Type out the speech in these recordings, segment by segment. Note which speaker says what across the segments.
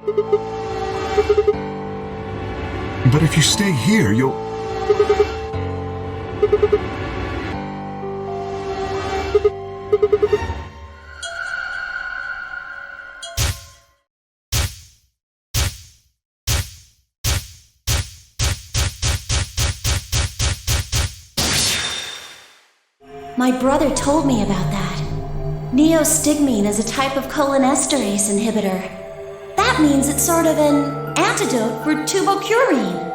Speaker 1: But if you stay here, you'll...
Speaker 2: My brother told me about that. Neostigmine is a type of cholinesterase inhibitor. That means it's sort of an antidote for tubocurine.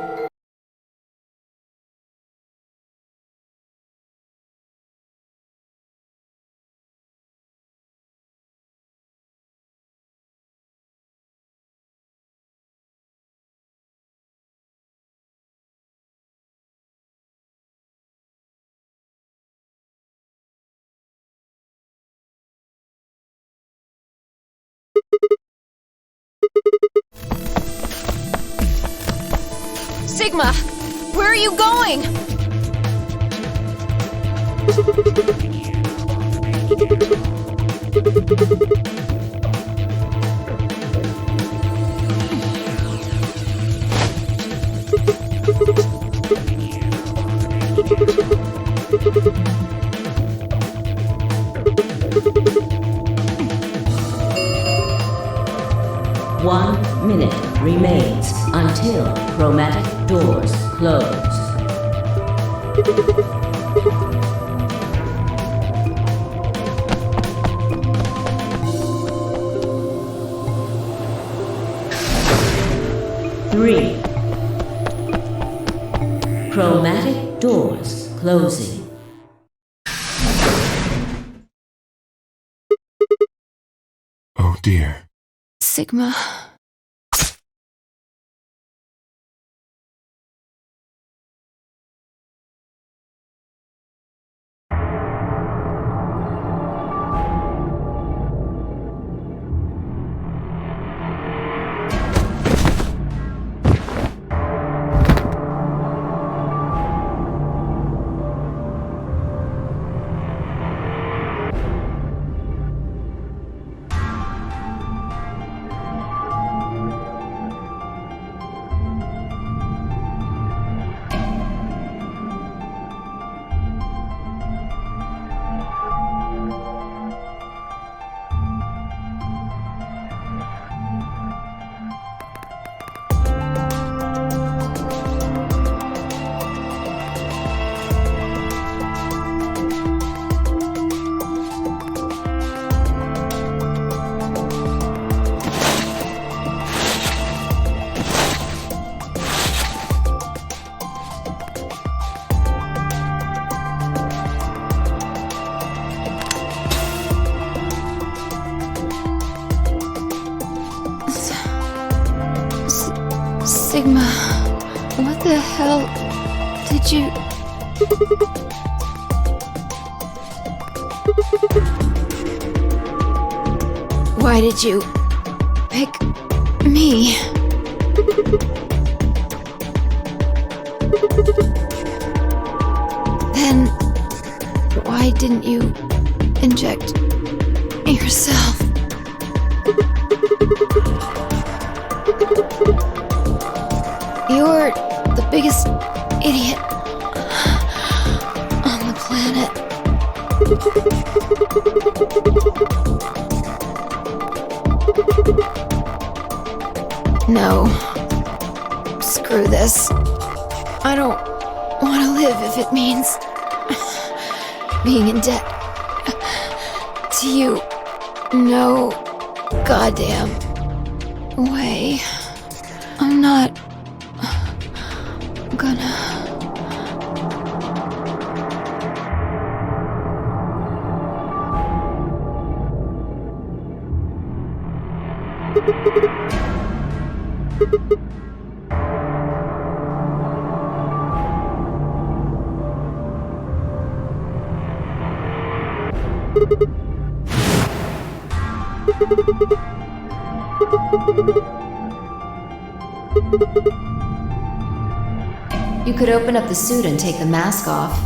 Speaker 3: Sigma! Where are you going?
Speaker 4: One minute remains until chromatic doors close. Three. Chromatic doors closing.
Speaker 1: Oh dear.
Speaker 3: Sigma. Sigma, what the hell did you... Why did you pick me? Then why didn't you inject yourself? You're the biggest idiot on the planet. No. Screw this. I don't want to live if it means being in debt to you. No goddamn way. I'm not gonna...
Speaker 2: You could open up the suit and take the mask off.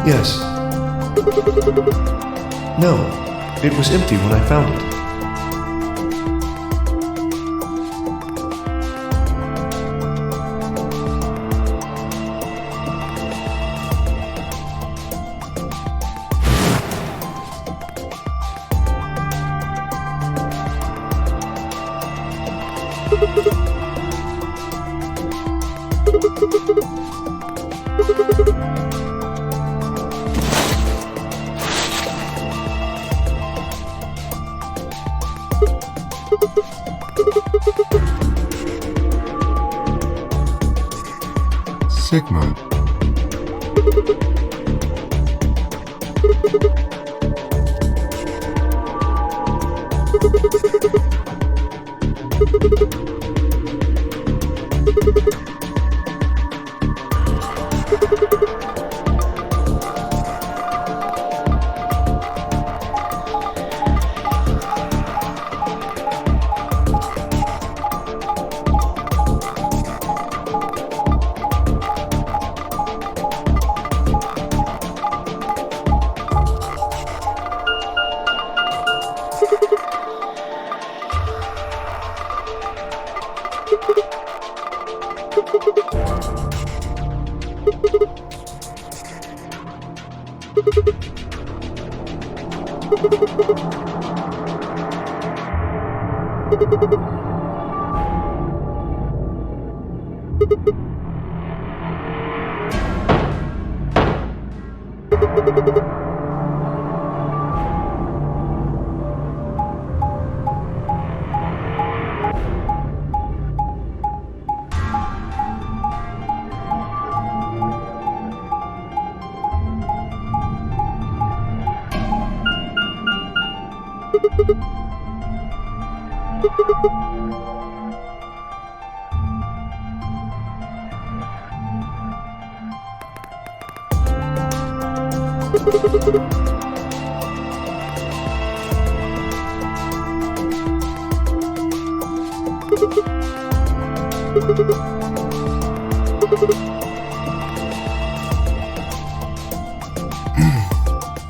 Speaker 5: Yes. No, it was empty when I found it.
Speaker 1: Sigma.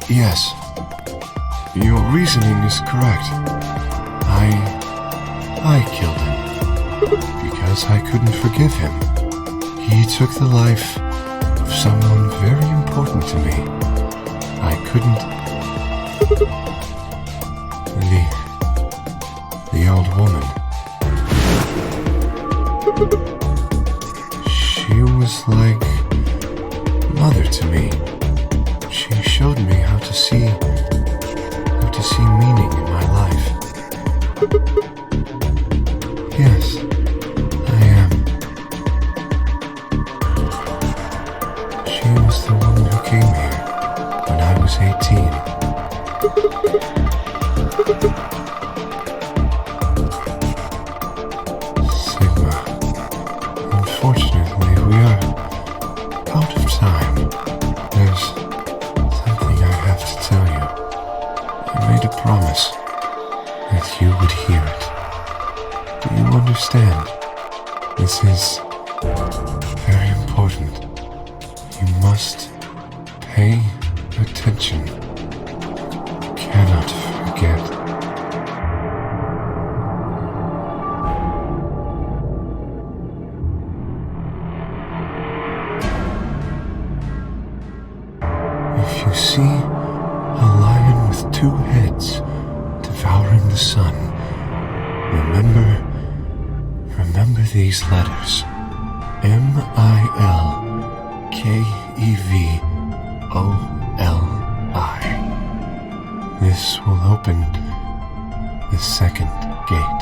Speaker 1: Yes. Your reasoning is correct. I killed him because I couldn't forgive him. He took the life of someone very important to me. I couldn't... The old woman. She was like mother to me. She showed me how to see meaning in my life. Yes, I am. She was the woman who came here when I was 18. Sigma, unfortunately, we are out of time. There's something I have to tell you. I made a promise that you would hear it. Do you understand? This is very important. You must pay attention. Cannot forget. If you see a lion with two heads devouring the sun, remember these letters. Milkevoli. This will open the second gate.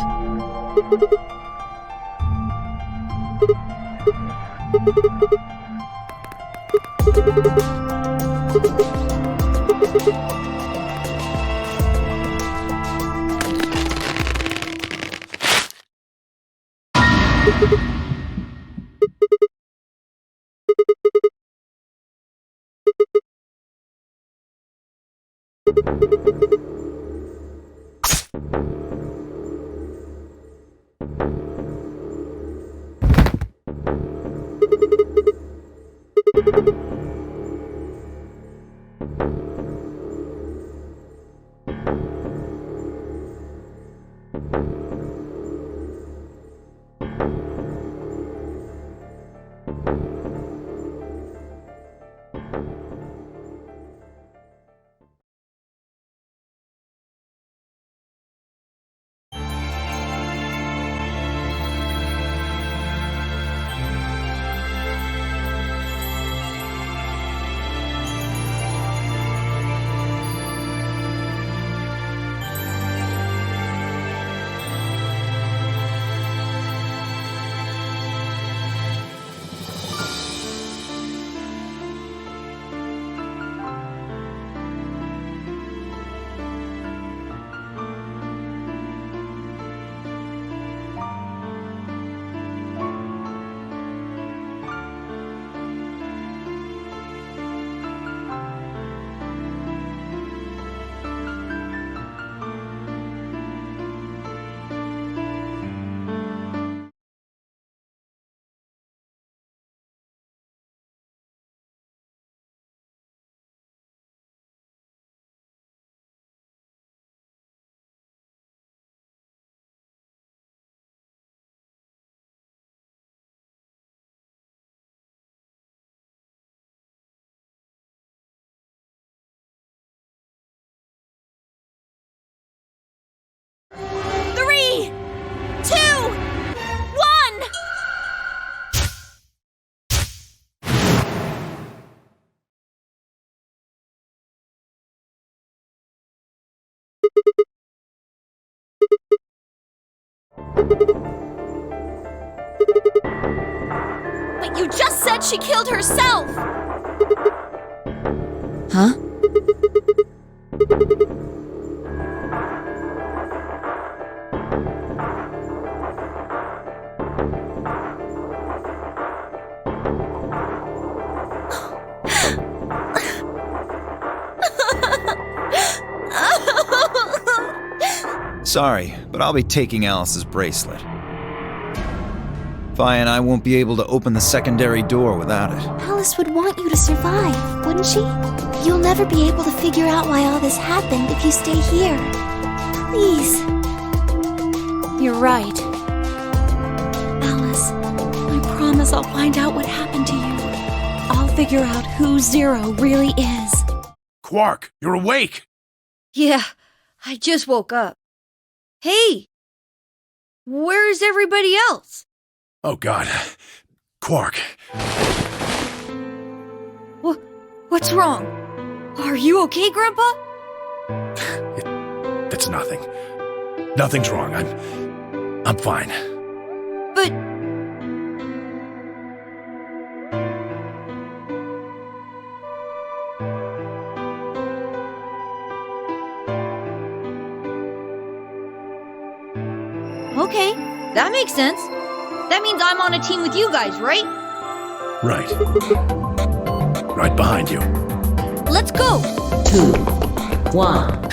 Speaker 2: 3, 2, 1! But you just said she killed herself!
Speaker 3: Huh?
Speaker 6: Sorry, but I'll be taking Alice's bracelet. Vi and I won't be able to open the secondary door without it.
Speaker 2: Alice would want you to survive, wouldn't she? You'll never be able to figure out why all this happened if you stay here. Please. You're right. Alice, I promise I'll find out what happened to you. I'll figure out who Zero really is.
Speaker 7: Quark, you're awake!
Speaker 8: Yeah, I just woke up. Hey! Where's everybody else?
Speaker 7: Oh God. Quark.
Speaker 8: What's wrong? Are you okay, Grandpa?
Speaker 7: It's nothing. Nothing's wrong. I'm fine.
Speaker 8: But... Okay, that makes sense. That means I'm on a team with you guys, right?
Speaker 7: Right. Right behind you.
Speaker 8: Let's go!
Speaker 4: 2, 1.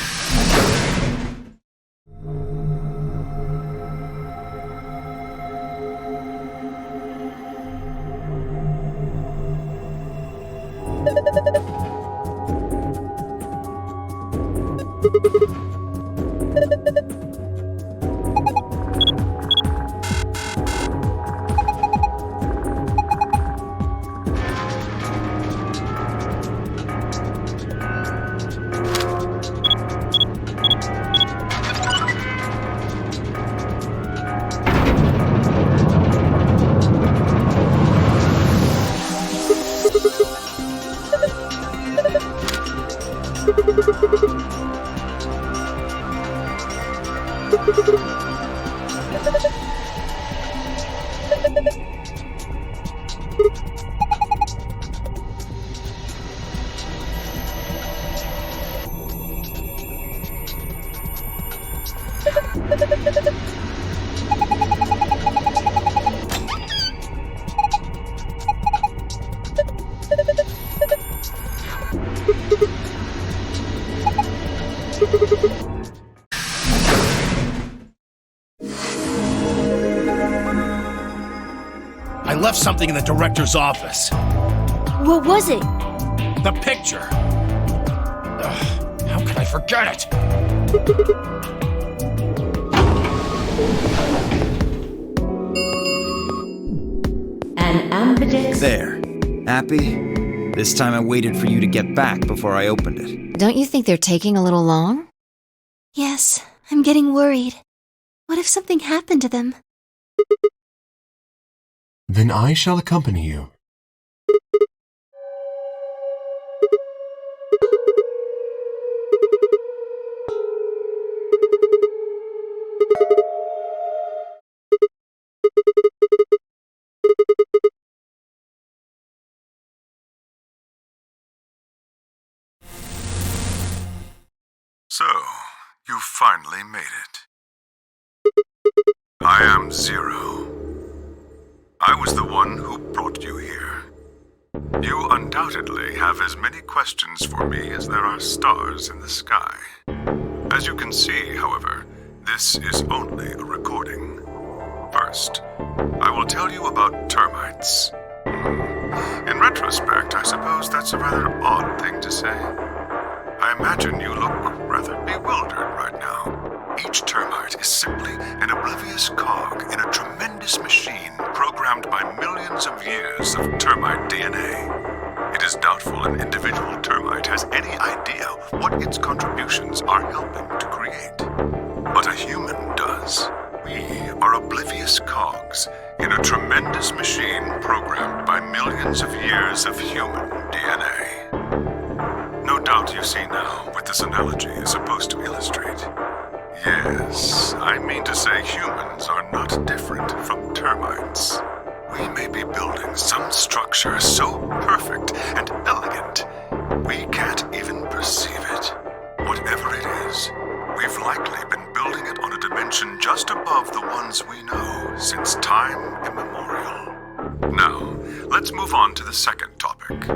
Speaker 7: I left something in the director's office.
Speaker 8: What was it?
Speaker 7: The picture. Ugh, how could I forget it?
Speaker 4: An ambidextrous.
Speaker 6: There. Happy? This time I waited for you to get back before I opened it.
Speaker 3: Don't you think they're taking a little long?
Speaker 2: Yes, I'm getting worried. What if something happened to them?
Speaker 1: Then I shall accompany you.
Speaker 9: So, you finally made it. I am Zero. I was the one who brought you here. You undoubtedly have as many questions for me as there are stars in the sky. As you can see, however, this is only a recording. First, I will tell you about termites. In retrospect, I suppose that's a rather odd thing to say. I imagine you look rather bewildered right now. Each termite is simply an oblivious cog in a tremendous machine programmed by millions of years of termite DNA. It is doubtful an individual termite has any idea what its contributions are helping to create. But a human does. We are oblivious cogs in a tremendous machine programmed by millions of years of human DNA. No doubt you see now what this analogy is supposed to illustrate. Yes, I mean to say humans are not different from termites. We may be building some structure so perfect and elegant, we can't even perceive it. Whatever it is, we've likely been building it on a dimension just above the ones we know since time immemorial. Now, let's move on to the second topic.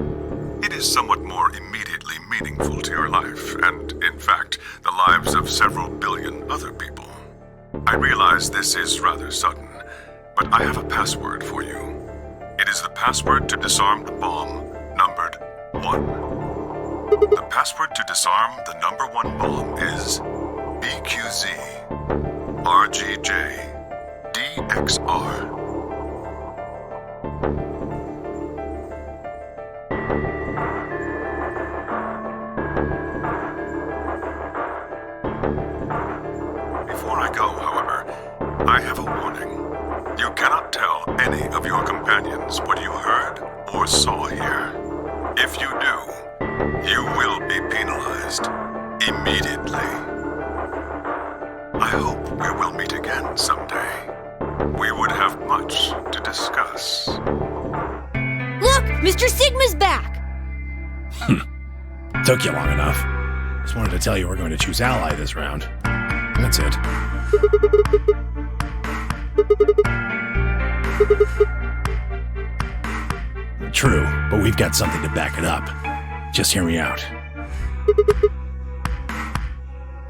Speaker 9: It is somewhat more immediately meaningful to your life, and, in fact, the lives of several billion other people. I realize this is rather sudden, but I have a password for you. It is the password to disarm the bomb, numbered 1. The password to disarm the number 1 bomb is BQZ RGJ DXR. Before I go, however, I have a warning. You cannot tell any of your companions what you heard or saw here. If you do, you will be penalized immediately. I hope we will meet again someday. We would have much to discuss.
Speaker 8: Look, Mr. Sigma's back!
Speaker 7: Took you long enough. Just wanted to tell you we're going to choose ally this round. That's it. True, but we've got something to back it up. Just hear me out.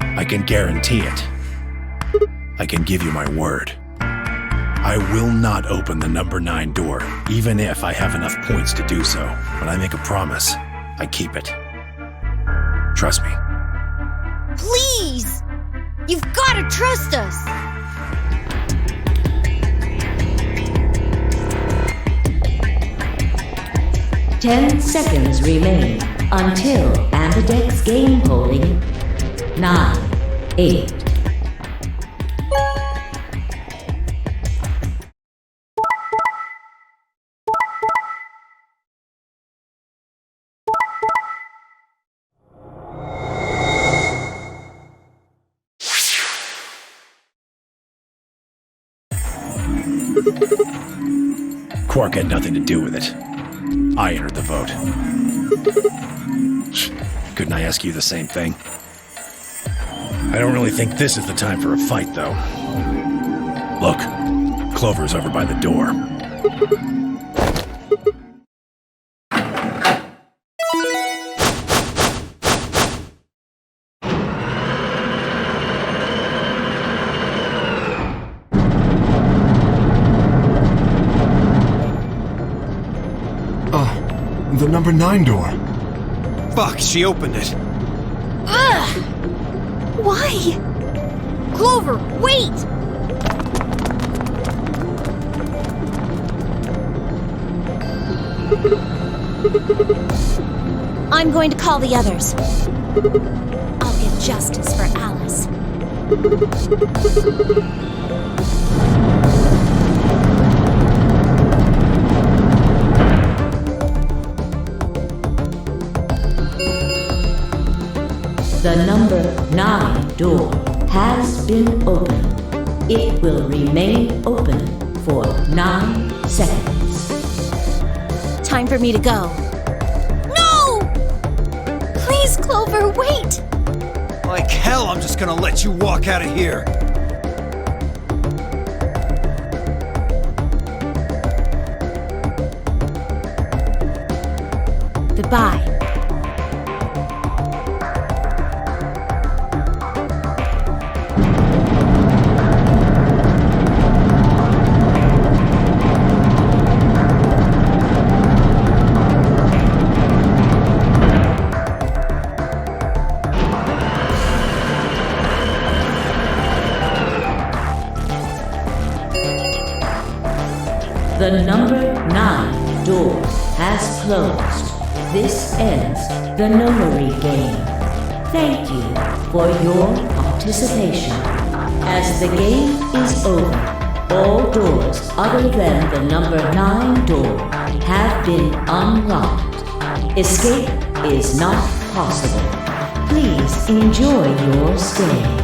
Speaker 7: I can guarantee it. I can give you my word. I will not open the number 9 door, even if I have enough points to do so. When I make a promise, I keep it. Trust me.
Speaker 8: Please! You've got to trust us!
Speaker 4: Ten seconds remain until Ambidex's game holding 9, 8.
Speaker 7: Quark had nothing to do with it. I entered the vote. Couldn't I ask you the same thing? I don't really think this is the time for a fight, though. Look, Clover's over by the door.
Speaker 1: The number 9 door.
Speaker 6: Fuck, she opened it.
Speaker 8: Ugh! Why? Clover, wait!
Speaker 2: I'm going to call the others. I'll get justice for Alice.
Speaker 4: The number 9 door has been opened. It will remain open for 9 seconds.
Speaker 2: Time for me to go.
Speaker 8: No! Please, Clover, wait!
Speaker 6: Like hell, I'm just gonna let you walk out of here.
Speaker 2: Goodbye.
Speaker 4: The number 9 door has closed. This ends the notary game. Thank you for your participation. As the game is over, all doors other than the number 9 door have been unlocked. Escape is not possible. Please enjoy your stay.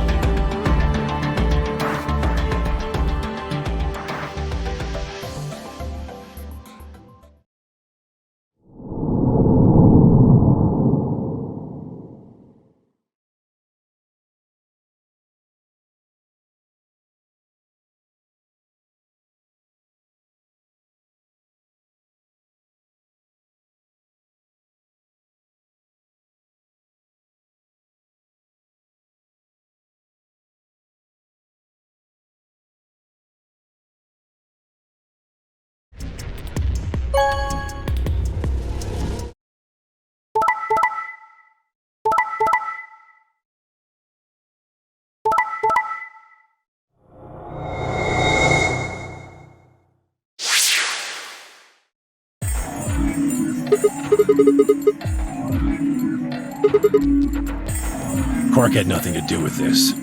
Speaker 7: Quark had nothing to do with this.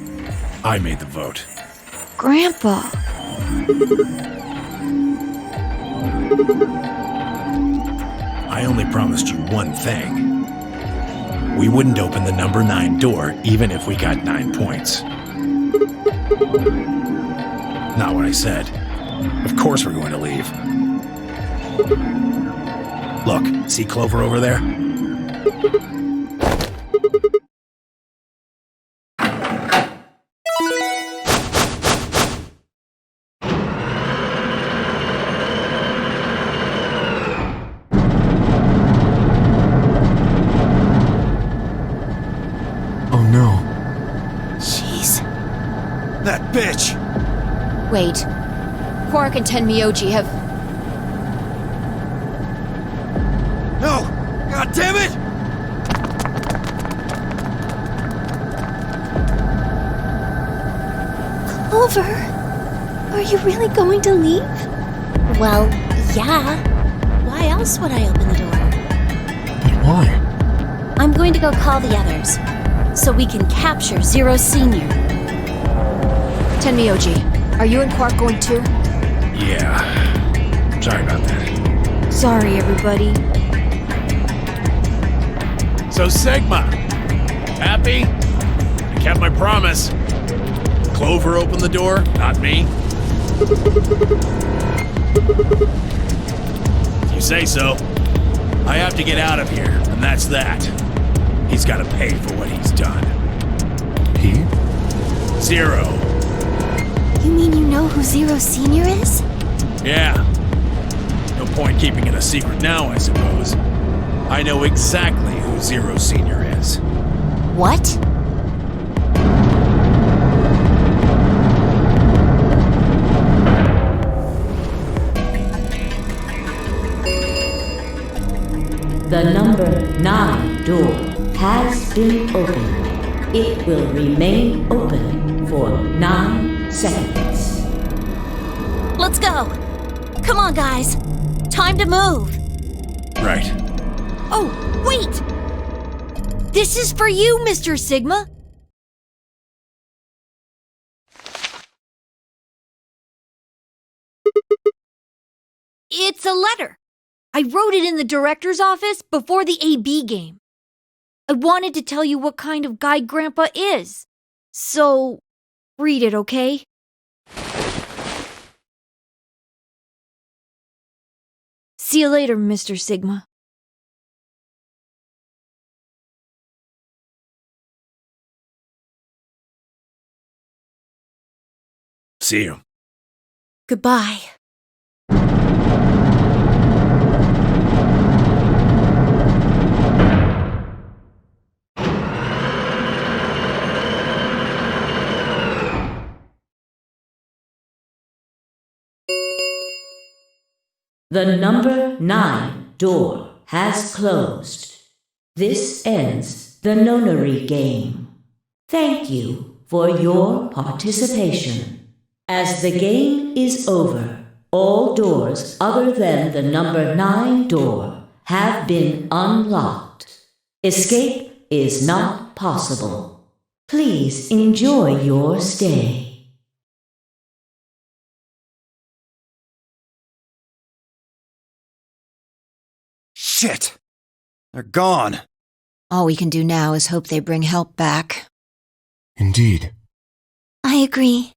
Speaker 7: I made the vote.
Speaker 3: Grandpa.
Speaker 7: I only promised you one thing. We wouldn't open the number 9 door even if we got 9 points. Not what I said. Of course we're going to leave. Look, see Clover over there?
Speaker 1: Oh no.
Speaker 3: Jeez.
Speaker 6: That bitch!
Speaker 3: Wait. Quark and Tenmyoji have...
Speaker 6: No! God damn it!
Speaker 2: Clover, are you really going to leave? Well, yeah. Why else would I open the door?
Speaker 1: But why?
Speaker 2: I'm going to go call the others, so we can capture Zero Senior.
Speaker 3: Tenmyoji, are you and Quark going too?
Speaker 7: Yeah. Sorry about that.
Speaker 3: Sorry, everybody.
Speaker 7: So Sigma, happy? I kept my promise. Clover opened the door, not me. If you say so. I have to get out of here, and that's that. He's got to pay for what he's done.
Speaker 1: He?
Speaker 7: Zero.
Speaker 2: You mean you know who Zero Senior is?
Speaker 7: Yeah. No point keeping it a secret now, I suppose. I know exactly who Zero Senior is.
Speaker 2: What?
Speaker 4: The number 9 door has been opened. It will remain open for 9 seconds.
Speaker 2: Let's go! Come on, guys! Time to move!
Speaker 7: Right.
Speaker 8: Oh, wait! This is for you, Mr. Sigma. It's a letter. I wrote it in the director's office before the AB game. I wanted to tell you what kind of guy Grandpa is. So, read it, okay? See you later, Mr. Sigma.
Speaker 7: See you.
Speaker 8: Goodbye.
Speaker 4: The number 9 door has closed. This ends the nonary game. Thank you for your participation. As the game is over, all doors other than the number 9 door have been unlocked. Escape is not possible. Please enjoy your stay.
Speaker 6: Shit! They're gone.
Speaker 3: All we can do now is hope they bring help back.
Speaker 1: Indeed.
Speaker 2: I agree.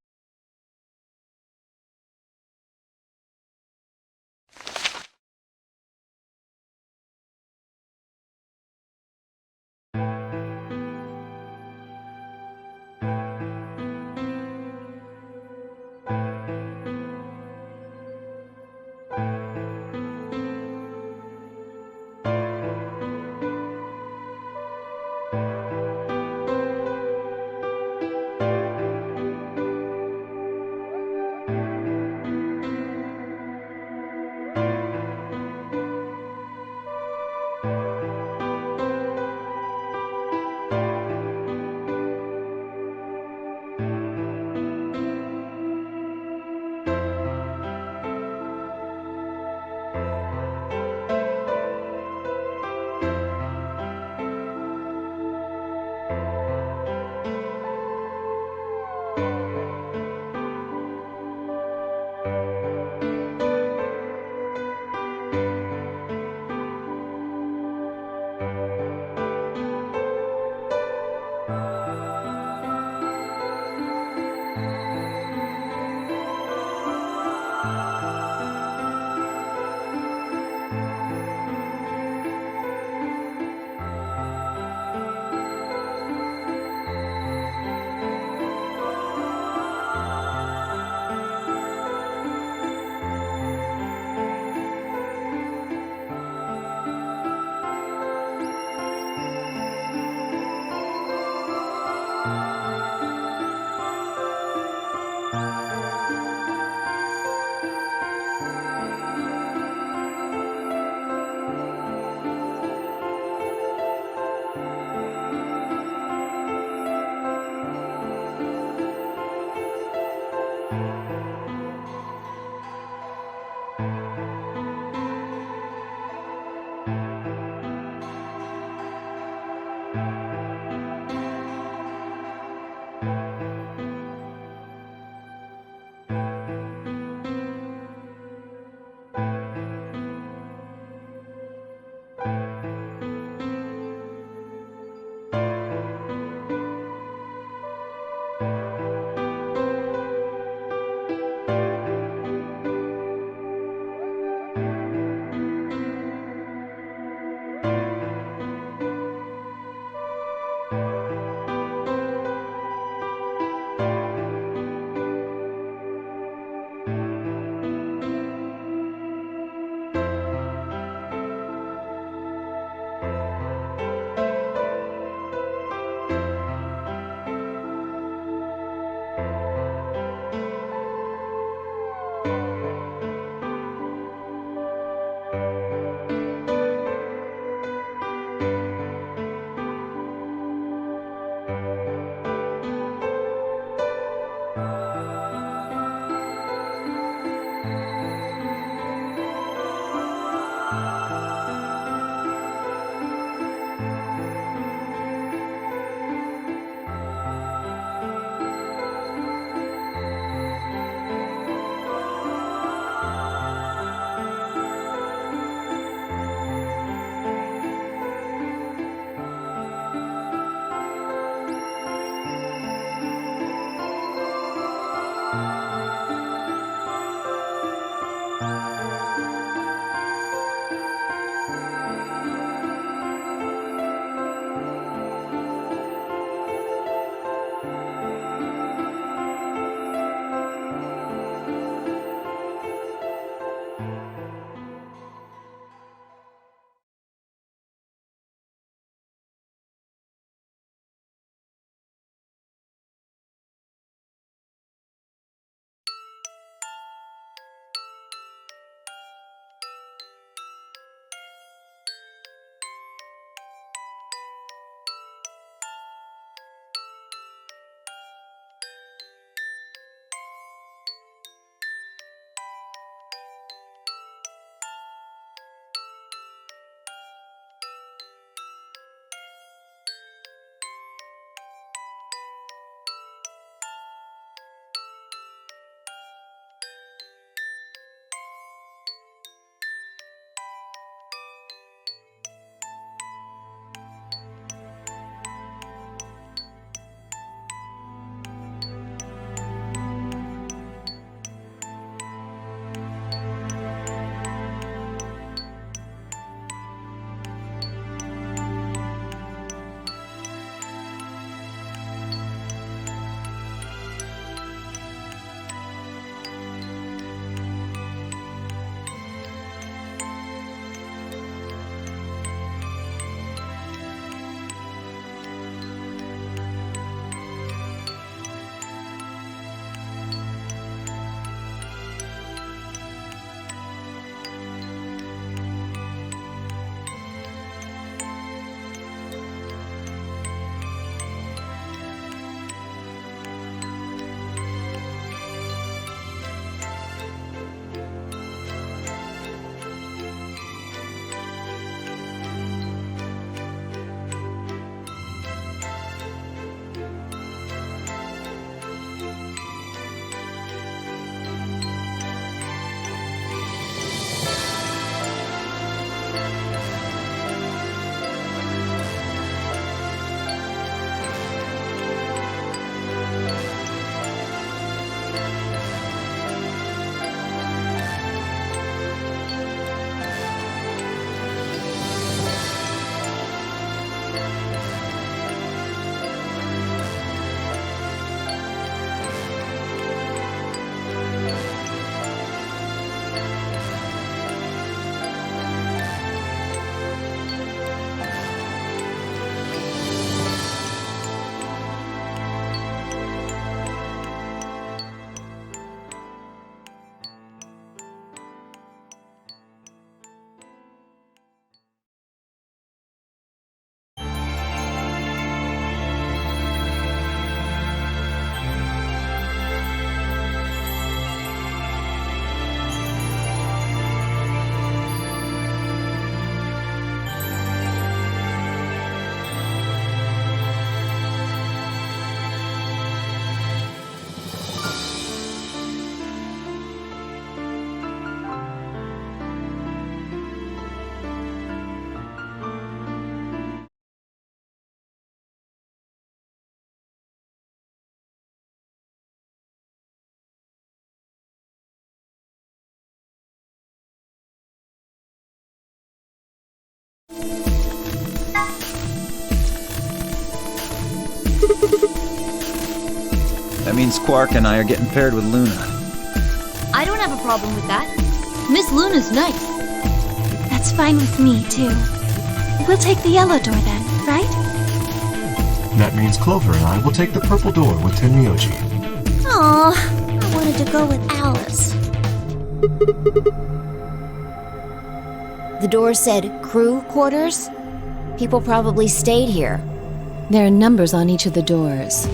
Speaker 6: That means Quark and I are getting paired with Luna.
Speaker 8: I don't have a problem with that. Miss Luna's nice.
Speaker 2: That's fine with me, too. We'll take the yellow door then, right?
Speaker 5: That means Clover and I will take the purple door with Tenmyoji.
Speaker 2: Aw, I wanted to go with Alice.
Speaker 3: The door said crew quarters? People probably stayed here.
Speaker 10: There are numbers on each of the doors.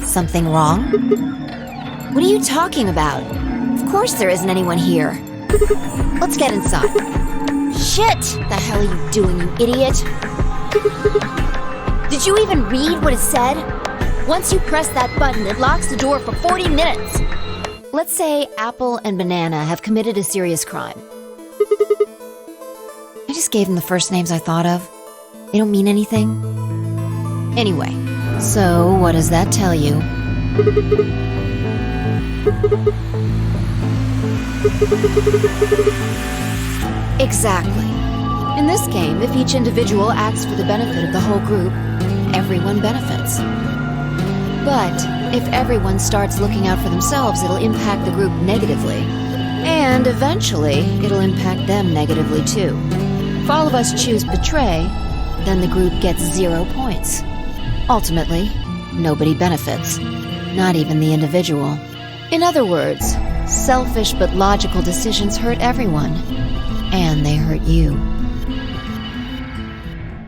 Speaker 3: Something wrong? What are you talking about? Of course there isn't anyone here. Let's get inside. Shit! The hell are you doing, you idiot? Did you even read what it said? Once you press that button, it locks the door for 40 minutes. Let's say Apple and Banana have committed a serious crime. I just gave them the first names I thought of. They don't mean anything. Anyway, so what does that tell you? Exactly. In this game, if each individual acts for the benefit of the whole group, everyone benefits. But if everyone starts looking out for themselves, it'll impact the group negatively. And eventually, it'll impact them negatively too. If all of us choose betray, then the group gets 0 points. Ultimately, nobody benefits, not even the individual. In other words, selfish but logical decisions hurt everyone, and they hurt you.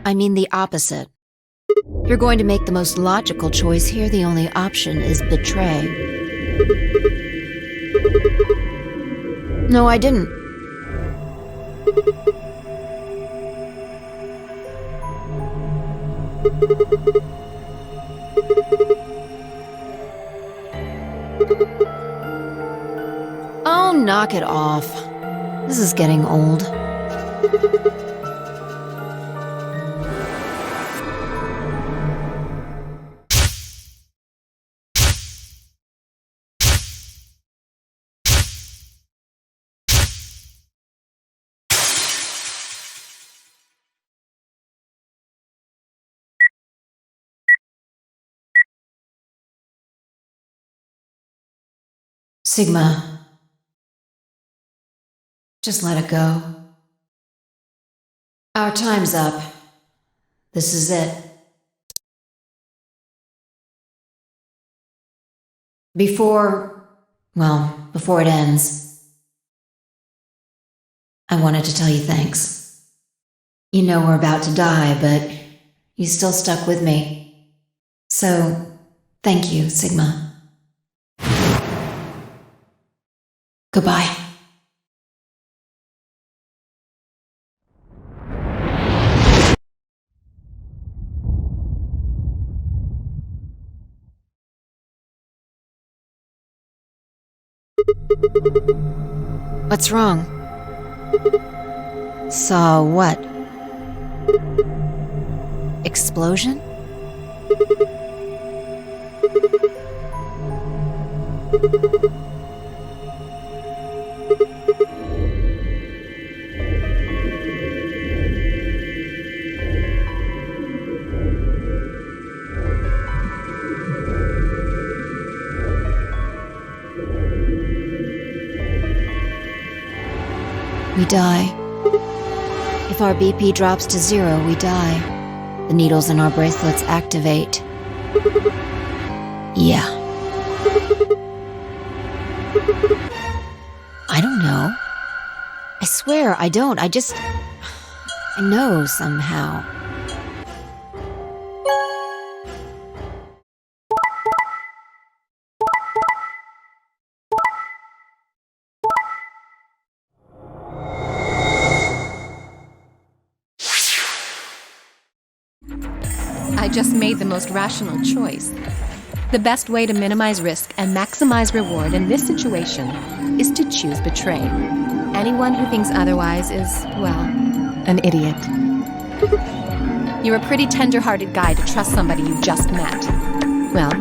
Speaker 3: I mean the opposite. If you're going to make the most logical choice here, the only option is betray. No, I didn't. Oh, knock it off. This is getting old. Sigma. Just let it go. Our time's up. This is it. Before it ends, I wanted to tell you thanks. You know we're about to die, but you still stuck with me. So, thank you, Sigma. Goodbye. What's wrong? Saw what? Explosion? We die. If our BP drops to 0, we die. The needles in our bracelets activate. Yeah. I don't know. I swear I don't. I know somehow.
Speaker 11: just made the most rational choice. The best way to minimize risk and maximize reward in this situation is to choose betray. Anyone who thinks otherwise is, well, an idiot. You're a pretty tender-hearted guy to trust somebody you just met. Well,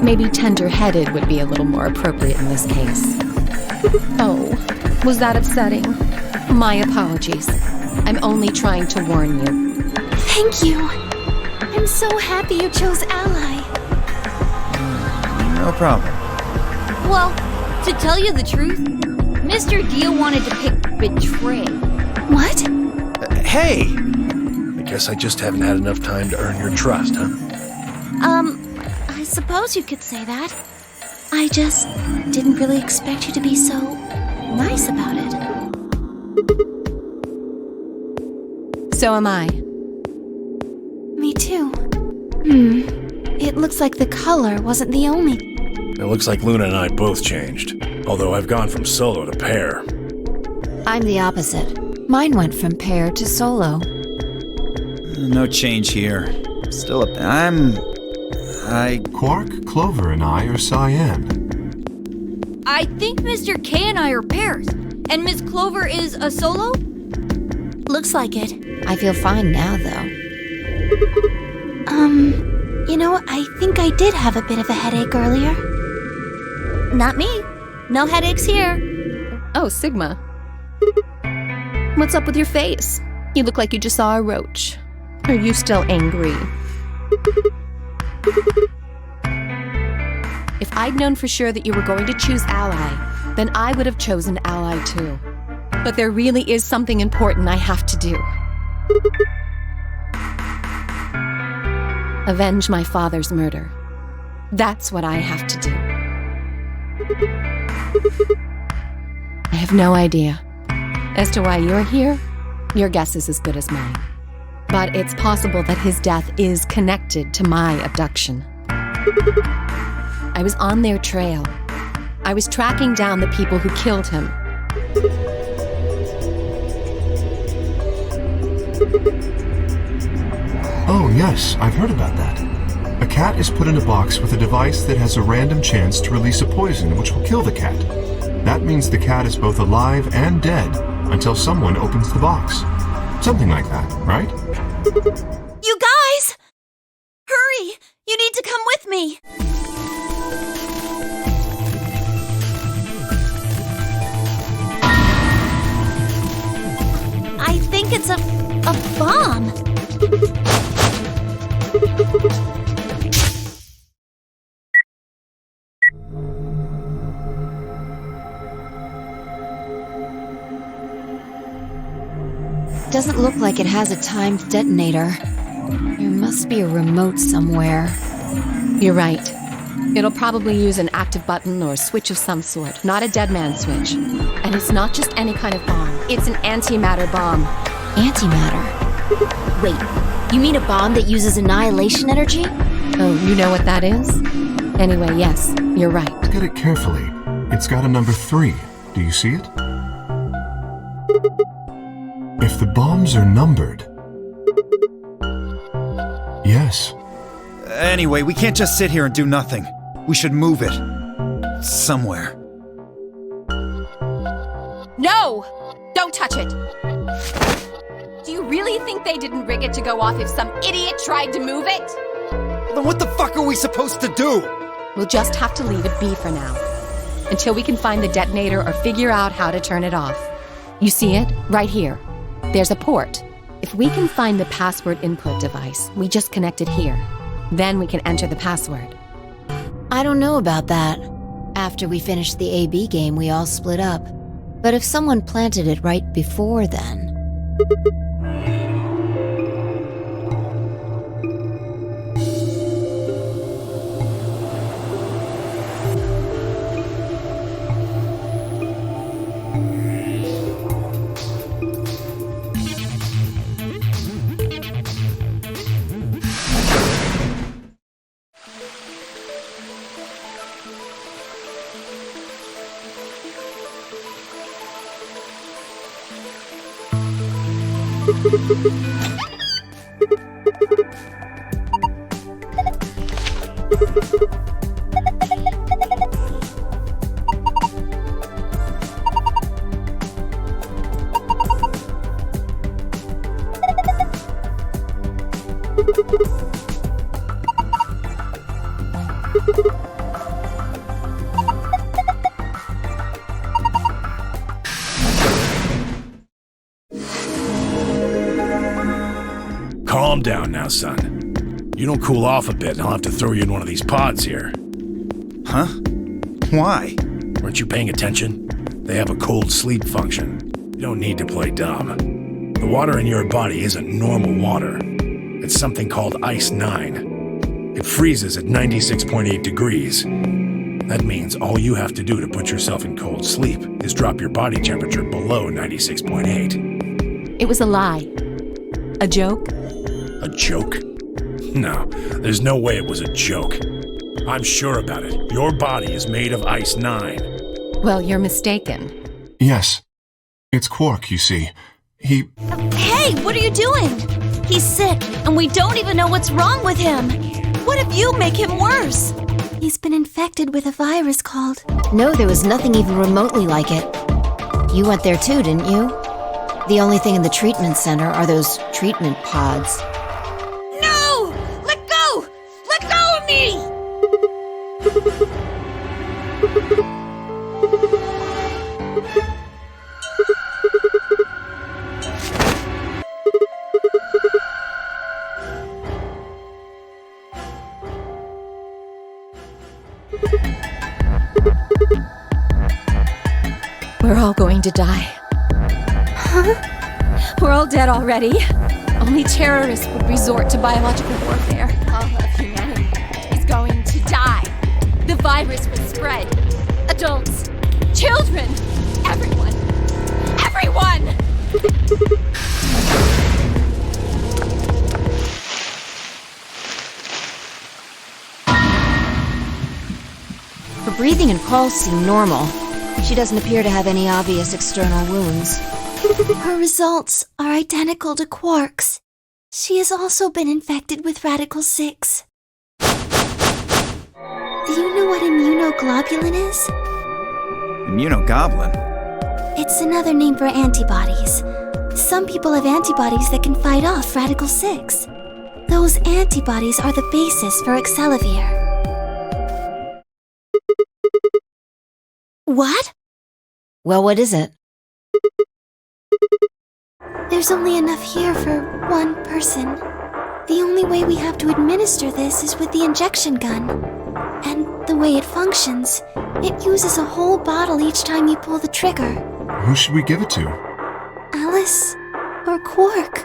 Speaker 11: maybe tender-headed would be a little more appropriate in this case. Oh, was that upsetting? My apologies. I'm only trying to warn you.
Speaker 2: Thank you. I'm so happy you chose ally.
Speaker 6: No problem.
Speaker 8: Well, to tell you the truth, Mr. Dio wanted to pick betray.
Speaker 2: What?
Speaker 7: Hey! I guess I just haven't had enough time to earn your trust, huh?
Speaker 2: I suppose you could say that. I just didn't really expect you to be so nice about it.
Speaker 11: So am I.
Speaker 2: Me too. It looks like the color wasn't the only.
Speaker 7: It looks like Luna and I both changed. Although I've gone from solo to pair.
Speaker 3: I'm the opposite. Mine went from pair to solo.
Speaker 6: No change here. Still up.
Speaker 1: Quark, Clover, and I are cyan.
Speaker 8: I think Mr. K and I are pairs, and Miss Clover is a solo?
Speaker 2: Looks like it.
Speaker 3: I feel fine now, though.
Speaker 2: You know, I think I did have a bit of a headache earlier. Not me. No headaches here.
Speaker 11: Oh, Sigma. What's up with your face? You look like you just saw a roach. Are you still angry? If I'd known for sure that you were going to choose ally, then I would have chosen ally too. But there really is something important I have to do. Avenge my father's murder. That's what I have to do. I have no idea. As to why you're here, your guess is as good as mine. But it's possible that his death is connected to my abduction. I was on their trail. I was tracking down the people who killed him.
Speaker 1: Oh, yes, I've heard about that. A cat is put in a box with a device that has a random chance to release a poison which will kill the cat. That means the cat is both alive and dead until someone opens the box. Something like that, right?
Speaker 2: You guys! Hurry! You need to come with me! I think it's a bomb.
Speaker 3: Doesn't look like it has a timed detonator. There must be a remote somewhere.
Speaker 11: You're right. It'll probably use an active button or switch of some sort, not a dead man switch. And it's not just any kind of bomb. It's an antimatter bomb.
Speaker 3: Antimatter? Wait, you mean a bomb that uses annihilation energy?
Speaker 11: Oh, you know what that is? Anyway, yes, you're right.
Speaker 1: Look at it carefully. It's got a number 3. Do you see it? If the bombs are numbered... Yes.
Speaker 6: Anyway, we can't just sit here and do nothing. We should move it. Somewhere.
Speaker 11: No! Don't touch it! Do you really think they didn't rig it to go off if some idiot tried to move it?
Speaker 6: Then what the fuck are we supposed to do?
Speaker 11: We'll just have to leave it be for now. Until we can find the detonator or figure out how to turn it off. You see it? Right here. There's a port. If we can find the password input device, we just connect it here. Then we can enter the password.
Speaker 3: I don't know about that. After we finished the AB game, we all split up. But if someone planted it right before then...
Speaker 7: Calm down now, son. You don't cool off a bit, and I'll have to throw you in one of these pods here.
Speaker 6: Huh? Why?
Speaker 7: Weren't you paying attention? They have a cold sleep function. You don't need to play dumb. The water in your body isn't normal water. It's something called Ice 9. It freezes at 96.8 degrees. That means all you have to do to put yourself in cold sleep is drop your body temperature below 96.8.
Speaker 11: It was a lie. A joke?
Speaker 7: A joke? No, there's no way it was a joke. I'm sure about it. Your body is made of Ice 9.
Speaker 11: Well, you're mistaken.
Speaker 1: Yes. It's Quark, you see. He...
Speaker 2: Hey, what are you doing? He's sick, and we don't even know what's wrong with him. What if you make him worse? He's been infected with a virus called...
Speaker 3: No, there was nothing even remotely like it. You went there too, didn't you? The only thing in the treatment center are those treatment pods.
Speaker 8: No! Let go! Let go of me!
Speaker 11: We're all going to die. Huh? We're all dead already. Only terrorists would resort to biological warfare. All of humanity is going to die. The virus will spread. Adults, children, everyone. Everyone!
Speaker 3: Her breathing and pulse seem normal. She doesn't appear to have any obvious external wounds.
Speaker 2: Her results are identical to Quark's. She has also been infected with Radical 6. Do you know what immunoglobulin is?
Speaker 6: Immunogoblin?
Speaker 2: It's another name for antibodies. Some people have antibodies that can fight off Radical 6. Those antibodies are the basis for Excelivir. What?
Speaker 3: Well, what is it?
Speaker 2: There's only enough here for one person. The only way we have to administer this is with the injection gun. And the way it functions, it uses a whole bottle each time you pull the trigger.
Speaker 1: Who should we give it to?
Speaker 2: Alice or Quark?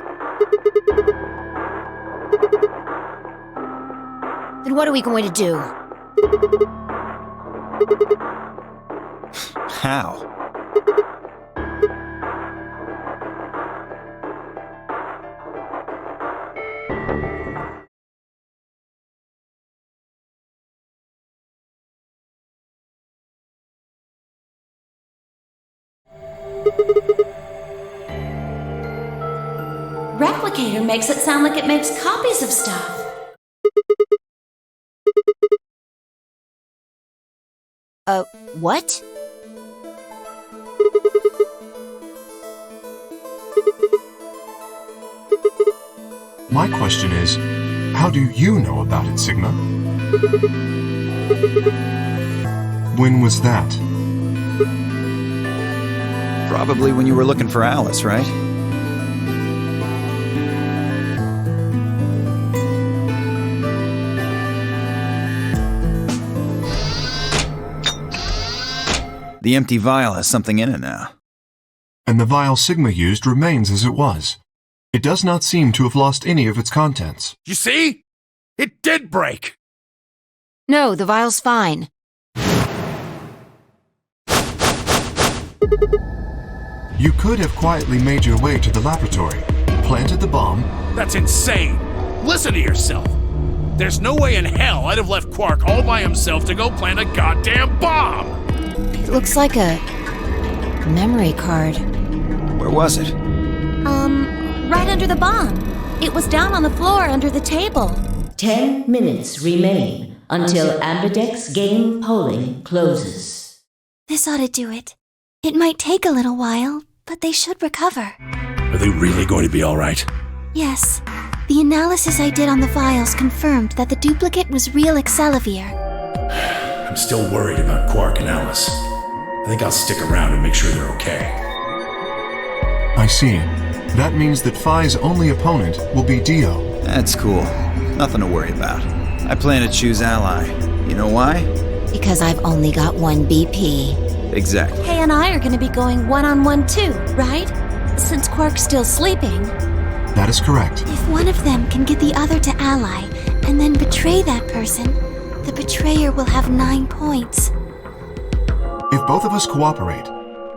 Speaker 3: Then what are we going to do?
Speaker 6: How?
Speaker 2: Replicator makes it sound like it makes copies of stuff.
Speaker 3: What?
Speaker 1: My question is, how do you know about it, Sigma? When was that?
Speaker 6: Probably when you were looking for Alice, right? The empty vial has something in it now.
Speaker 1: And the vial Sigma used remains as it was. It does not seem to have lost any of its contents.
Speaker 7: You see? It did break!
Speaker 3: No, the vial's fine.
Speaker 1: You could have quietly made your way to the laboratory, planted the bomb.
Speaker 7: That's insane! Listen to yourself! There's no way in hell I'd have left Quark all by himself to go plant a goddamn bomb!
Speaker 3: It looks like a memory card.
Speaker 6: Where was it?
Speaker 2: Right under the bomb. It was down on the floor under the table.
Speaker 4: 10 minutes remain until Ambidex game polling closes.
Speaker 2: This ought to do it. It might take a little while, but they should recover.
Speaker 7: Are they really going to be all right?
Speaker 2: Yes. The analysis I did on the vials confirmed that the duplicate was real Excelivir.
Speaker 7: I'm still worried about Quark and Alice. I think I'll stick around and make sure they're okay.
Speaker 5: I see. That means that Phi's only opponent will be Dio.
Speaker 6: That's cool. Nothing to worry about. I plan to choose Ally. You know why?
Speaker 3: Because I've only got one BP.
Speaker 6: Exactly.
Speaker 10: Kay and I are going to be going one-on-one too, right? Since Quark's still sleeping.
Speaker 5: That is correct.
Speaker 2: If one of them can get the other to ally, and then betray that person, the betrayer will have 9 points.
Speaker 5: If both of us cooperate,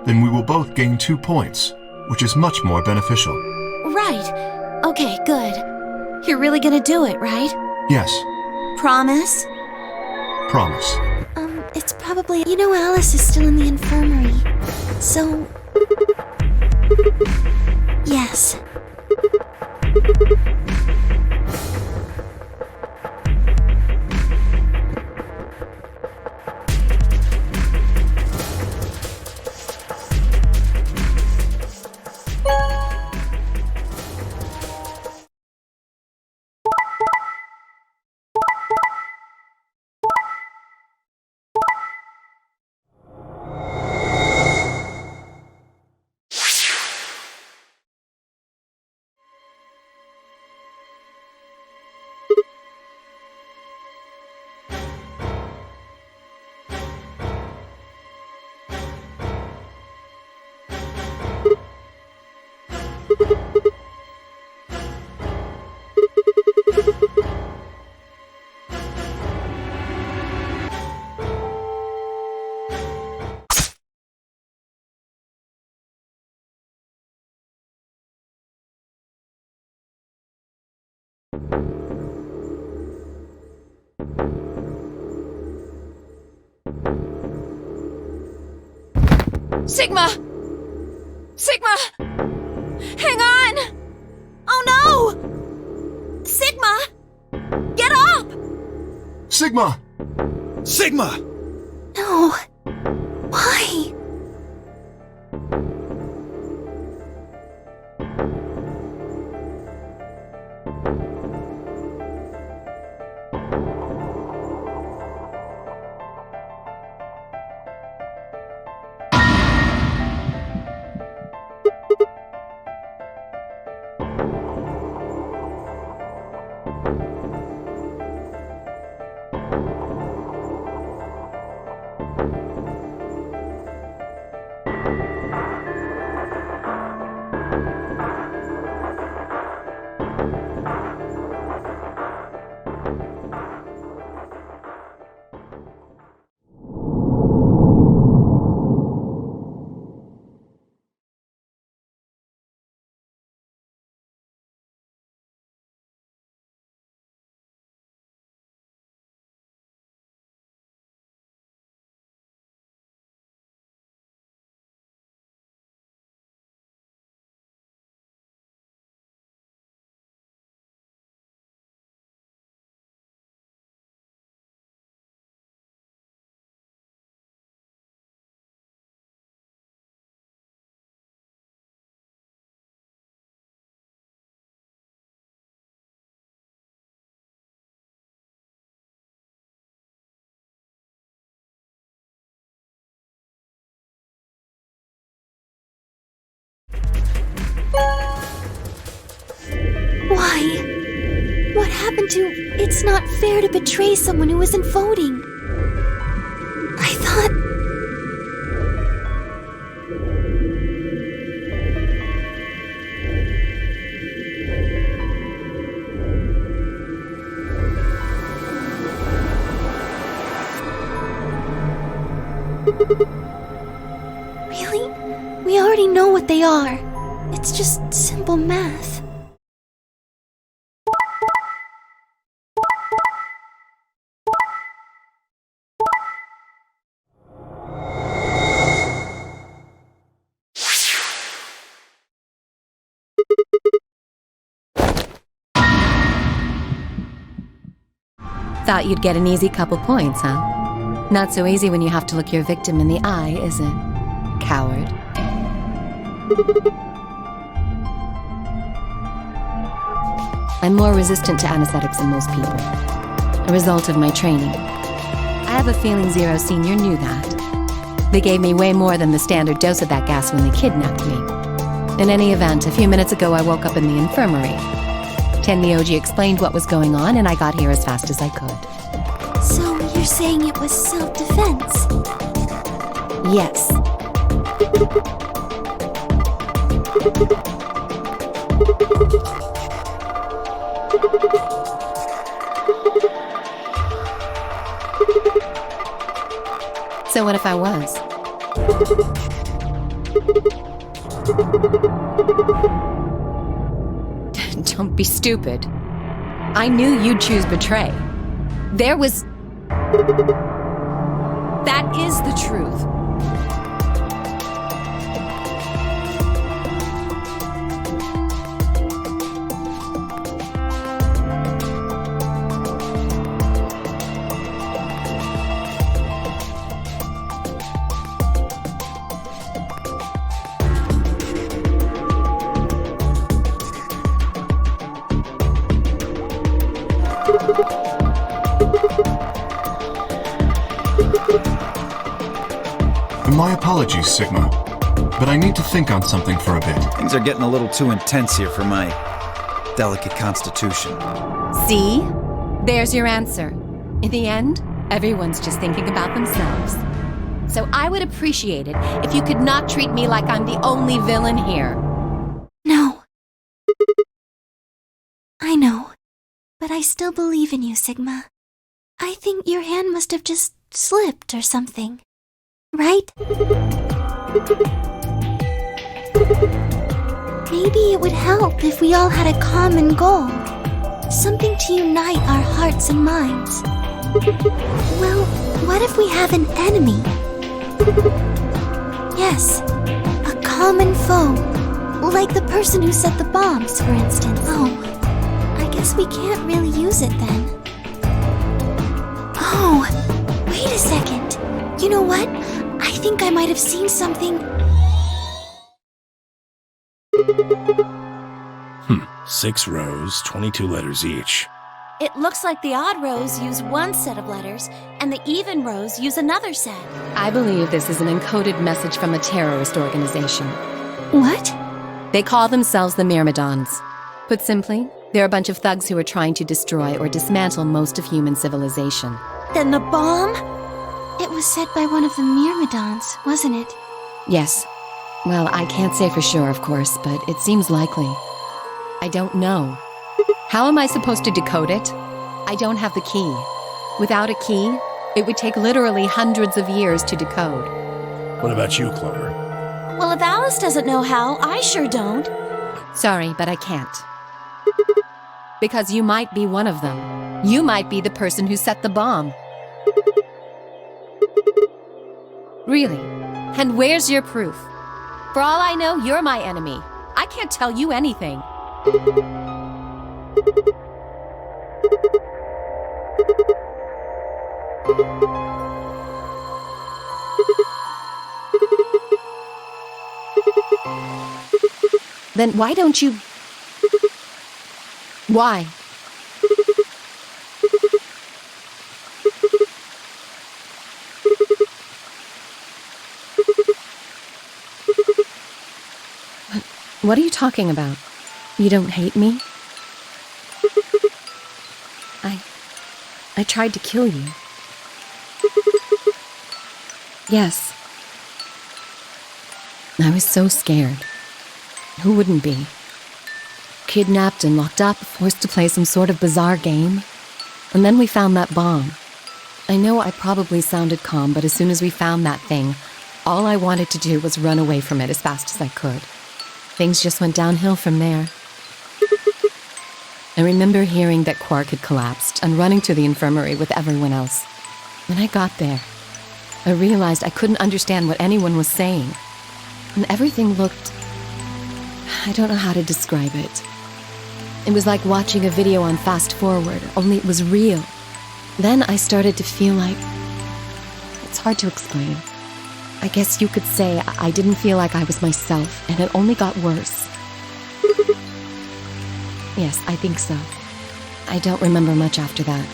Speaker 5: then we will both gain 2 points, which is much more beneficial.
Speaker 10: Right. Okay, good. You're really going to do it, right?
Speaker 5: Yes,
Speaker 10: Promise?
Speaker 5: promise.
Speaker 2: It's probably... You know Alice is still in the infirmary. So... Yes.
Speaker 10: Sigma! Sigma! Hang on! Oh no! Sigma! Get up!
Speaker 5: Sigma!
Speaker 6: Sigma!
Speaker 2: No. Why? Why? What happened to... It's not fair to betray someone who isn't voting. I thought... Really? We already know what they are. It's just simple math.
Speaker 11: Thought you'd get an easy couple points, huh? Not so easy when you have to look your victim in the eye, is it? Coward. I'm more resistant to anesthetics than most people. A result of my training. I have a feeling Zero Senior knew that. They gave me way more than the standard dose of that gas when they kidnapped me. In any event, a few minutes ago I woke up in the infirmary. Tenryoji explained what was going on, and I got here as fast as I could.
Speaker 2: So you're saying it was self-defense?
Speaker 11: Yes. So what if I was? Don't be stupid. I knew you'd choose betray. There was... That is the truth.
Speaker 5: My apologies, Sigma, but I need to think on something for a bit.
Speaker 6: Things are getting a little too intense here for my delicate constitution.
Speaker 11: See? There's your answer. In the end, everyone's just thinking about themselves. So I would appreciate it if you could not treat me like I'm the only villain here.
Speaker 2: No. I know, but I still believe in you, Sigma. I think your hand must have just slipped or something. Right? Maybe it would help if we all had a common goal. Something to unite our hearts and minds. Well, what if we have an enemy? Yes, a common foe. Like the person who set the bombs, for instance. Oh, I guess we can't really use it then. Oh, wait a second. You know what? I think I might have seen something.
Speaker 7: 6 rows, 22 letters each.
Speaker 10: It looks like the odd rows use one set of letters, and the even rows use another set.
Speaker 11: I believe this is an encoded message from a terrorist organization.
Speaker 2: What?
Speaker 11: They call themselves the Myrmidons. Put simply, they're a bunch of thugs who are trying to destroy or dismantle most of human civilization.
Speaker 10: Then the bomb?
Speaker 2: It was set by one of the Myrmidons, wasn't it?
Speaker 11: Yes. Well, I can't say for sure, of course, but it seems likely. I don't know. How am I supposed to decode it? I don't have the key. Without a key, it would take literally hundreds of years to decode.
Speaker 7: What about you, Clover?
Speaker 10: Well, if Alice doesn't know how, I sure don't.
Speaker 11: Sorry, but I can't. Because you might be one of them. You might be the person who set the bomb. Really? And where's your proof? For all I know, you're my enemy. I can't tell you anything. Then why don't you... Why? What are you talking about? You don't hate me? I tried to kill you. Yes. I was so scared. Who wouldn't be? Kidnapped and locked up, forced to play some sort of bizarre game. And then we found that bomb. I know I probably sounded calm, but as soon as we found that thing, all I wanted to do was run away from it as fast as I could. Things just went downhill from there. I remember hearing that Quark had collapsed and running to the infirmary with everyone else. When I got there, I realized I couldn't understand what anyone was saying. And everything looked... I don't know how to describe it. It was like watching a video on fast forward, only it was real. Then I started to feel like... It's hard to explain. I guess you could say I didn't feel like I was myself, and it only got worse. Yes, I think so. I don't remember much after that.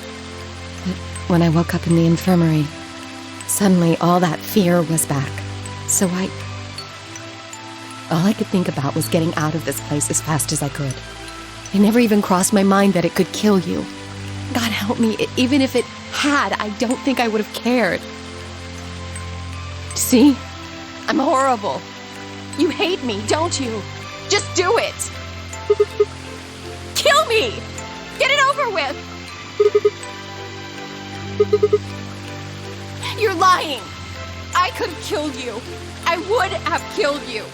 Speaker 11: But when I woke up in the infirmary, suddenly all that fear was back. So all I could think about was getting out of this place as fast as I could. It never even crossed my mind that it could kill you. God help me, even if it had, I don't think I would have cared. See? I'm horrible. You hate me, don't you? Just do it! Kill me! Get it over with! You're lying! I could have killed you. I would have killed you.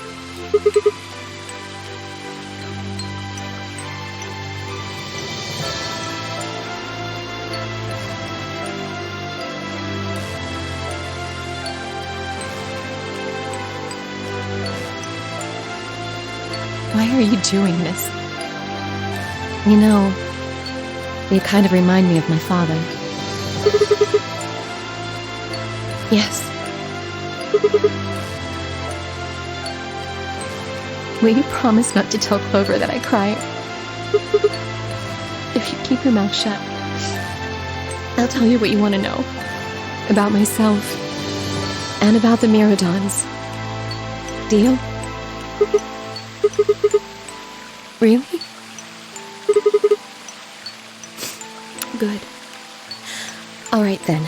Speaker 11: Why are you doing this? You know, you kind of remind me of my father. Yes. Will you promise not to tell Clover that I cried? If you keep your mouth shut, I'll tell you what you want to know. About myself. And about the Miradons. Deal? Really? Good. All right then.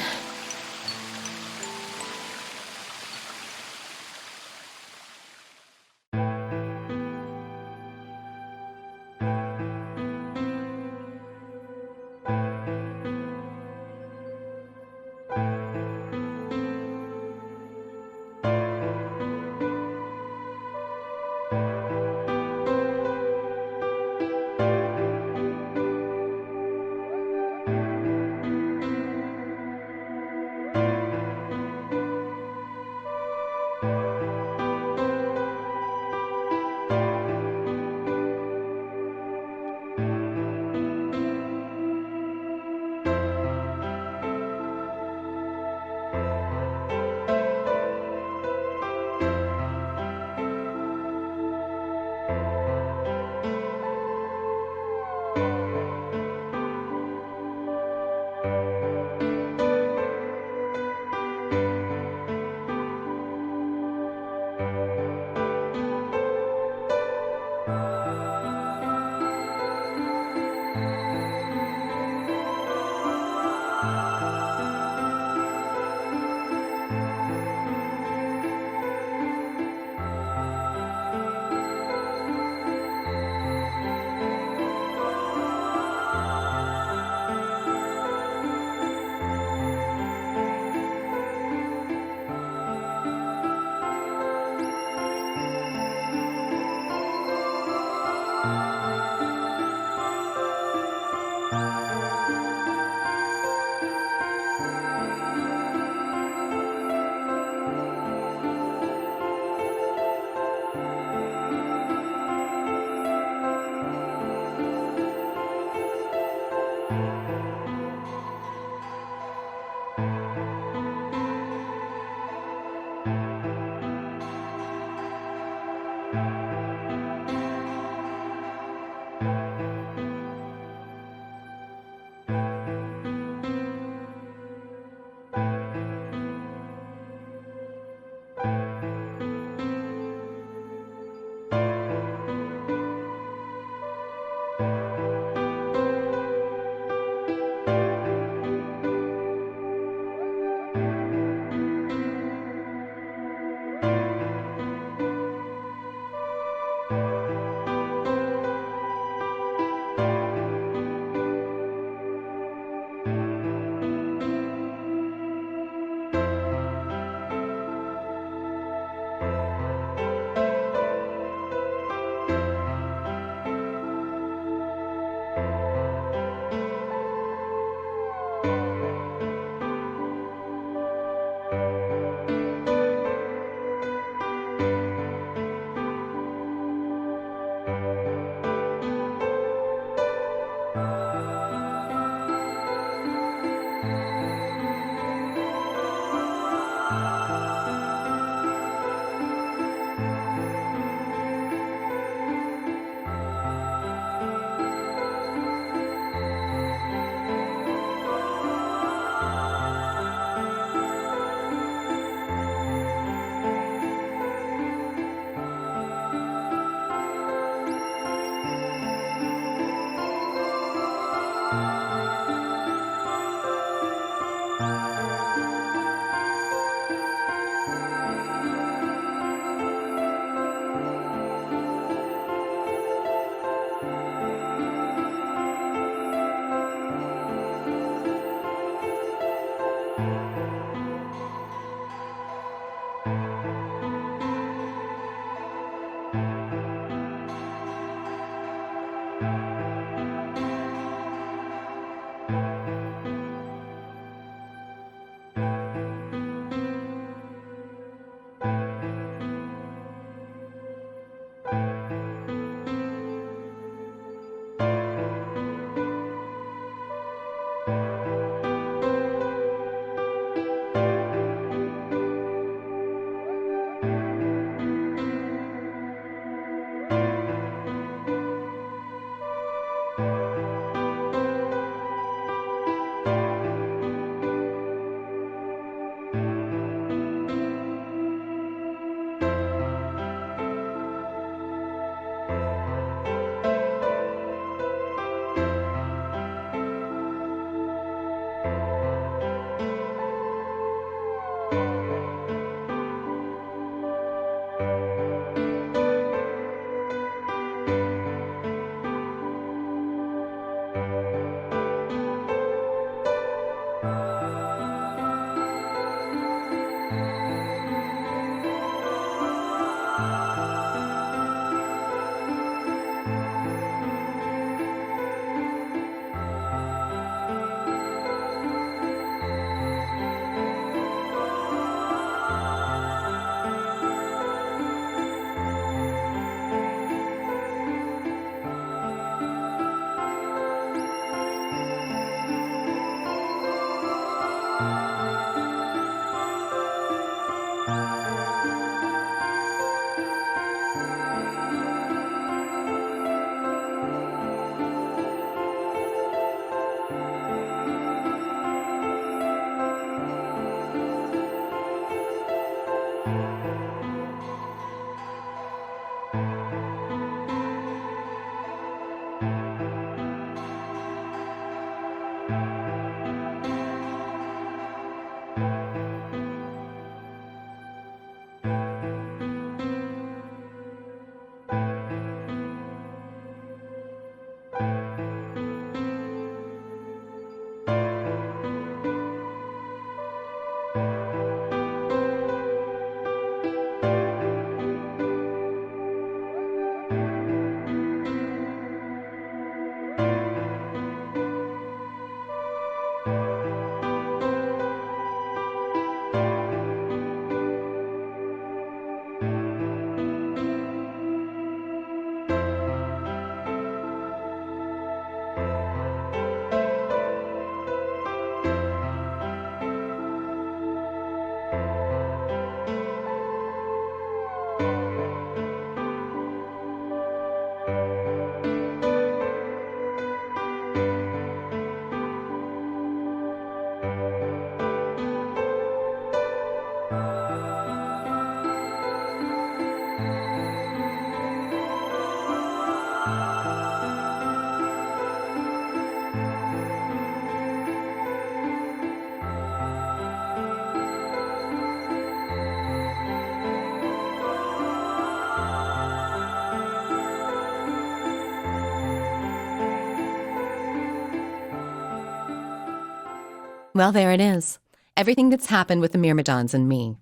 Speaker 11: Well, there it is. Everything that's happened with the Myrmidons and me.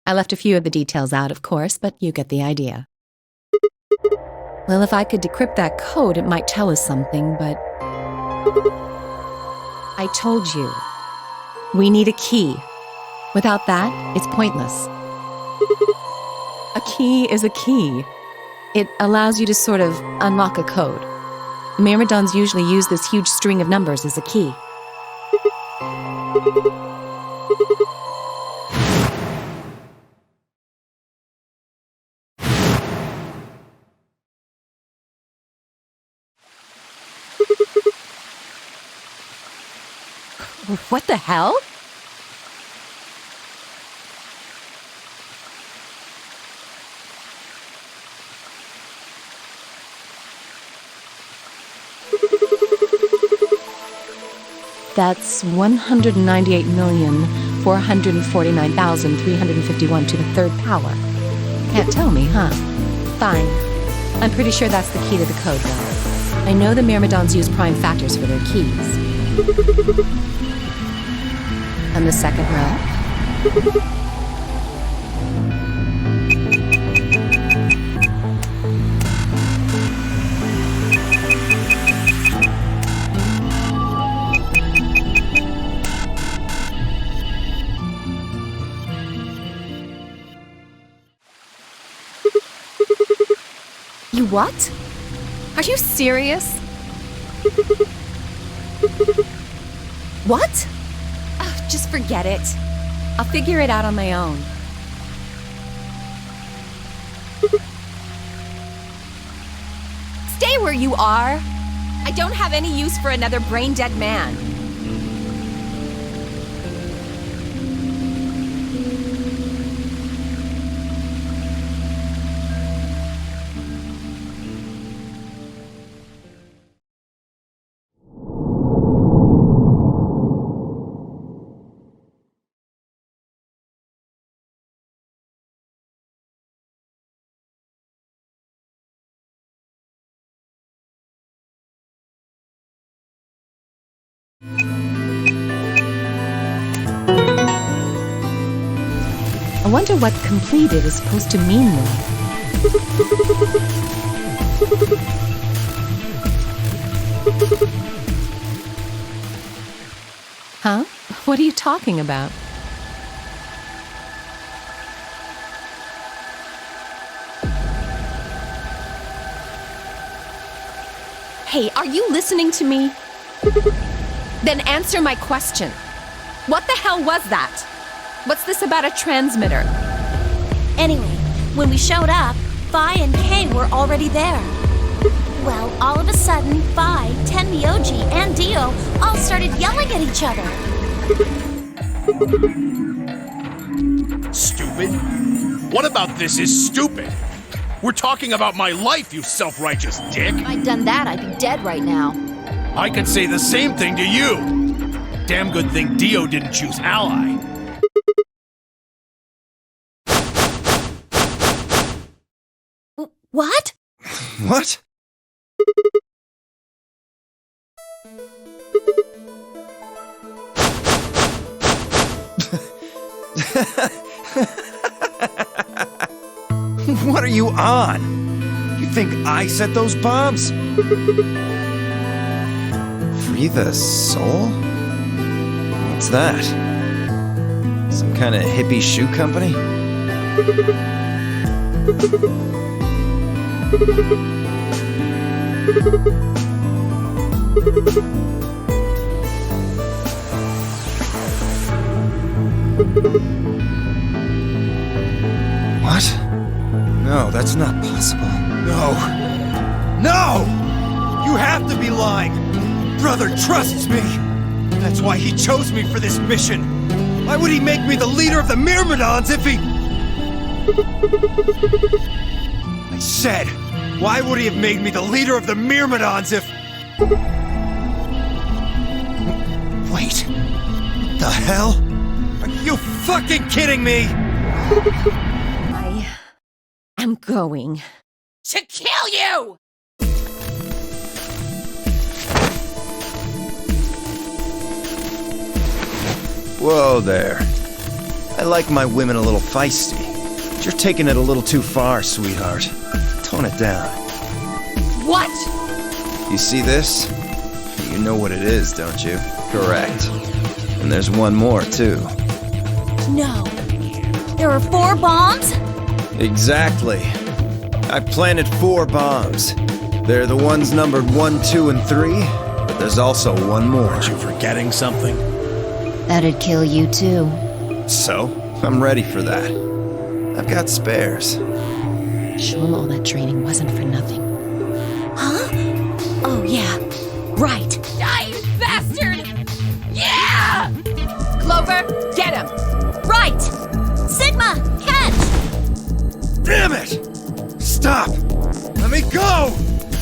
Speaker 11: I left a few of the details out, of course, but you get the idea. Well, if I could decrypt that code, it might tell us something, but... I told you. We need a key. Without that, it's pointless. A key is a key. It allows you to sort of unlock a code. The Myrmidons usually use this huge string of numbers as a key. What the hell? That's 198,449,351 to the third power. Can't tell me, huh? Fine. I'm pretty sure that's the key to the code, though. I know the Myrmidons use prime factors for their keys. And the second row? You what? Are you serious? What? Oh, just forget it. I'll figure it out on my own. Stay where you are. I don't have any use for another brain-dead man. I wonder what completed is supposed to mean though. Huh? What are you talking about? Hey, are you listening to me? Then answer my question. What the hell was that? What's this about a transmitter?
Speaker 10: Anyway, when we showed up, Vi and Kay were already there. Well, all of a sudden, Vi, Tenmyoji, and Dio all started yelling at each other.
Speaker 7: Stupid? What about this is stupid? We're talking about my life, you self-righteous dick!
Speaker 3: If I'd done that, I'd be dead right now.
Speaker 7: I could say the same thing to you! Damn good thing Dio didn't choose ally.
Speaker 10: What?
Speaker 6: What? What are you on? You think I set those bombs? Free the soul? What's that? Some kind of hippie shoe company? What? No, that's not possible. No! No! You have to be lying! Brother trusts me! That's why he chose me for this mission! Why would he make me the leader of the Myrmidons if he... I said, why would he have made me the leader of the Myrmidons if... Wait. What the hell? Are you fucking kidding me?
Speaker 11: I'm going to kill you!
Speaker 6: Whoa there. I like my women a little feisty. But you're taking it a little too far, sweetheart. Tone it down.
Speaker 11: What?
Speaker 6: You see this? You know what it is, don't you? Correct. And there's one more, too.
Speaker 10: No. There are 4 bombs?
Speaker 6: Exactly. I planted 4 bombs. They're the ones numbered 1, 2, and 3, but there's also one more.
Speaker 7: Aren't you forgetting something?
Speaker 3: That'd kill you too.
Speaker 6: So, I'm ready for that. I've got spares.
Speaker 11: Show him all that training wasn't for nothing.
Speaker 10: Huh? Oh, yeah. Right.
Speaker 11: Die, you bastard! Yeah! Clover, get him!
Speaker 10: Right! Sigma, catch!
Speaker 6: Damn it! Stop! Let me go!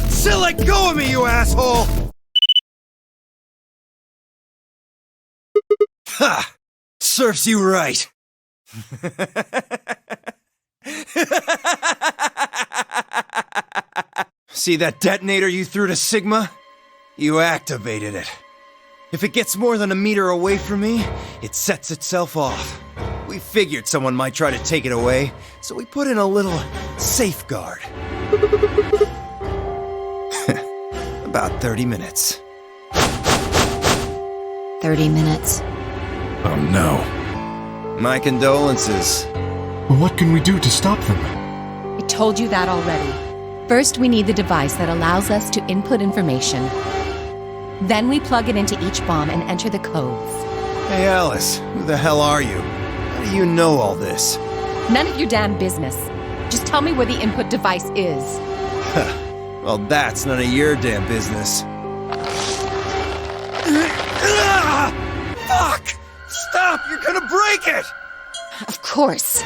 Speaker 6: Still let go of me, you asshole! Ha! Serves you right. See that detonator you threw to Sigma? You activated it. If it gets more than a meter away from me, it sets itself off. We figured someone might try to take it away, so we put in a little safeguard. About 30 minutes.
Speaker 3: 30 minutes.
Speaker 7: Oh no.
Speaker 6: My condolences.
Speaker 5: What can we do to stop them?
Speaker 11: I told you that already. First, we need the device that allows us to input information. Then we plug it into each bomb and enter the codes.
Speaker 6: Hey Alice, who the hell are you? How do you know all this?
Speaker 11: None of your damn business. Just tell me where the input device is.
Speaker 6: Well, that's none of your damn business. Fuck! Stop! You're gonna break it!
Speaker 11: Of course.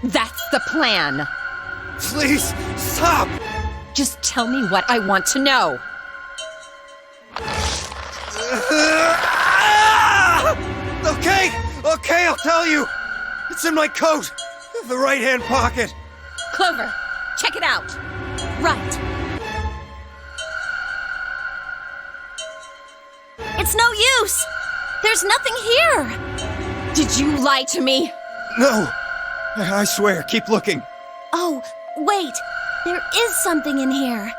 Speaker 11: That's the plan.
Speaker 6: Please, stop!
Speaker 11: Just tell me what I want to know.
Speaker 6: Okay, I'll tell you. It's in my coat, the right-hand pocket.
Speaker 11: Clover, check it out.
Speaker 10: Right. It's no use! There's nothing here!
Speaker 11: Did you lie to me?
Speaker 6: No, I swear, keep looking.
Speaker 10: Oh, wait. There is something in here.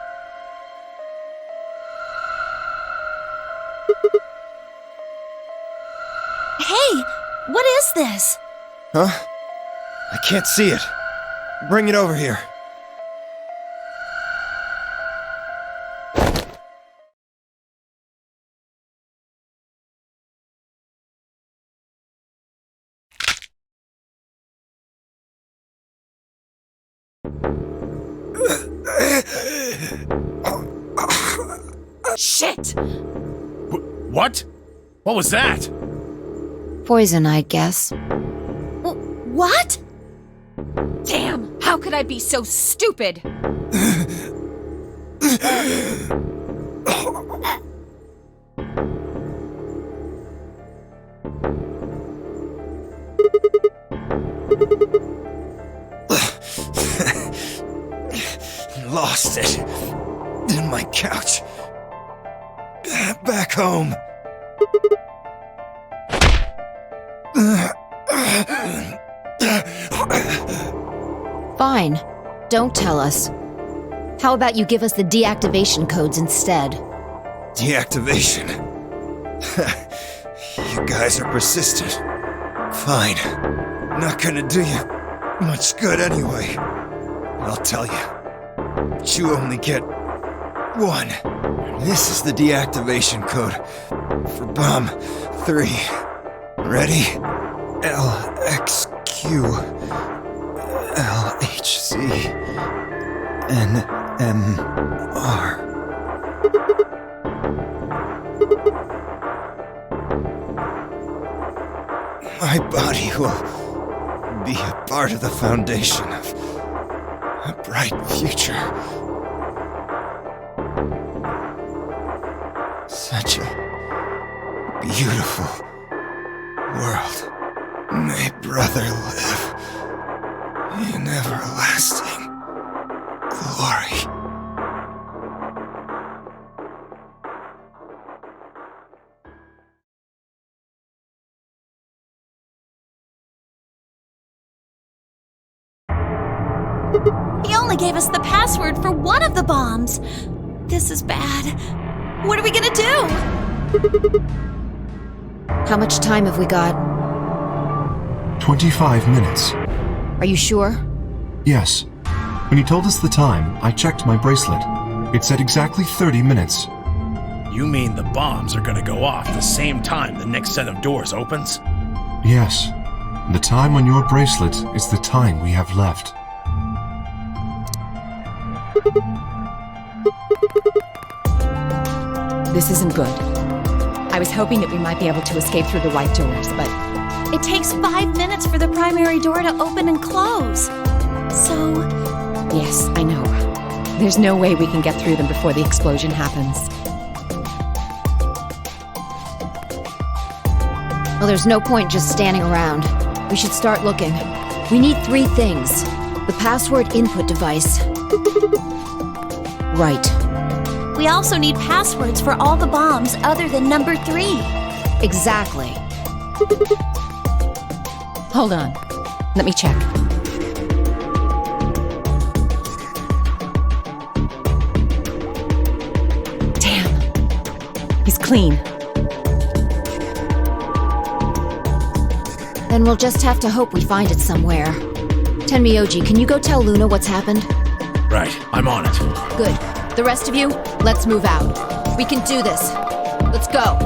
Speaker 10: Hey, what is this?
Speaker 6: Huh? I can't see it. Bring it over here.
Speaker 11: Shit!
Speaker 7: What? What was that?
Speaker 3: Poison, I guess.
Speaker 10: What?
Speaker 11: Damn! How could I be so stupid?
Speaker 6: Lost it. In my couch. Back home.
Speaker 3: Fine. Don't tell us. How about you give us the deactivation codes instead?
Speaker 6: Deactivation? You guys are persistent. Fine. Not gonna do you much good anyway. I'll tell you. But you only get one. This is the deactivation code for Bomb 3. Ready? LXQ LHC NMR. My body will be a part of the foundation of a bright future. Such a beautiful world. May brother live in everlasting glory.
Speaker 10: He only gave us the password for one of the bombs. This is bad. What are we gonna do?
Speaker 3: How much time have we got?
Speaker 5: 25 minutes.
Speaker 3: Are you sure?
Speaker 5: Yes. When he told us the time, I checked my bracelet. It said exactly 30 minutes.
Speaker 7: You mean the bombs are gonna go off the same time the next set of doors opens?
Speaker 5: Yes. The time on your bracelet is the time we have left.
Speaker 11: This isn't good. I was hoping that we might be able to escape through the white doors, but...
Speaker 10: It takes 5 minutes for the primary door to open and close. So...
Speaker 11: Yes, I know. There's no way we can get through them before the explosion happens.
Speaker 3: Well, there's no point just standing around. We should start looking. We need 3 things. The password input device. Right.
Speaker 10: We also need passwords for all the bombs other than number 3.
Speaker 3: Exactly.
Speaker 11: Hold on. Let me check. Damn. He's clean.
Speaker 3: Then we'll just have to hope we find it somewhere. Tenmyoji, can you go tell Luna what's happened?
Speaker 7: Right, I'm on it.
Speaker 3: Good. The rest of you, let's move out. We can do this. Let's go.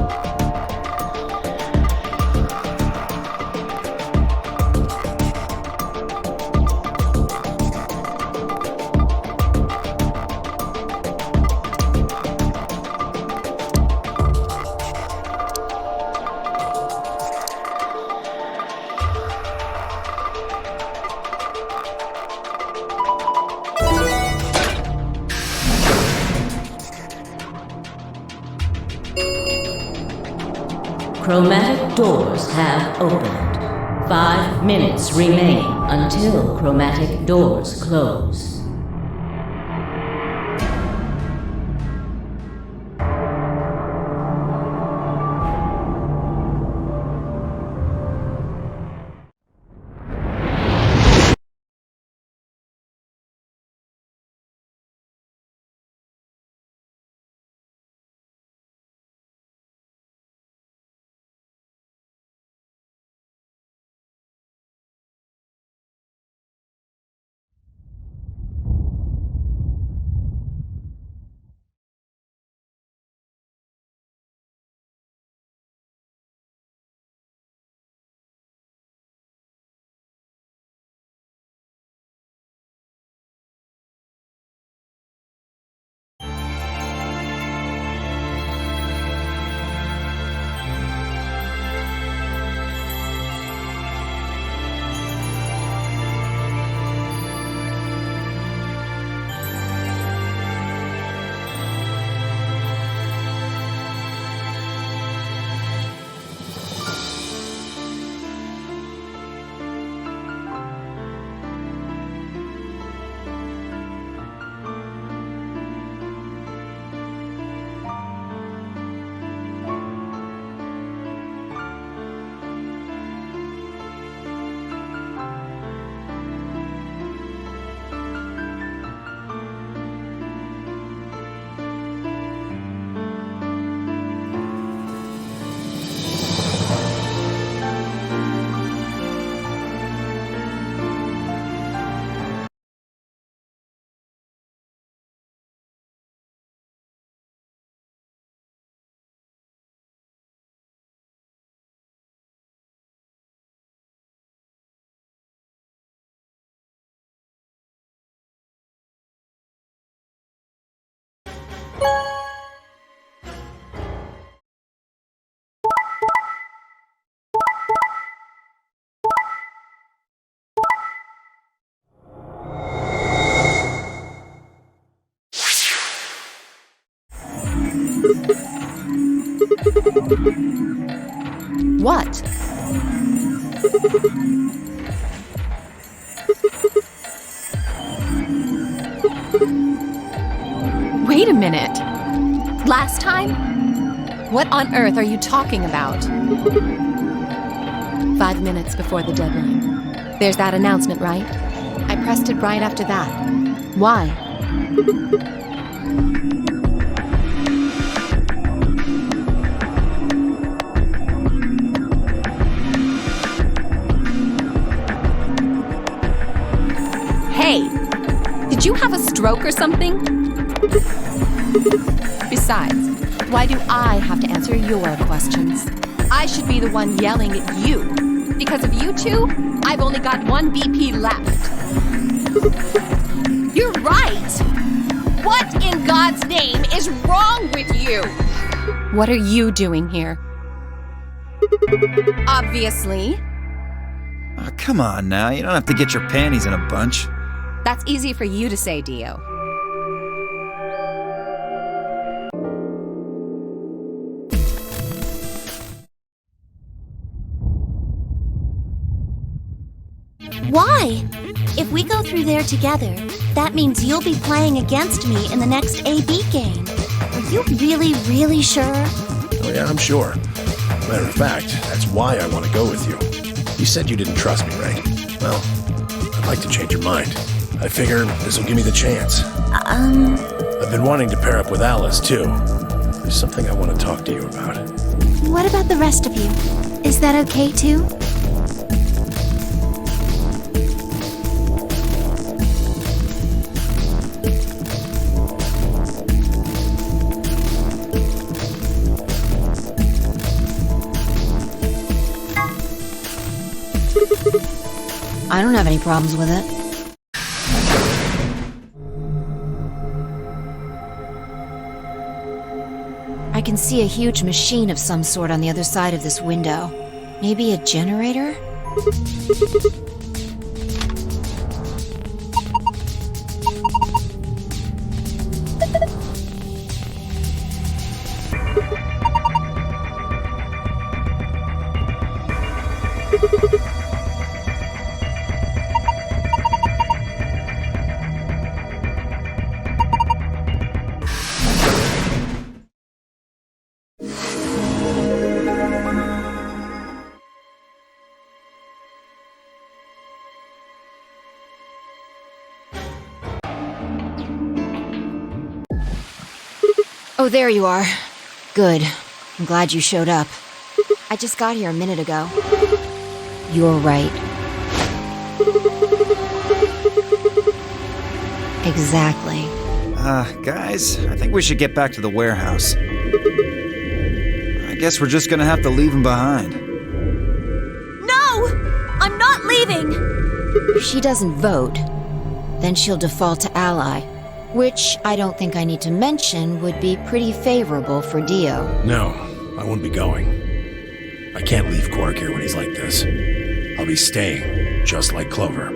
Speaker 4: Chromatic doors have opened. 5 minutes remain until chromatic doors close.
Speaker 11: What? Wait a minute. Last time? What on earth are you talking about? 5 minutes before the deadline. There's that announcement, right? I pressed it right after that. Why? Hey, did you have a stroke or something? Besides, why do I have to answer your questions? I should be the one yelling at you. Because of you two, I've only got 1 BP left. You're right! What in God's name is wrong with you? What are you doing here? Obviously.
Speaker 6: Oh, come on now, you don't have to get your panties in a bunch.
Speaker 11: That's easy for you to say, Dio.
Speaker 10: Why? If we go through there together, that means you'll be playing against me in the next AB game. Are you really, really sure?
Speaker 7: Oh yeah, I'm sure. Matter of fact, that's why I want to go with you. You said you didn't trust me, right? Well, I'd like to change your mind. I figure this will give me the chance. I've been wanting to pair up with Alice, too. There's something I want to talk to you about.
Speaker 2: What about the rest of you? Is that okay too?
Speaker 3: I don't have any problems with it. I can see a huge machine of some sort on the other side of this window. Maybe a generator? Oh, there you are. Good. I'm glad you showed up. I just got here a minute ago. You're right. Exactly.
Speaker 6: Guys, I think we should get back to the warehouse. I guess we're just gonna have to leave him behind.
Speaker 10: No! I'm not leaving!
Speaker 3: If she doesn't vote, then she'll default to ally, which I don't think I need to mention would be pretty favorable for Dio.
Speaker 7: No, I won't be going. I can't leave Quark here when he's like this. I'll be staying, just like Clover.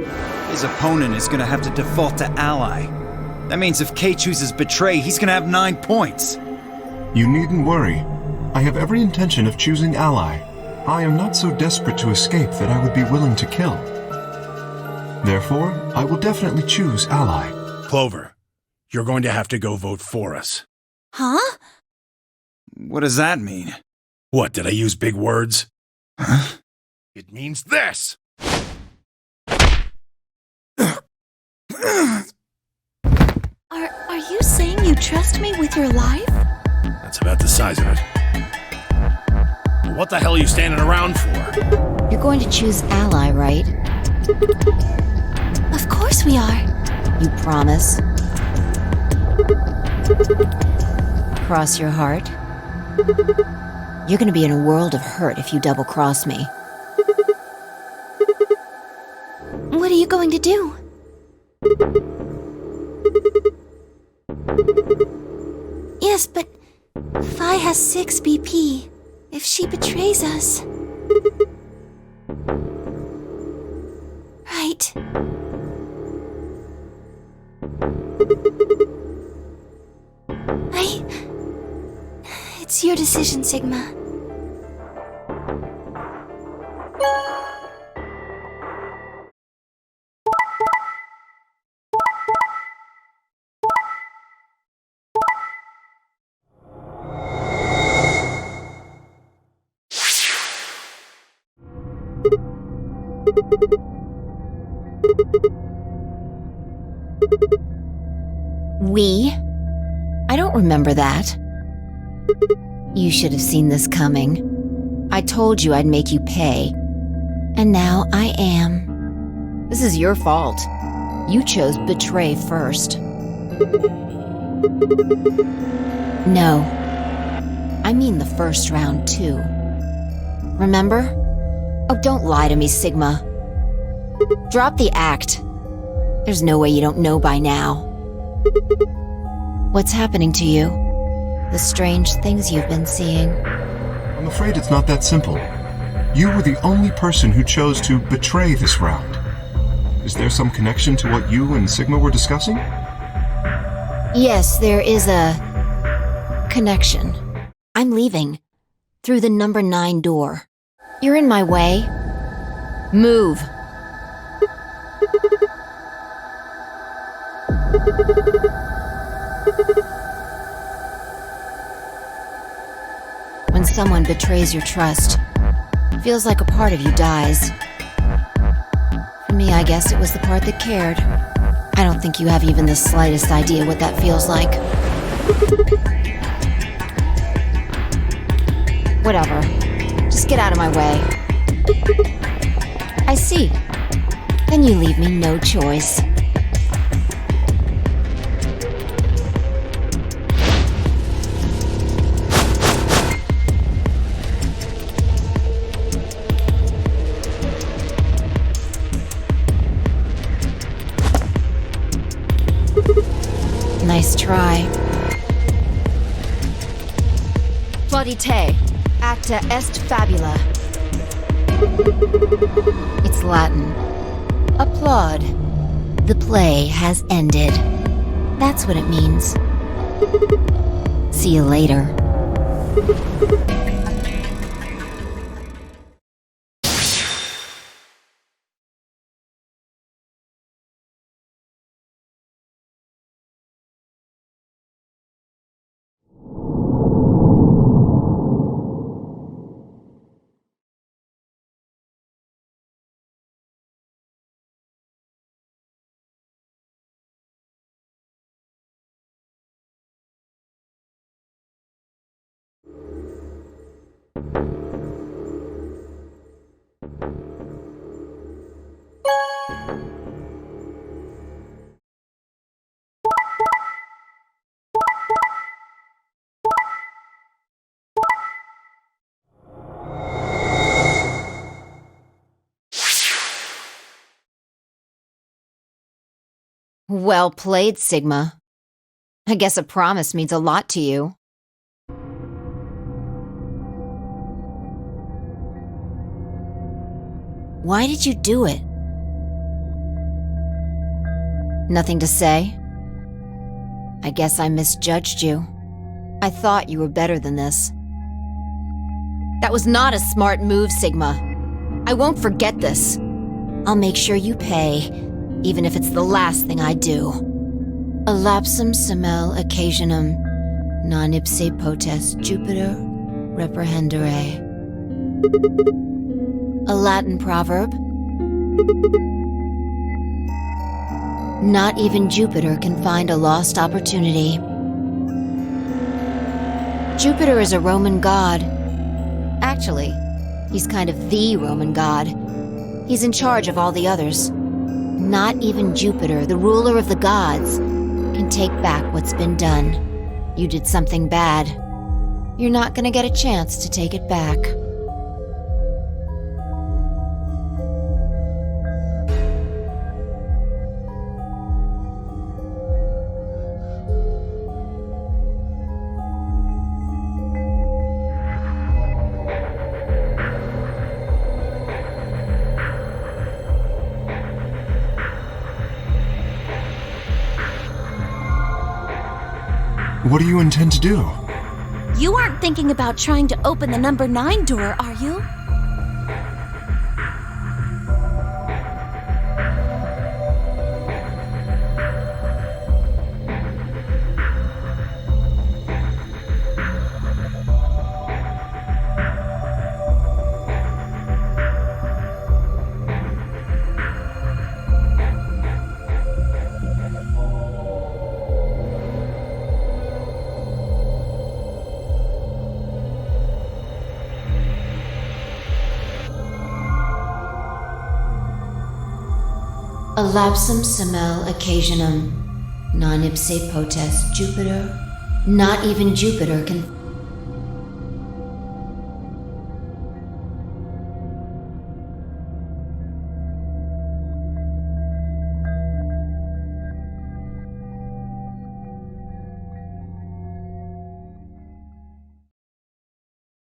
Speaker 6: His opponent is gonna have to default to ally. That means if Kay chooses betray, he's gonna have 9 points.
Speaker 5: You needn't worry. I have every intention of choosing ally. I am not so desperate to escape that I would be willing to kill. Therefore, I will definitely choose ally.
Speaker 7: Clover, you're going to have to go vote for us.
Speaker 10: Huh?
Speaker 6: What does that mean?
Speaker 7: What, did I use big words?
Speaker 6: Huh?
Speaker 7: It means this!
Speaker 2: Are you saying you trust me with your life?
Speaker 7: That's about the size of it. What the hell are you standing around for?
Speaker 3: You're going to choose ally, right?
Speaker 2: Of course we are.
Speaker 3: You promise? Cross your heart? You're gonna be in a world of hurt if you double-cross me.
Speaker 2: What are you going to do? Yes, but Phi has 6 BP. If she betrays us... Right. It's your decision, Sigma.
Speaker 3: We? I don't remember that. You should have seen this coming. I told you I'd make you pay. And now I am. This is your fault. You chose betray first. No. I mean the first round, too. Remember? Oh, don't lie to me, Sigma. Drop the act. There's no way you don't know by now. What's happening to you? The strange things you've been seeing.
Speaker 5: I'm afraid it's not that simple. You were the only person who chose to betray this round. Is there some connection to what you and Sigma were discussing?
Speaker 3: Yes, there is a... connection. I'm leaving. Through the number 9 door. You're in my way. Move. When someone betrays your trust, it feels like a part of you dies. For me, I guess it was the part that cared. I don't think you have even the slightest idea what that feels like. Whatever. Just get out of my way. I see. Then you leave me no choice. Nice try. Plaudite, acta est fabula. It's Latin. Applaud. The play has ended. That's what it means. See you later. Well played, Sigma. I guess a promise means a lot to you. Why did you do it? Nothing to say? I guess I misjudged you. I thought you were better than this. That was not a smart move, Sigma. I won't forget this. I'll make sure you pay, even if it's the last thing I do. A lapsum semel occasionum, non ipse potest Jupiter reprehendere. A Latin proverb. Not even Jupiter can find a lost opportunity. Jupiter is a Roman god. Actually, he's kind of the Roman god. He's in charge of all the others. Not even Jupiter, the ruler of the gods, can take back what's been done. You did something bad. You're not gonna get a chance to take it back.
Speaker 5: What do you intend to do?
Speaker 10: You aren't thinking about trying to open the number 9 door, are you?
Speaker 3: A lapsum semel occasionum, non ipse potest Jupiter. Not even Jupiter can...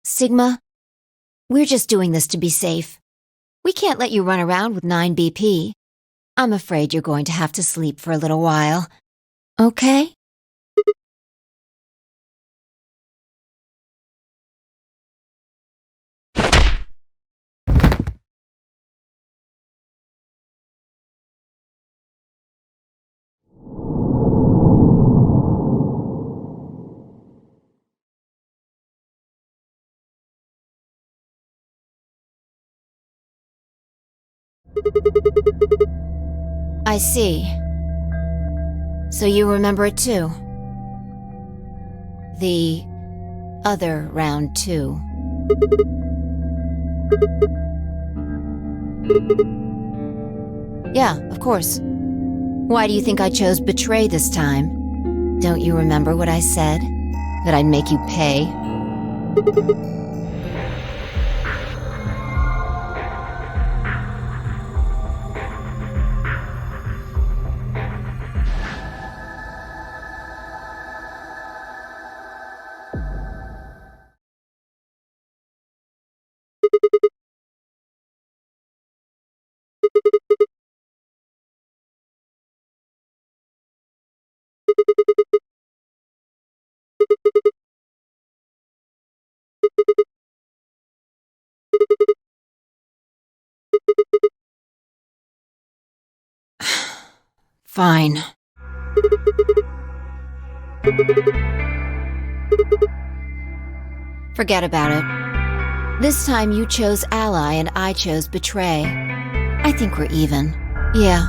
Speaker 3: Sigma, we're just doing this to be safe. We can't let you run around with 9 BP. I'm afraid you're going to have to sleep for a little while. Okay? I see. So you remember it too? The other round too. Yeah, of course. Why do you think I chose betray this time? Don't you remember what I said? That I'd make you pay? Fine. Forget about it. This time you chose ally and I chose betray. I think we're even. Yeah,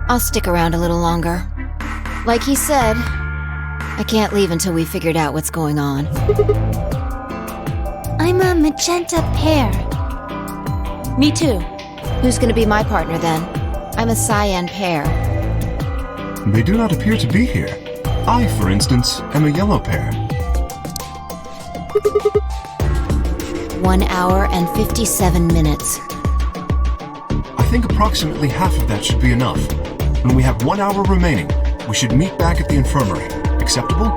Speaker 3: I'll stick around a little longer. Like he said, I can't leave until we figured out what's going on.
Speaker 2: I'm a magenta pear.
Speaker 10: Me too.
Speaker 3: Who's gonna be my partner then? I'm a cyan pear.
Speaker 5: They do not appear to be here. I, for instance, am a yellow pear.
Speaker 3: 1 hour and 57 minutes.
Speaker 5: I think approximately half of that should be enough. When we have 1 hour remaining, we should meet back at the infirmary. Acceptable?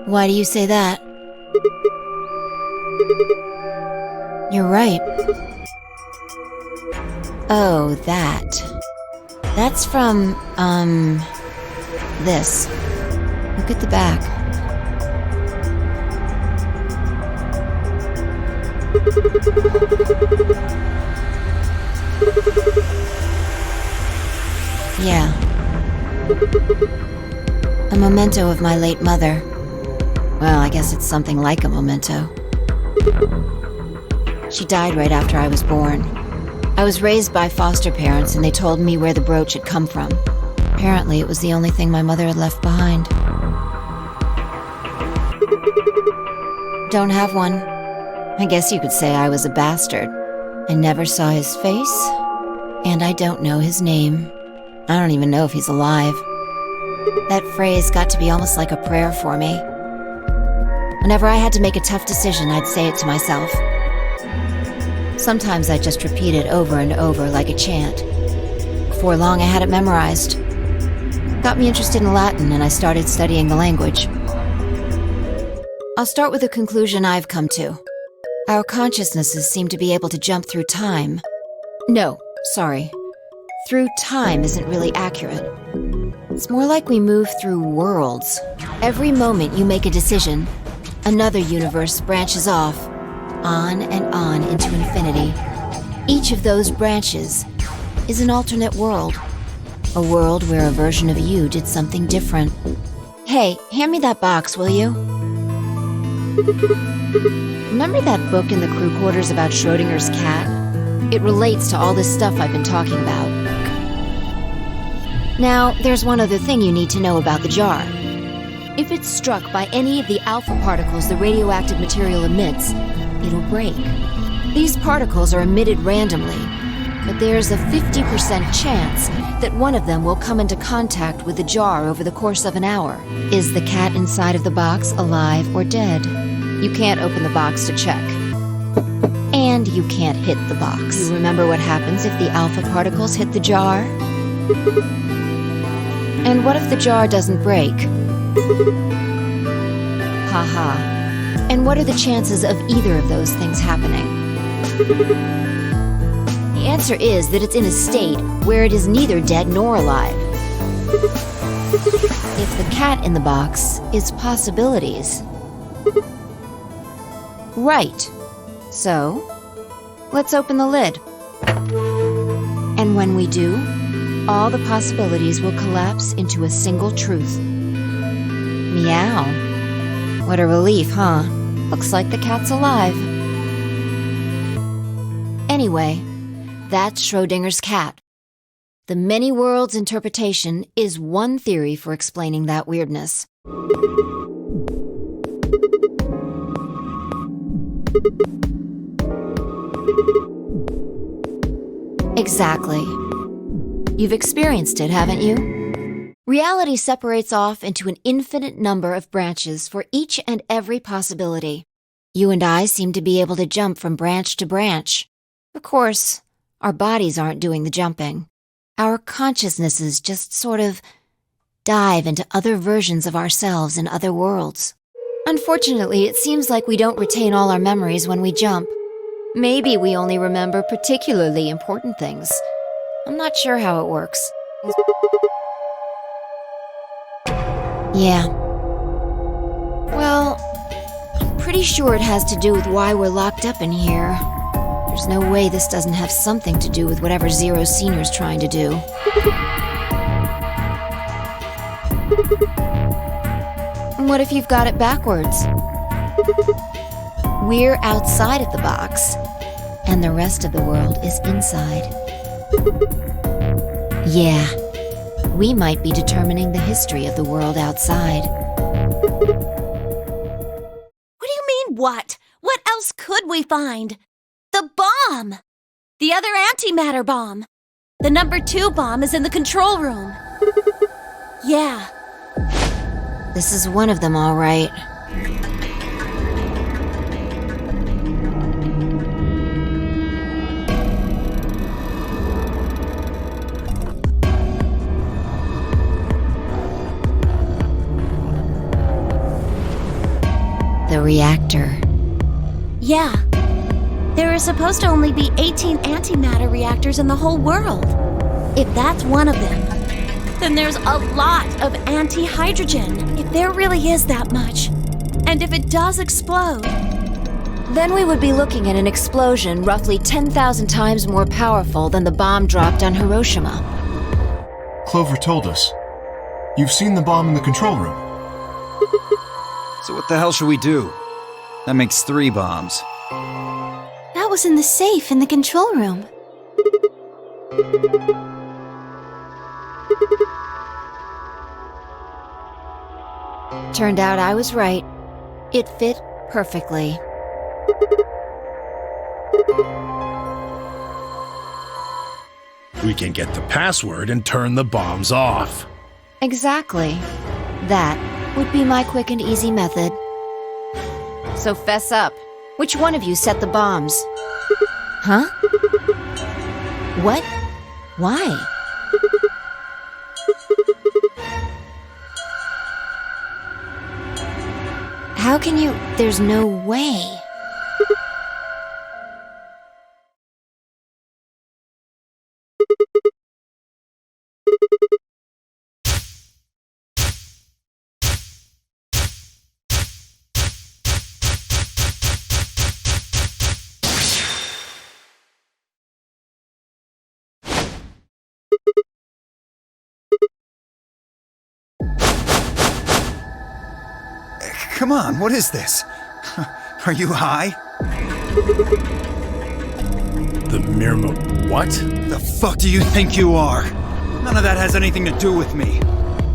Speaker 3: Why do you say that? You're right. Oh, that. That's from, this. Look at the back. Yeah. A memento of my late mother. Well, I guess it's something like a memento. She died right after I was born. I was raised by foster parents and they told me where the brooch had come from. Apparently, it was the only thing my mother had left behind. Don't have one. I guess you could say I was a bastard. I never saw his face, and I don't know his name. I don't even know if he's alive. That phrase got to be almost like a prayer for me. Whenever I had to make a tough decision, I'd say it to myself. Sometimes I'd just repeat it over and over like a chant. Before long, I had it memorized. Got me interested in Latin, and I started studying the language. I'll start with a conclusion I've come to. Our consciousnesses seem to be able to jump through time. No, sorry. Through time isn't really accurate. It's more like we move through worlds. Every moment you make a decision, another universe branches off, on and on into infinity. Each of those branches is an alternate world. A world where a version of you did something different. Hey, hand me that box, will you? Remember that book in the crew quarters about Schrodinger's cat? It relates to all this stuff I've been talking about. Now, there's one other thing you need to know about the jar. If it's struck by any of the alpha particles the radioactive material emits, it'll break. These particles are emitted randomly, but there's a 50% chance that one of them will come into contact with the jar over the course of an hour. Is the cat inside of the box alive or dead? You can't open the box to check. And you can't hit the box. You remember what happens if the alpha particles hit the jar? And what if the jar doesn't break? Haha. And what are the chances of either of those things happening? The answer is that it's in a state where it is neither dead nor alive. If the cat in the box is possibilities. Right. So, let's open the lid. And when we do, all the possibilities will collapse into a single truth. Meow. What a relief, huh? Looks like the cat's alive. Anyway, that's Schrodinger's cat. The many worlds interpretation is one theory for explaining that weirdness. Exactly. You've experienced it, haven't you? Reality separates off into an infinite number of branches for each and every possibility. You and I seem to be able to jump from branch to branch. Of course, our bodies aren't doing the jumping. Our consciousnesses just sort of dive into other versions of ourselves in other worlds. Unfortunately, it seems like we don't retain all our memories when we jump. Maybe we only remember particularly important things. I'm not sure how it works. Yeah. Well, I'm pretty sure it has to do with why we're locked up in here. There's no way this doesn't have something to do with whatever Zero Senior's trying to do. What if you've got it backwards? We're outside of the box, and the rest of the world is inside. Yeah, we might be determining the history of the world outside.
Speaker 10: What do you mean, what? What else could we find? The bomb! The other antimatter bomb. The number 2 bomb is in the control room. Yeah.
Speaker 3: This is one of them, all right. The reactor.
Speaker 10: Yeah. There are supposed to only be 18 antimatter reactors in the whole world. If that's one of them, then there's a lot of anti-hydrogen, if there really is that much. And if it does explode,
Speaker 3: then we would be looking at an explosion roughly 10,000 times more powerful than the bomb dropped on Hiroshima.
Speaker 5: Clover told us. You've seen the bomb in the control room.
Speaker 6: So what the hell should we do? That makes 3 bombs.
Speaker 2: That was in the safe in the control room.
Speaker 3: Turned out I was right. It fit perfectly.
Speaker 7: We can get the password and turn the bombs off.
Speaker 3: Exactly. That would be my quick and easy method. So fess up. Which one of you set the bombs? Huh? What? Why? How can you... There's no way.
Speaker 6: Come on, what is this? Are you high?
Speaker 7: The what?
Speaker 6: The fuck do you think you are? None of that has anything to do with me.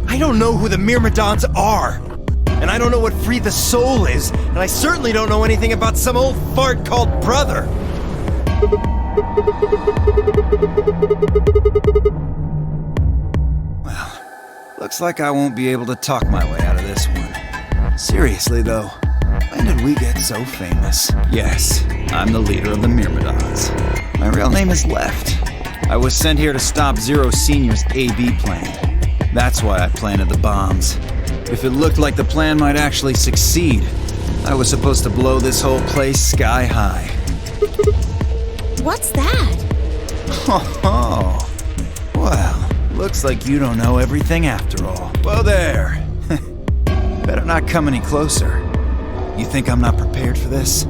Speaker 6: I don't know who the Myrmidons are. And I don't know what Free the Soul is. And I certainly don't know anything about some old fart called Brother. Well, looks like I won't be able to talk my way out of this one. Seriously, though, when did we get so famous? Yes, I'm the leader of the Myrmidons. My real name is Left. I was sent here to stop Zero Senior's AB plan. That's why I planted the bombs. If it looked like the plan might actually succeed, I was supposed to blow this whole place sky high.
Speaker 10: what's that?
Speaker 6: Oh, well, looks like you don't know everything after all. Well, there. Better not come any closer. You think I'm not prepared for this?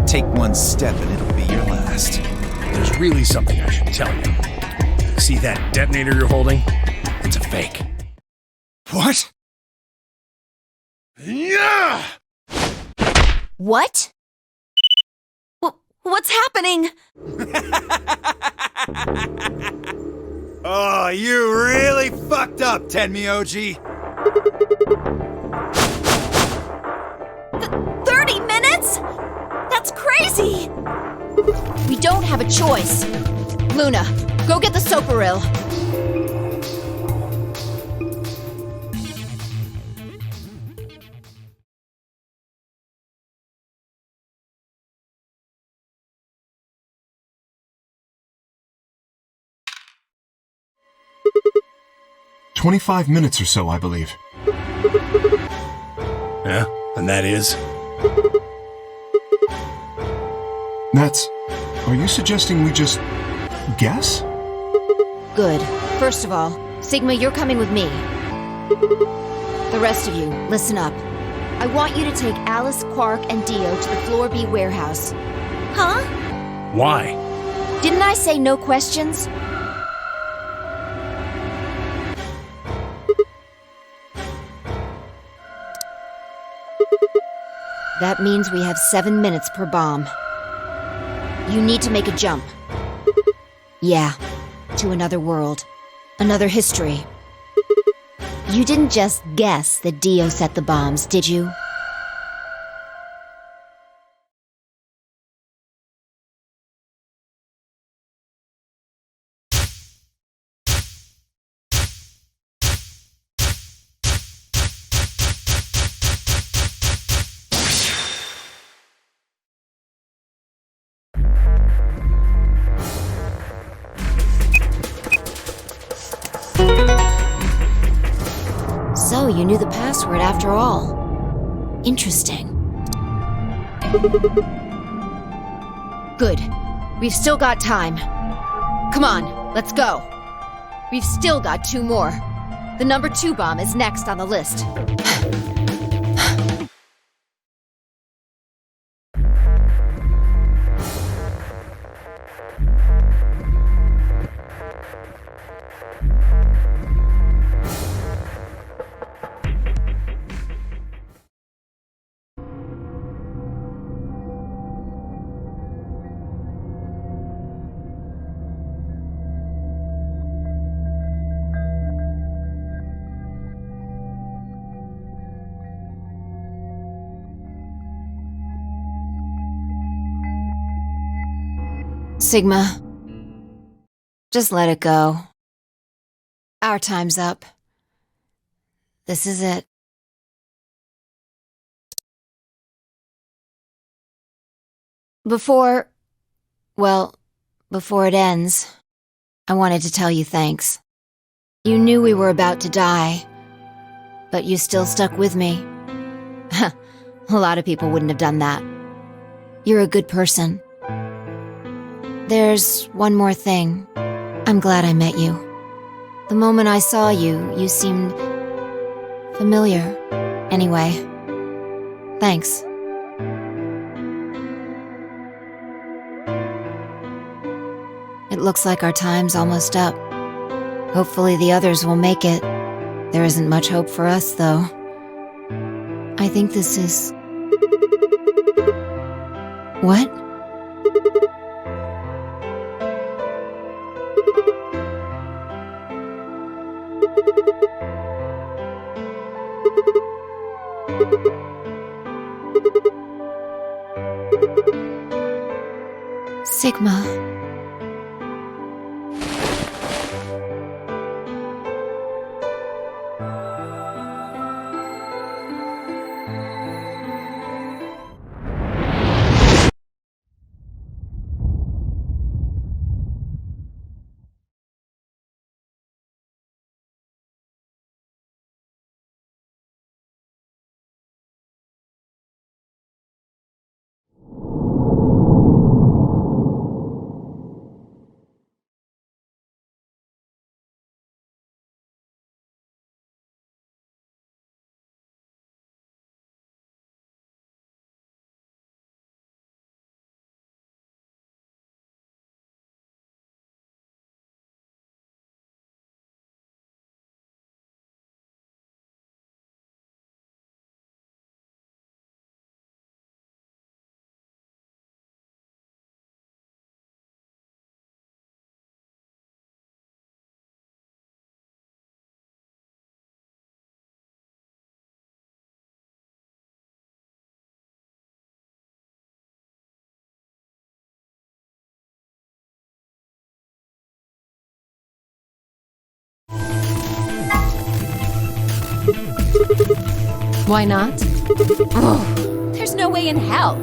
Speaker 6: Take one step and it'll be your last.
Speaker 7: There's really something I should tell you. See that detonator you're holding? It's a fake.
Speaker 6: What?
Speaker 7: Yeah!
Speaker 10: What? What's happening?
Speaker 6: Oh, you really fucked up, Tenmyoji.
Speaker 10: 30 minutes? That's crazy!
Speaker 3: We don't have a choice. Luna, go get the Soparil.
Speaker 5: "25 minutes or so, I believe."
Speaker 7: Yeah, and that is?
Speaker 5: That's... Are you suggesting we just... guess?
Speaker 3: Good. First of all, Sigma, you're coming with me. The rest of you, listen up. I want you to take Alice, Quark, and Dio to the Floor B warehouse.
Speaker 10: Huh?
Speaker 7: Why?
Speaker 3: Didn't I say no questions? That means we have 7 minutes per bomb. You need to make a jump. Yeah, to another world. Another history. You didn't just guess that Dio set the bombs, did you? So, you knew the password after all. Interesting. Good. We've still got time. Come on, let's go. We've still got 2 more. The number 2 bomb is next on the list. Sigma, just let it go. Our time's up. This is it. Before it ends, I wanted to tell you thanks. You knew we were about to die, but you still stuck with me. A lot of people wouldn't have done that. You're a good person. There's one more thing. I'm glad I met you. The moment I saw you, you seemed familiar. Anyway, thanks. It looks like our time's almost up. Hopefully the others will make it. There isn't much hope for us, though. I think this is... What? Sigma.
Speaker 11: Why not? Oh, there's no way in hell.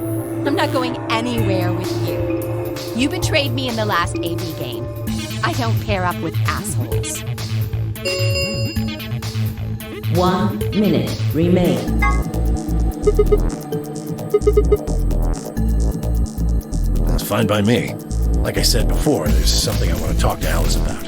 Speaker 11: I'm not going anywhere with you. You betrayed me in the last AB game. I don't pair up with assholes.
Speaker 4: 1 minute remains.
Speaker 7: That's fine by me. Like I said before, there's something I want to talk to Alice about.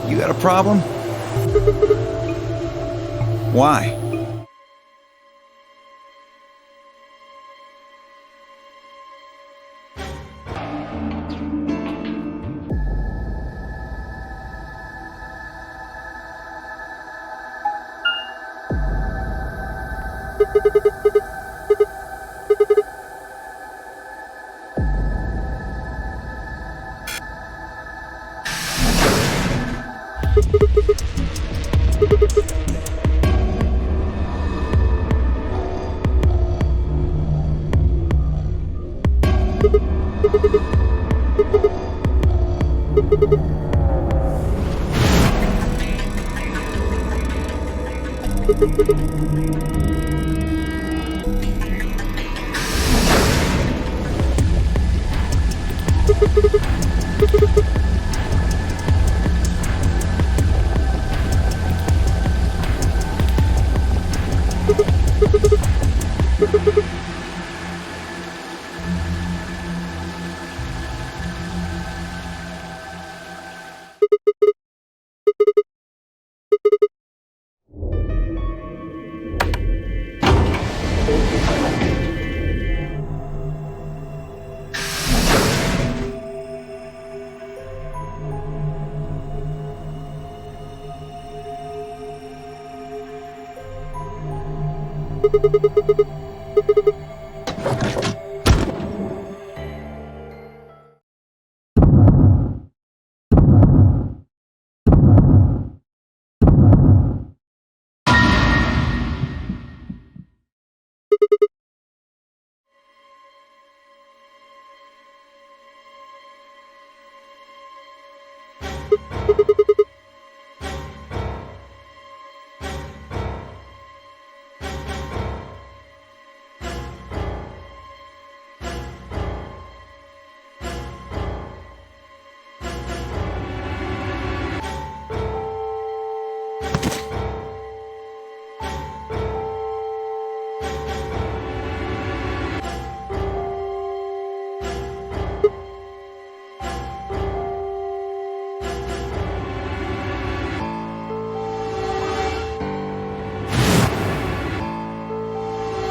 Speaker 6: You got a problem? Why?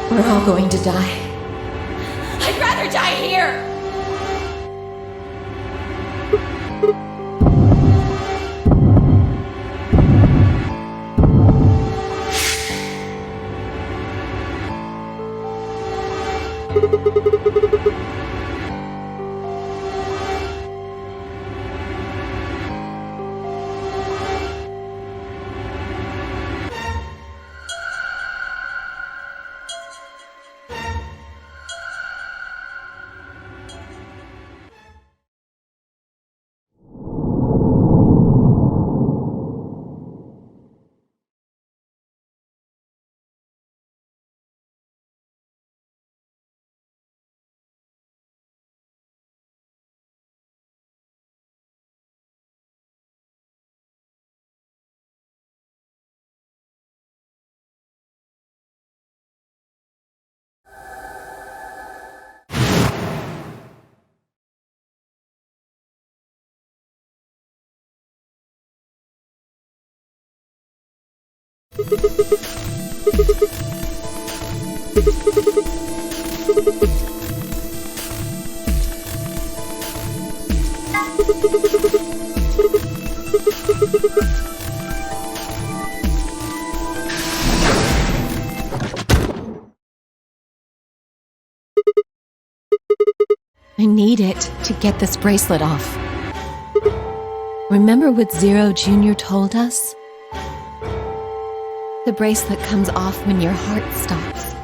Speaker 3: We're all going to die. I'd rather die here!
Speaker 11: I need it to get this bracelet off. Remember what Zero Jr. told us? The bracelet comes off when your heart stops.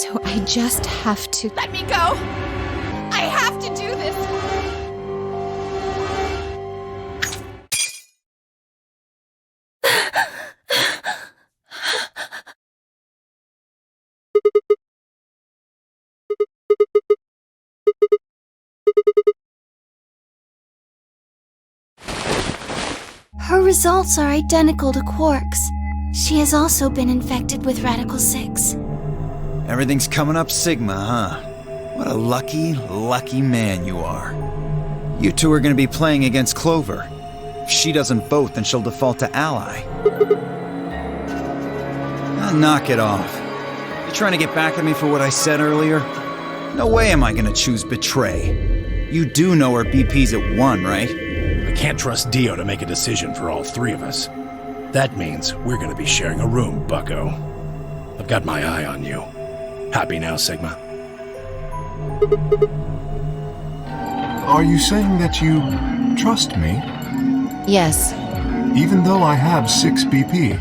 Speaker 11: So I just have to... Let me go! I have to do this!
Speaker 2: Her results are identical to Quark's. She has also been infected with Radical 6.
Speaker 6: Everything's coming up Sigma, huh? What a lucky, lucky man you are. You two are gonna be playing against Clover. If she doesn't vote, then she'll default to Ally. Ah, knock it off. You trying to get back at me for what I said earlier? No way am I gonna choose Betray. You do know our BP's at 1, right?
Speaker 7: I can't trust Dio to make a decision for all three of us. That means we're gonna be sharing a room, bucko. I've got my eye on you. Happy now, Sigma?
Speaker 5: Are you saying that you trust me?
Speaker 3: Yes.
Speaker 5: Even though I have 6 BP?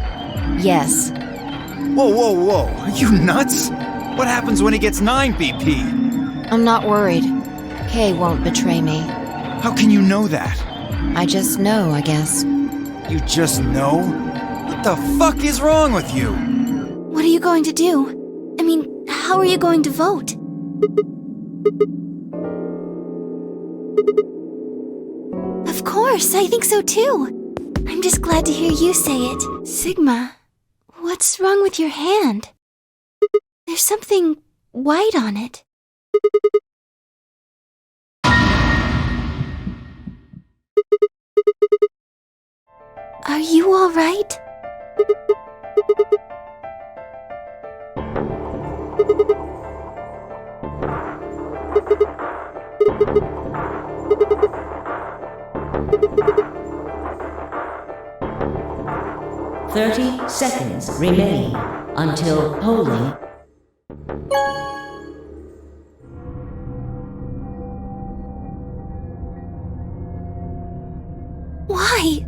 Speaker 3: Yes.
Speaker 6: Whoa, whoa, whoa. Are you nuts? What happens when he gets 9 BP?
Speaker 3: I'm not worried. Kay won't betray me.
Speaker 6: How can you know that?
Speaker 3: I just know, I guess.
Speaker 6: You just know? What the fuck is wrong with you?
Speaker 2: What are you going to do? I mean, how are you going to vote? Of course, I think so too. I'm just glad to hear you say it. Sigma, what's wrong with your hand? There's something white on it. Are you all right?
Speaker 4: "30 seconds remain until polling."
Speaker 2: Why?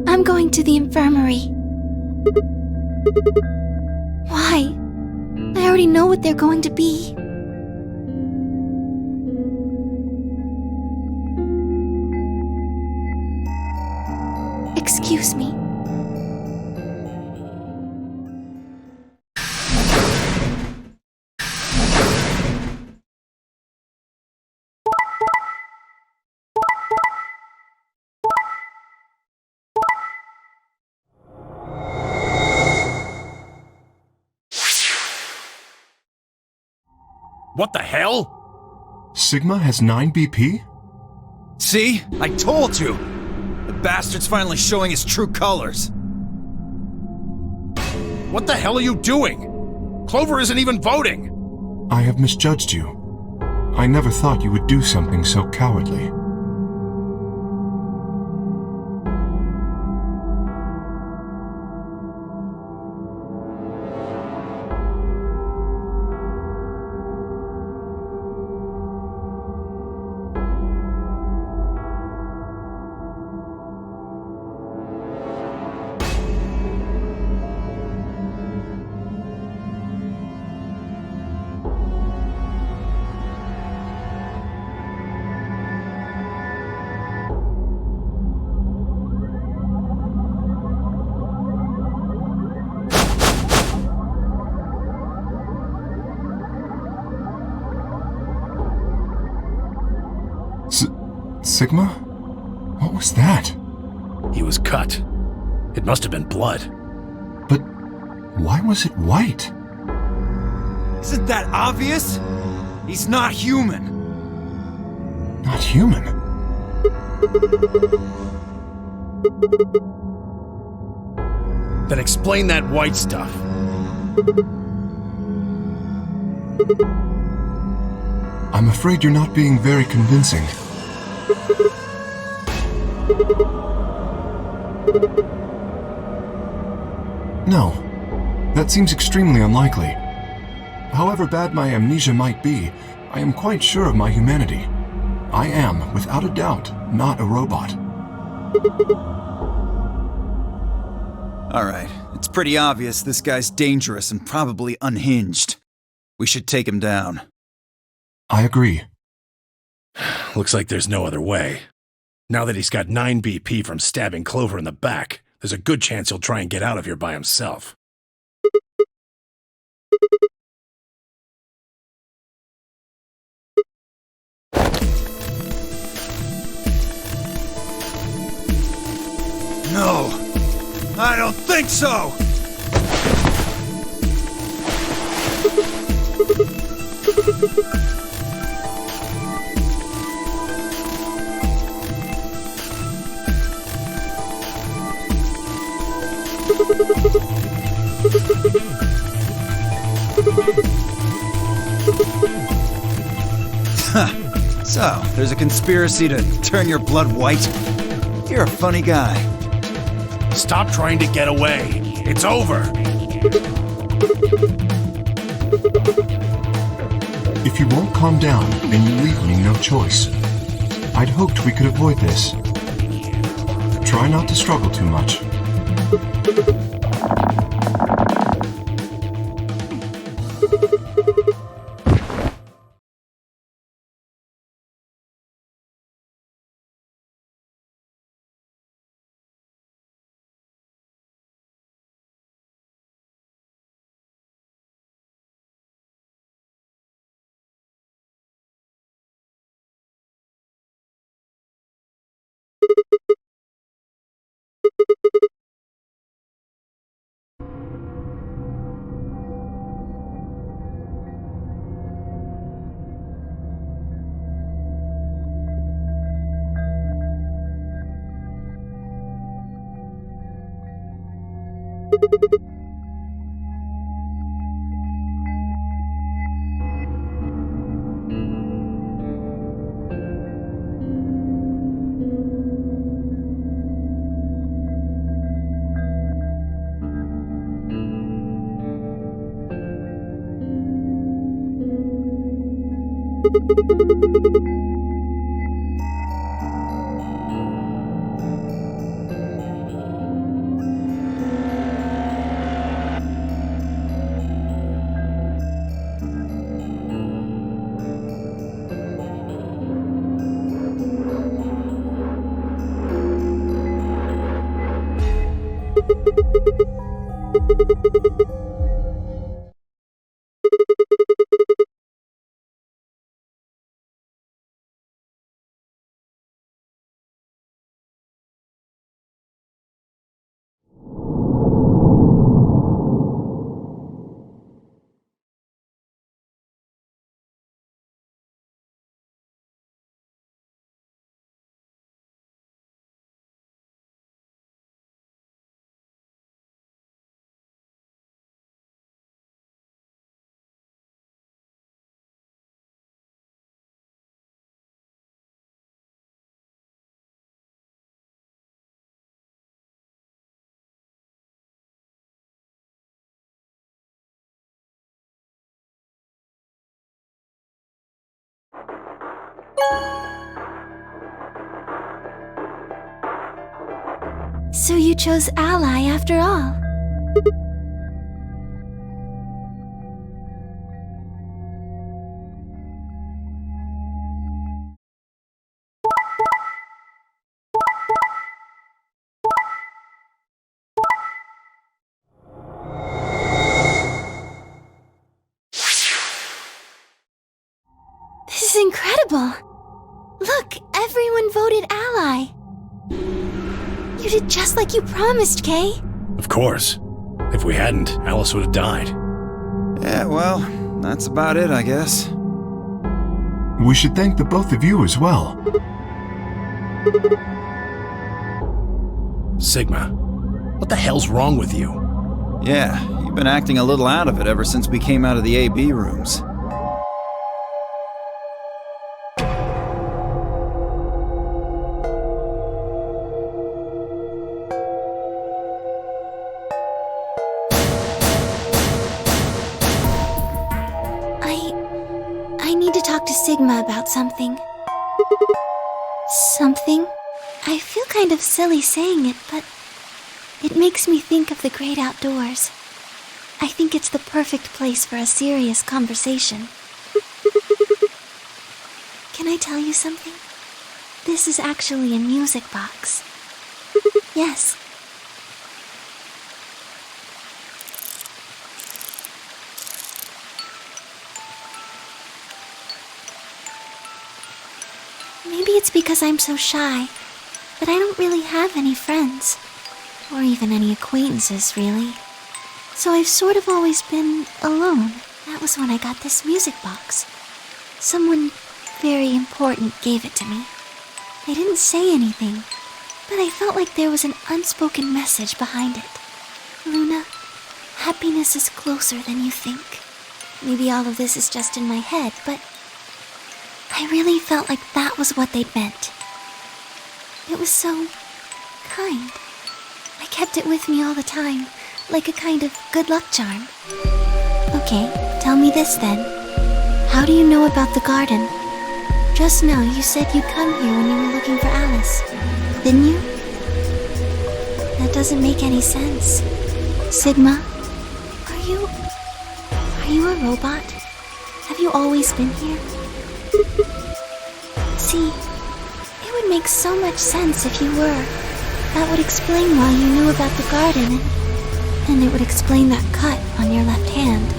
Speaker 2: I'm going to the infirmary. Why? I already know what they're going to be. Excuse me.
Speaker 7: What the hell?
Speaker 5: Sigma has 9 BP?
Speaker 6: See? I told you! The bastard's finally showing his true colors.
Speaker 7: What the hell are you doing? Clover isn't even voting!
Speaker 5: I have misjudged you. I never thought you would do something so cowardly. Sigma? What was that?
Speaker 7: He was cut. It must have been blood.
Speaker 5: But why was it white?
Speaker 6: Isn't that obvious? He's not human.
Speaker 5: Not human?
Speaker 7: Then explain that white stuff.
Speaker 5: I'm afraid you're not being very convincing. No, that seems extremely unlikely. However bad my amnesia might be, I am quite sure of my humanity. I am, without a doubt, not a robot.
Speaker 6: Alright, it's pretty obvious this guy's dangerous and probably unhinged. We should take him down.
Speaker 5: I agree.
Speaker 7: Looks like there's no other way. Now that he's got 9 BP from stabbing Clover in the back, there's a good chance he'll try and get out of here by himself.
Speaker 6: No, I don't think so! So, there's a conspiracy to turn your blood white? You're a funny guy.
Speaker 7: Stop trying to get away. It's over.
Speaker 5: If you won't calm down, then you leave me no choice. I'd hoped we could avoid this. Try not to struggle too much.
Speaker 2: So you chose Ally after all. This is incredible. Look, everyone voted Ally. You did just like you promised, Kay.
Speaker 7: Of course. If we hadn't, Alice would have died.
Speaker 6: Yeah, well, that's about it, I guess.
Speaker 5: We should thank the both of you as well.
Speaker 7: Sigma, what the hell's wrong with you?
Speaker 6: Yeah, you've been acting a little out of it ever since we came out of the AB rooms.
Speaker 2: Sigma about something. Something? I feel kind of silly saying it, but it makes me think of the great outdoors. I think it's the perfect place for a serious conversation. Can I tell you something? This is actually a music box. Yes. Maybe it's because I'm so shy, but I don't really have any friends. Or even any acquaintances, really. So I've sort of always been alone. That was when I got this music box. Someone very important gave it to me. They didn't say anything, but I felt like there was an unspoken message behind it. Luna, happiness is closer than you think. Maybe all of this is just in my head, but I really felt like that was what they'd meant. It was so kind. I kept it with me all the time, like a kind of good luck charm. Okay, tell me this then. How do you know about the garden? Just now you said you'd come here when you were looking for Alice, didn't you? That doesn't make any sense. Sigma, are you a robot? Have you always been here? See, it would make so much sense if you were. That would explain why you knew about the garden, and it would explain that cut on your left hand.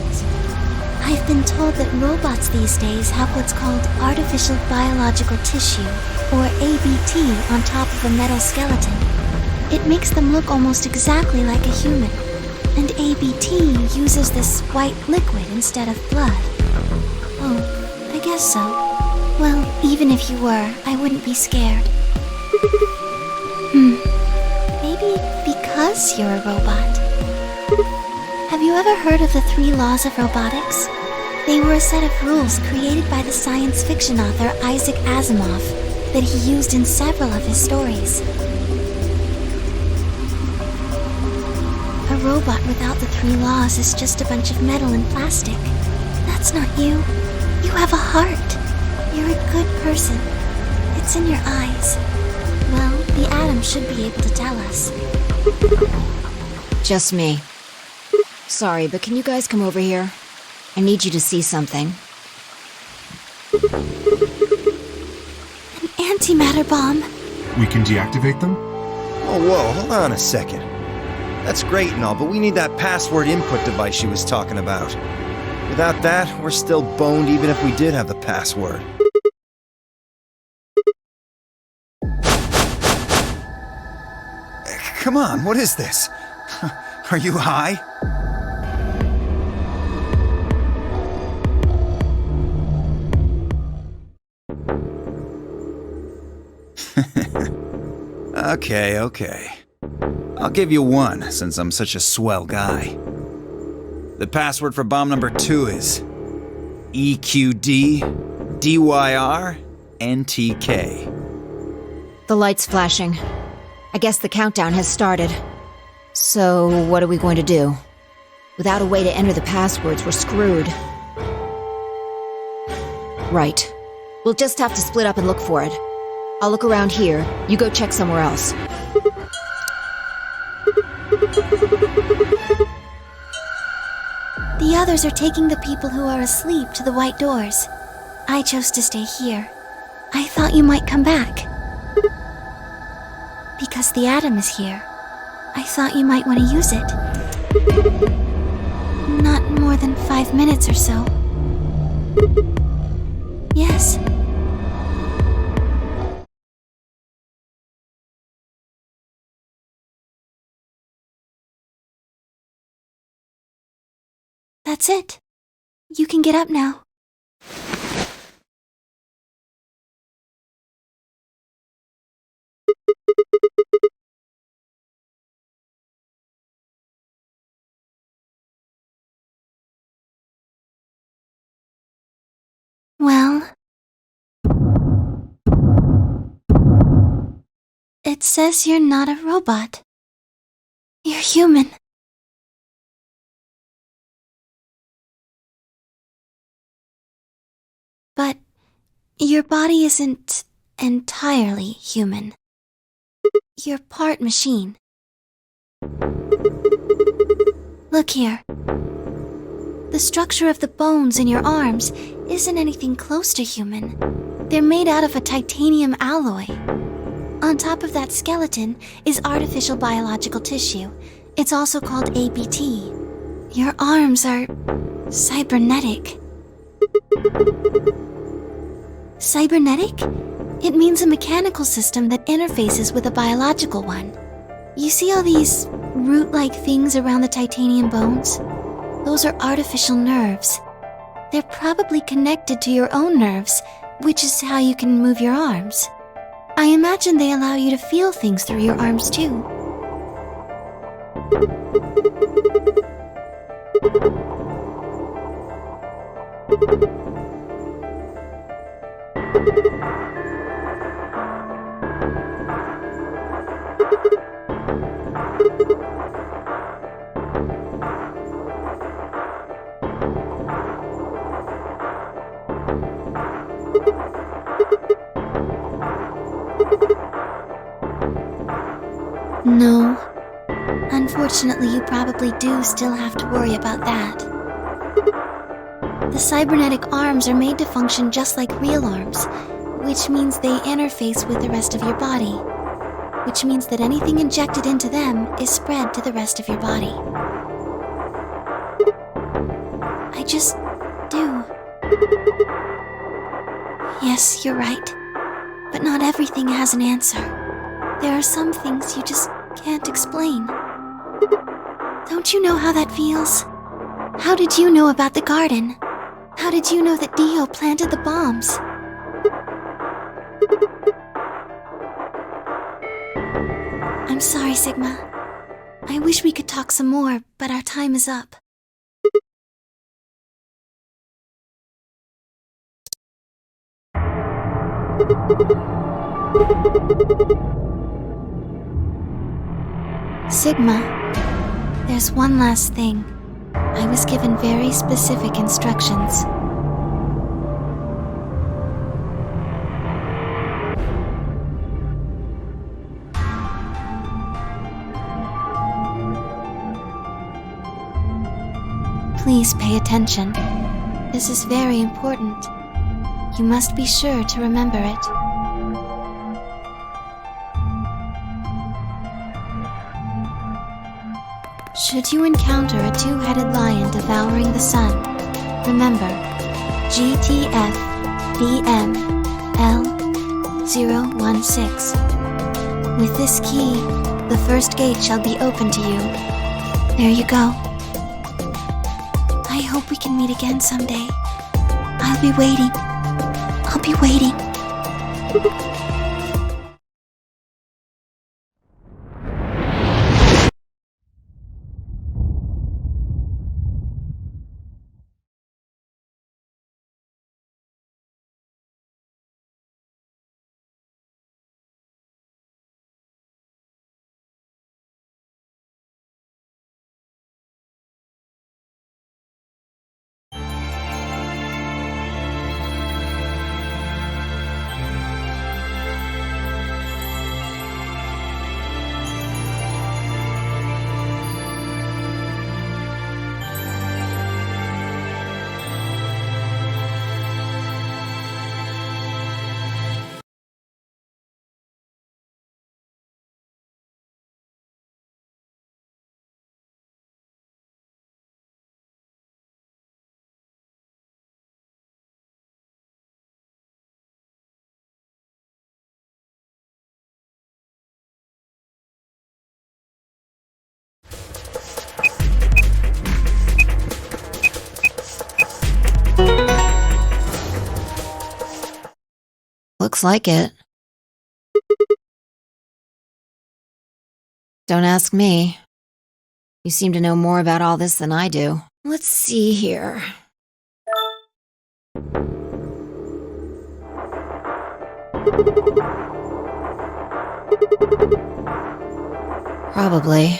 Speaker 2: I've been told that robots these days have what's called artificial biological tissue, or ABT, on top of a metal skeleton. It makes them look almost exactly like a human, and ABT uses this white liquid instead of blood. Oh, I guess so. Well, even if you were, I wouldn't be scared. Maybe because you're a robot. Have you ever heard of the 3 laws of robotics? They were a set of rules created by the science fiction author Isaac Asimov that he used in several of his stories. A robot without the 3 laws is just a bunch of metal and plastic. That's not you. You have a heart. You're a good person. It's in your eyes. Well, the atom should be able to tell us.
Speaker 3: Just me. Sorry, but can you guys come over here? I need you to see something.
Speaker 2: An antimatter bomb.
Speaker 5: We can deactivate them?
Speaker 6: Oh, whoa, hold on a second. That's great and all, but we need that password input device she was talking about. Without that, we're still boned even if we did have the password. Come on, what is this? Are you high? Okay. I'll give you 1, since I'm such a swell guy. The password for bomb number 2 is EQDDYRNTK.
Speaker 3: The light's flashing. I guess the countdown has started. So, what are we going to do? Without a way to enter the passwords, we're screwed. Right. We'll just have to split up and look for it. I'll look around here. You go check somewhere else.
Speaker 2: The others are taking the people who are asleep to the white doors. I chose to stay here. I thought you might come back. Because the atom is here. I thought you might want to use it. Not more than 5 minutes or so. Yes. That's it. You can get up now. Well, it says you're not a robot. You're human. But Your body isn't entirely human. You're part machine. Look here. The structure of the bones in your arms isn't anything close to human. They're made out of a titanium alloy. On top of that skeleton is artificial biological tissue. It's also called ABT. Your arms are cybernetic. Cybernetic? It means a mechanical system that interfaces with a biological one. You see all these root-like things around the titanium bones? Those are artificial nerves. They're probably connected to your own nerves, which is how you can move your arms. I imagine they allow you to feel things through your arms too. No. Unfortunately, you probably do still have to worry about that. The cybernetic arms are made to function just like real arms, which means they interface with the rest of your body, which means that anything injected into them is spread to the rest of your body. I just do. Yes, you're right. But not everything has an answer. There are some things you just can't explain. Don't you know how that feels? How did you know about the garden? How did you know that Dio planted the bombs? I'm sorry, Sigma. I wish we could talk some more, but our time is up. Sigma, there's one last thing. I was given very specific instructions. Please pay attention. This is very important. You must be sure to remember it. Should you encounter a two-headed lion devouring the sun, remember GTF BM-L016. With this key, the first gate shall be open to you. There you go. I hope we can meet again someday. I'll be waiting. I'll be waiting.
Speaker 3: Looks like it. Don't ask me. You seem to know more about all this than I do. Let's see here. Probably.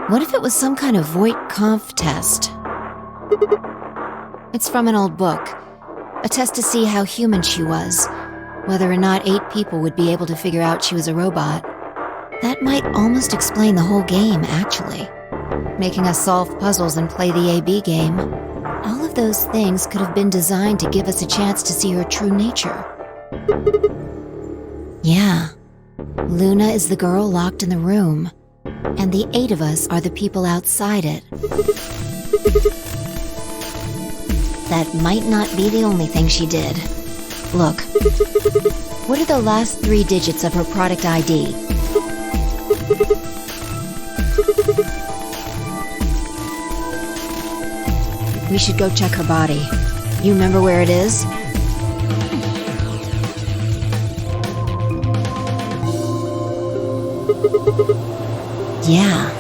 Speaker 3: What if it was some kind of Voight-Kampff test? It's from an old book. A test to see how human she was. Whether or not 8 people would be able to figure out she was a robot. That might almost explain the whole game, actually. Making us solve puzzles and play the AB game. All of those things could have been designed to give us a chance to see her true nature. Yeah. Luna is the girl locked in the room. And the 8 of us are the people outside it. That might not be the only thing she did. Look. What are the last 3 digits of her product ID? We should go check her body. You remember where it is? Yeah.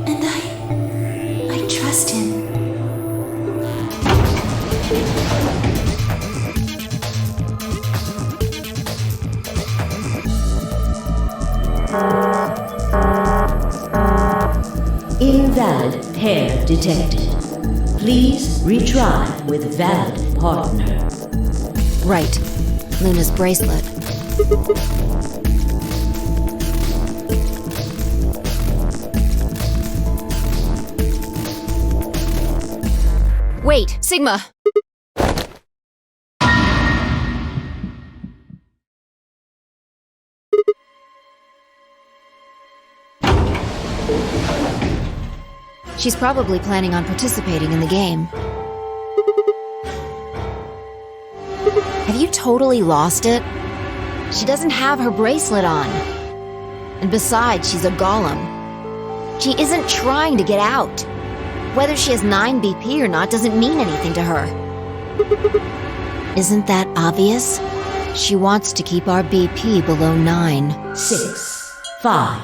Speaker 2: And I trust him.
Speaker 4: Invalid pair detected. Please retry with valid partner.
Speaker 3: Right. Luna's bracelet. Wait, Sigma! She's probably planning on participating in the game. Have you totally lost it? She doesn't have her bracelet on. And besides, she's a golem. She isn't trying to get out. Whether she has 9 BP or not doesn't mean anything to her. Isn't that obvious? She wants to keep our BP below 9.
Speaker 4: 6, 5,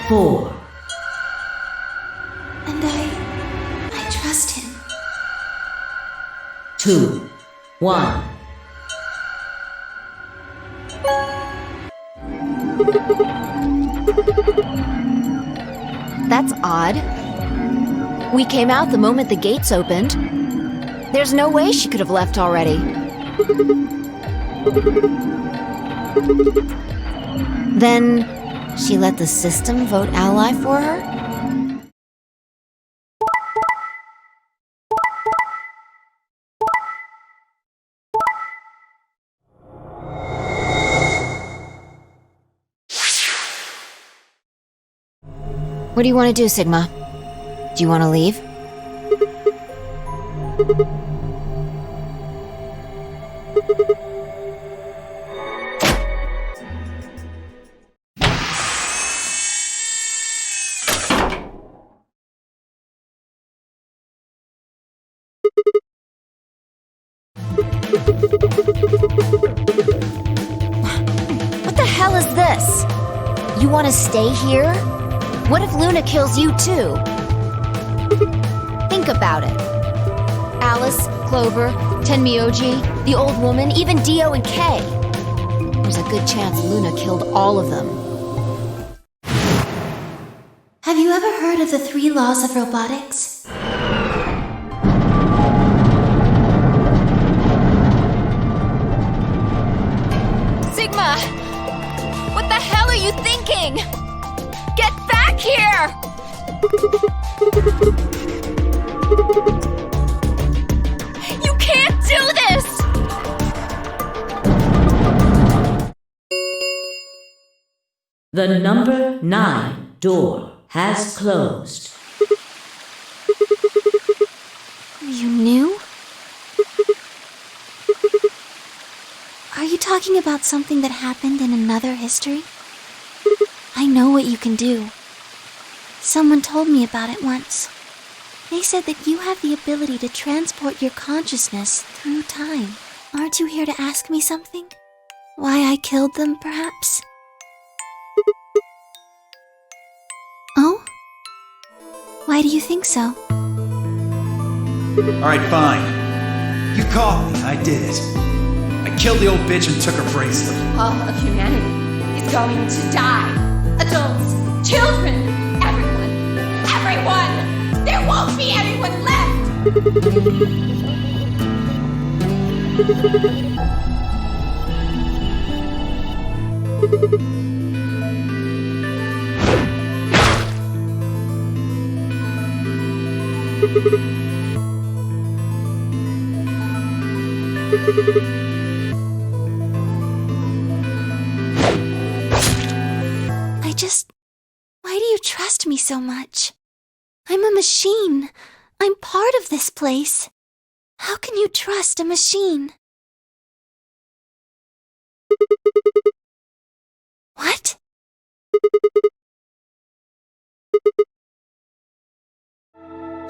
Speaker 4: 4.
Speaker 2: And I trust him.
Speaker 4: 2, 1.
Speaker 3: That's odd. We came out the moment the gates opened. There's no way she could have left already. Then, she let the system vote ally for her? What do you want to do, Sigma? Do you want to leave? What the hell is this? You want to stay here? What if Luna kills you too? Think about it. Alice, Clover, Tenmyoji, the old woman, even Dio and Kay. There's a good chance Luna killed all of them.
Speaker 2: Have you ever heard of the 3 laws of robotics?
Speaker 3: Sigma! What the hell are you thinking? Get back here! You can't do this!
Speaker 4: The number 9 door has closed.
Speaker 2: You knew? Are you talking about something that happened in another history? I know what you can do. Someone told me about it once. They said that you have the ability to transport your consciousness through time. Aren't you here to ask me something? Why I killed them, perhaps? Oh? Why do you think so?
Speaker 6: Alright, fine. You caught me, I did it. I killed the old bitch and took her bracelet.
Speaker 11: All of humanity is going to die. Adults,
Speaker 10: children, everyone! Everyone! There won't be anyone left!
Speaker 2: Why do you trust me so much? I'm a machine. I'm part of this place. How can you trust a machine? What?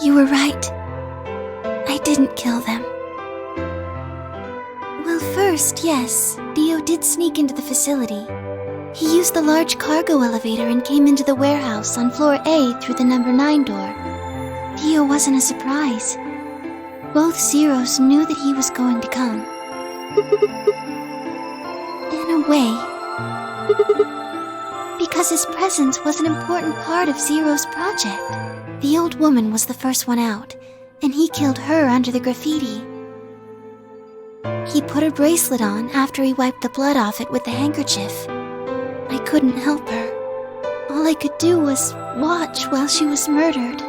Speaker 2: You were right. I didn't kill them. Well, first, yes, Dio did sneak into the facility. He used the large cargo elevator and came into the warehouse on floor A through the number 9 door. Dio wasn't a surprise. Both Zeros knew that he was going to come. In a way. Because his presence was an important part of Zero's project. The old woman was the first one out, and he killed her under the graffiti. He put her bracelet on after he wiped the blood off it with the handkerchief. I couldn't help her. All I could do was watch while she was murdered.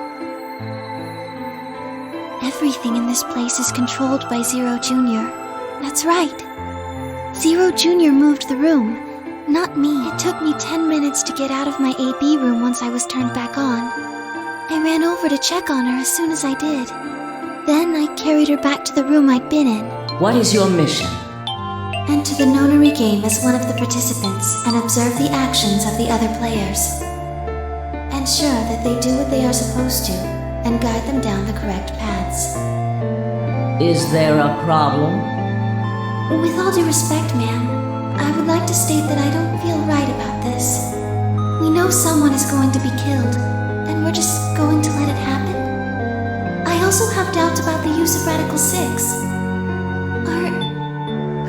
Speaker 2: Everything in this place is controlled by Zero Jr. That's right. Zero Jr. moved the room, not me. It took me 10 minutes to get out of my AB room once I was turned back on. I ran over to check on her as soon as I did. Then I carried her back to the room I'd been in.
Speaker 4: What is your mission?
Speaker 2: Enter the nonary game as one of the participants and observe the actions of the other players. Ensure that they do what they are supposed to and guide them down the correct paths.
Speaker 4: Is there a problem?
Speaker 2: With all due respect, ma'am, I would like to state that I don't feel right about this. We know someone is going to be killed, and we're just going to let it happen? I also have doubts about the use of Radical 6.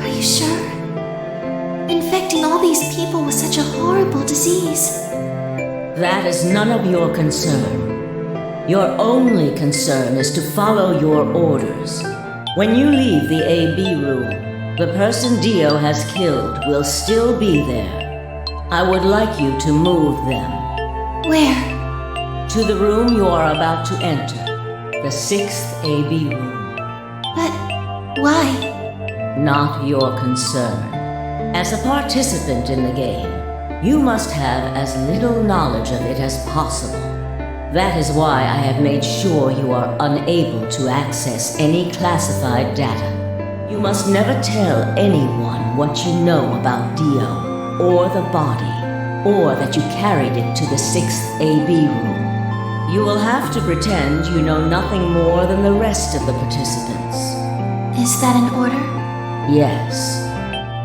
Speaker 2: Are you sure? Infecting all these people with such a horrible disease.
Speaker 4: That is none of your concern. Your only concern is to follow your orders. When you leave the AB room, the person Dio has killed will still be there. I would like you to move them.
Speaker 2: Where?
Speaker 4: To the room you are about to enter, the 6th AB room.
Speaker 2: But why?
Speaker 4: Not your concern. As a participant in the game, you must have as little knowledge of it as possible. That is why I have made sure you are unable to access any classified data. You must never tell anyone what you know about Dio, or the body, or that you carried it to the 6th AB room. You will have to pretend you know nothing more than the rest of the participants.
Speaker 2: Is that an order?
Speaker 4: Yes.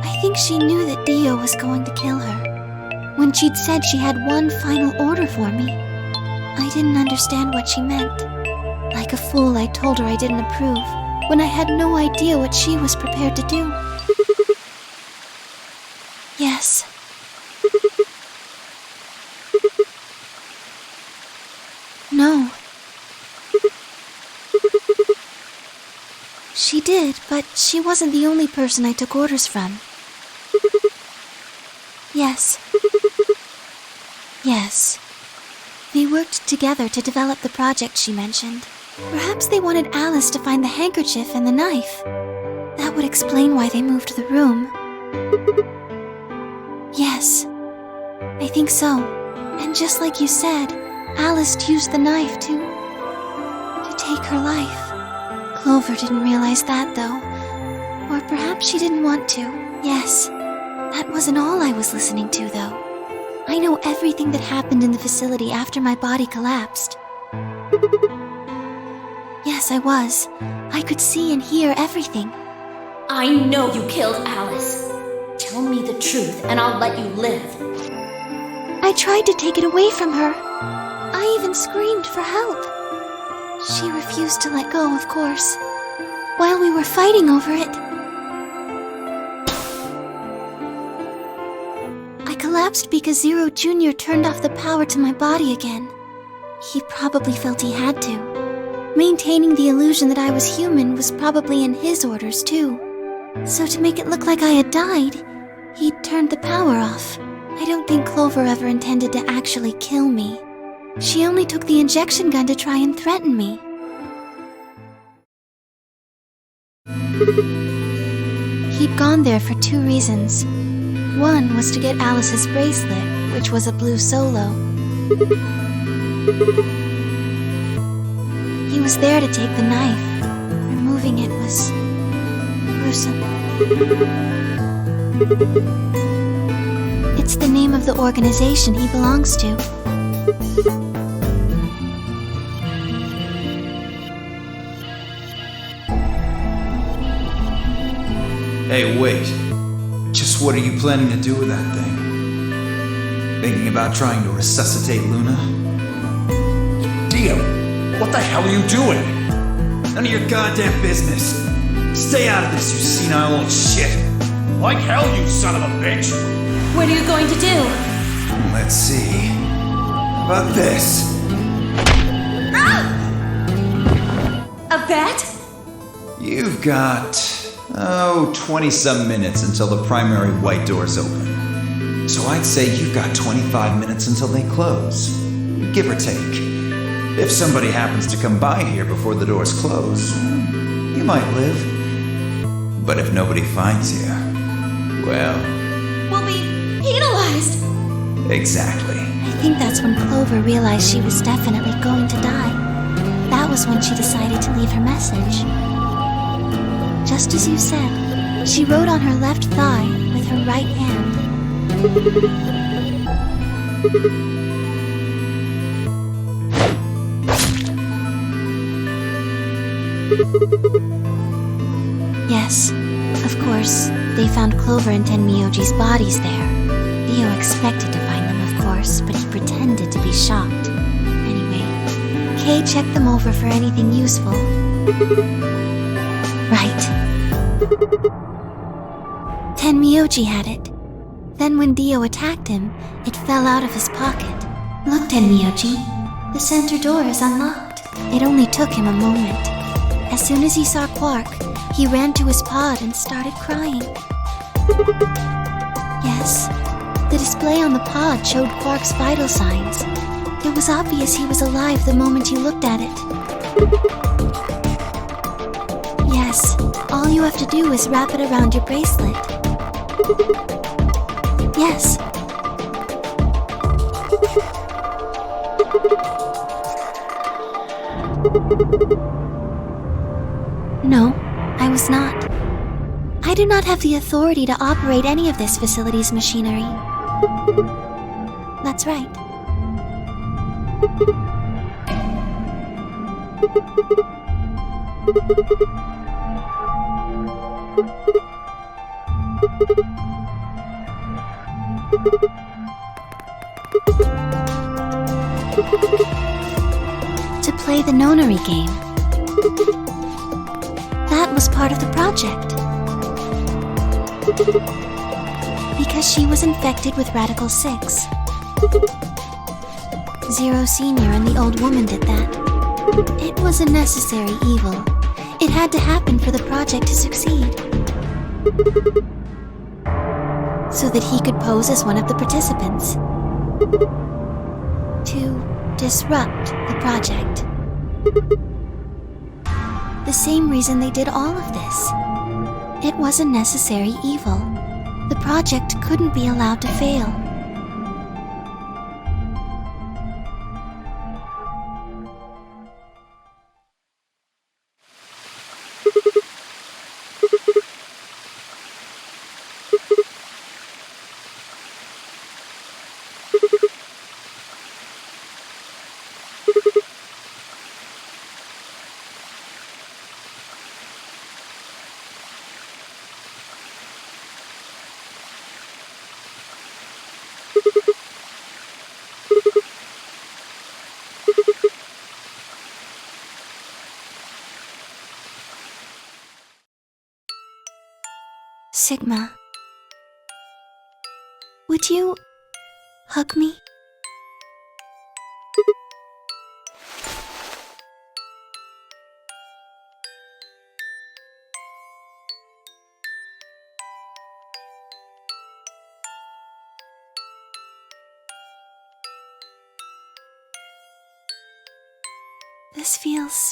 Speaker 2: I think she knew that Dio was going to kill her. When she'd said she had one final order for me, I didn't understand what she meant. Like a fool, I told her I didn't approve, when I had no idea what she was prepared to do. Yes. No. She did, but she wasn't the only person I took orders from. Yes. Yes. They worked together to develop the project she mentioned. Perhaps they wanted Alice to find the handkerchief and the knife. That would explain why they moved the room. Yes. I think so. And just like you said, Alice used the knife to take her life. Clover didn't realize that, though. Or perhaps she didn't want to. Yes. That wasn't all I was listening to, though. I know everything that happened in the facility after my body collapsed. Yes, I was. I could see and hear everything.
Speaker 10: I know you killed Alice. Tell me the truth and I'll let you live.
Speaker 2: I tried to take it away from her. I even screamed for help. She refused to let go, of course. While we were fighting over it, I collapsed collapsed because Zero Jr. turned off the power to my body again. He probably felt he had to. Maintaining the illusion that I was human was probably in his orders, too. So to make it look like I had died, he turned the power off. I don't think Clover ever intended to actually kill me. She only took the injection gun to try and threaten me. He'd gone there for 2 reasons. One was to get Alice's bracelet, which was a blue solo. He was there to take the knife. Removing it was gruesome. It's the name of the organization he belongs to.
Speaker 6: Hey, wait. Just what are you planning to do with that thing? Thinking about trying to resuscitate Luna?
Speaker 7: Dio, what the hell are you doing?
Speaker 6: None of your goddamn business. Stay out of this, you senile old shit.
Speaker 7: Like hell, you son of a bitch!
Speaker 10: What are you going to do?
Speaker 6: Let's see. How about this?
Speaker 10: A bet?
Speaker 6: You've got, 20-some minutes until the primary white doors open. So I'd say you've got 25 minutes until they close. Give or take. If somebody happens to come by here before the doors close, you might live. But if nobody finds you, well...
Speaker 10: We'll be penalized.
Speaker 6: Exactly.
Speaker 2: I think that's when Clover realized she was definitely going to die. That was when she decided to leave her message. Just as you said, she wrote on her left thigh with her right hand. Yes, of course, they found Clover and Tenmyoji's bodies there. Dio expected to find them, of course, but he pretended to be shocked. Anyway, Kay checked them over for anything useful. Right. Tenmyoji had it. Then when Dio attacked him, it fell out of his pocket. Look, Tenmyoji, the center door is unlocked. It only took him a moment. As soon as he saw Quark, he ran to his pod and started crying. Yes, the display on the pod showed Quark's vital signs. It was obvious he was alive the moment you looked at it. Yes, all you have to do is wrap it around your bracelet. Yes. No, I was not. I do not have the authority to operate any of this facility's machinery. That's right. To play the nonary game. That was part of the project. Because she was infected with Radical 6. Zero Senior and the old woman did that. It was a necessary evil. It had to happen for the project to succeed. So that he could pose as one of the participants. To disrupt the project. The same reason they did all of this. It was a necessary evil. The project couldn't be allowed to fail. Sigma. Would you hug me? This feels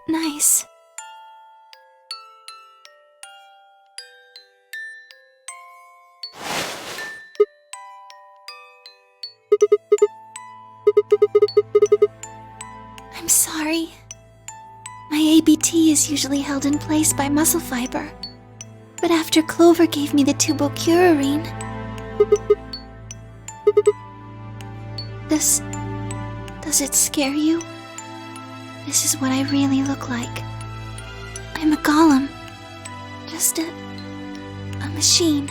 Speaker 2: nice. I'm sorry. My ABT is usually held in place by muscle fiber, but after Clover gave me the tubocurarine... Does it scare you? This is what I really look like. I'm a golem. Just a machine.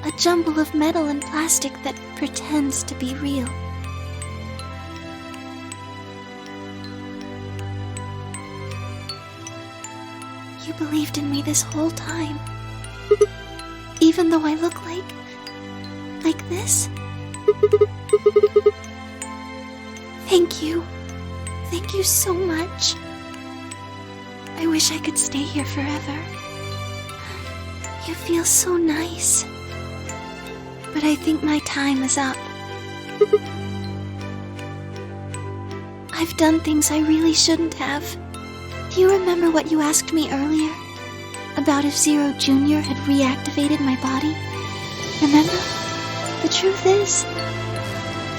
Speaker 2: A jumble of metal and plastic that pretends to be real. You believed in me this whole time. Even though I look like this? Thank you. Thank you so much. I wish I could stay here forever. You feel so nice. But I think my time is up. I've done things I really shouldn't have. Do you remember what you asked me earlier? About if Zero Jr. had reactivated my body? Remember? The truth is,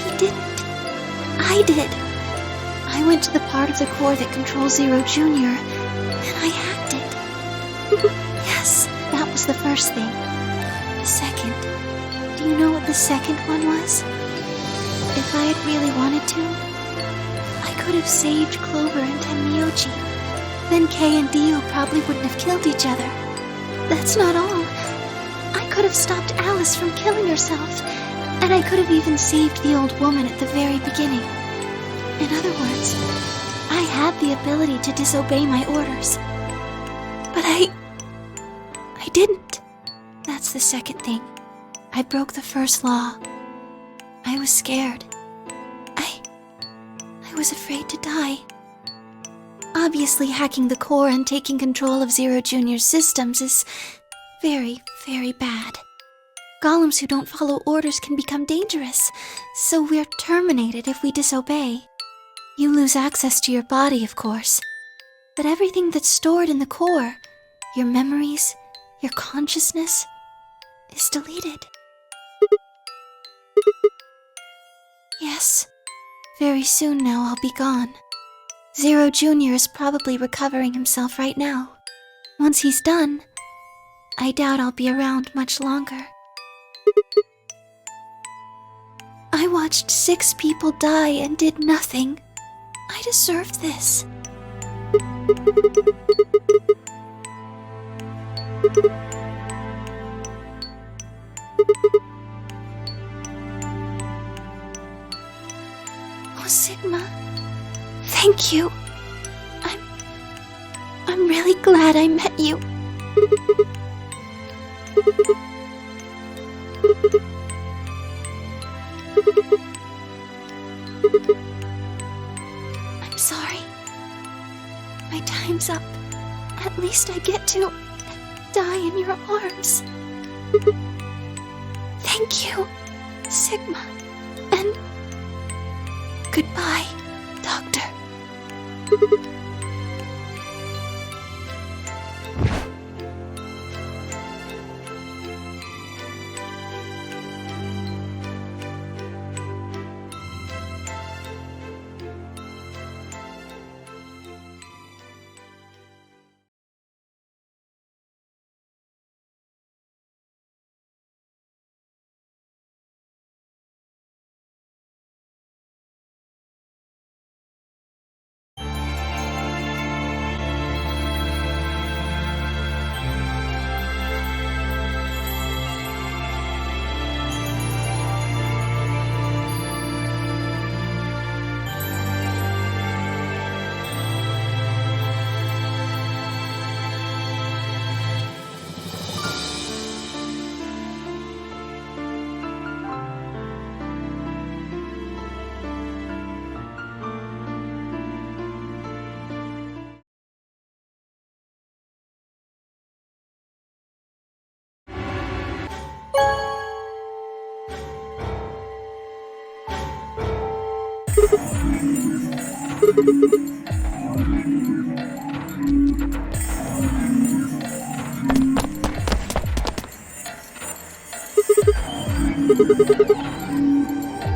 Speaker 2: he didn't. I did. I went to the part of the core that controls Zero Jr., and I hacked it. Yes, that was the first thing. The second. Do you know what the second one was? If I had really wanted to, I could have saved Clover and Tenmyoji. Then Kei and Dio probably wouldn't have killed each other. That's not all. I could have stopped Alice from killing herself, and I could have even saved the old woman at the very beginning. In other words, I had the ability to disobey my orders. But I didn't. That's the second thing. I broke the first law. I was scared. I was afraid to die. Obviously, hacking the core and taking control of Zero Jr.'s systems is very, very bad. Golems who don't follow orders can become dangerous, so we're terminated if we disobey. You lose access to your body, of course, but everything that's stored in the core, your memories, your consciousness, is deleted. Yes, very soon now I'll be gone. Zero Jr. is probably recovering himself right now. Once he's done, I doubt I'll be around much longer. I watched 6 people die and did nothing. I deserve this. Oh, Sigma. Thank you. I'm really glad I met you. I'm sorry. My time's up. At least I get to die in your arms. Thank you, Sigma. And goodbye, Doctor.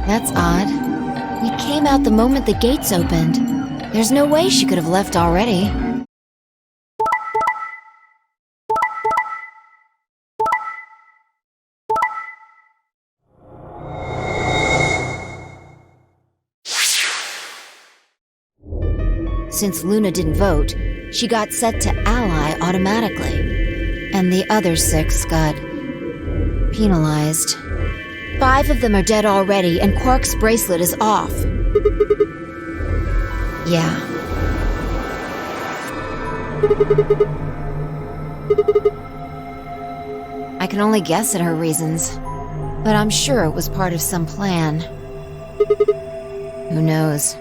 Speaker 3: That's odd. We came out the moment the gates opened. There's no way she could have left already. Since Luna didn't vote, she got set to ally automatically. And the other 6 got penalized. 5 of them are dead already, and Quark's bracelet is off. Yeah. I can only guess at her reasons, but I'm sure it was part of some plan. Who knows?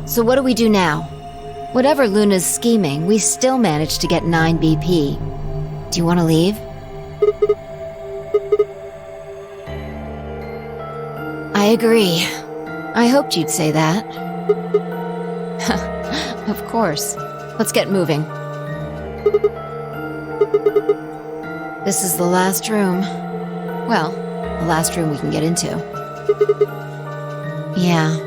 Speaker 3: So what do we do now? Whatever Luna's scheming, we still managed to get 9 BP. Do you want to leave? I agree. I hoped you'd say that. Of course. Let's get moving. This is the last room. Well, the last room we can get into. Yeah.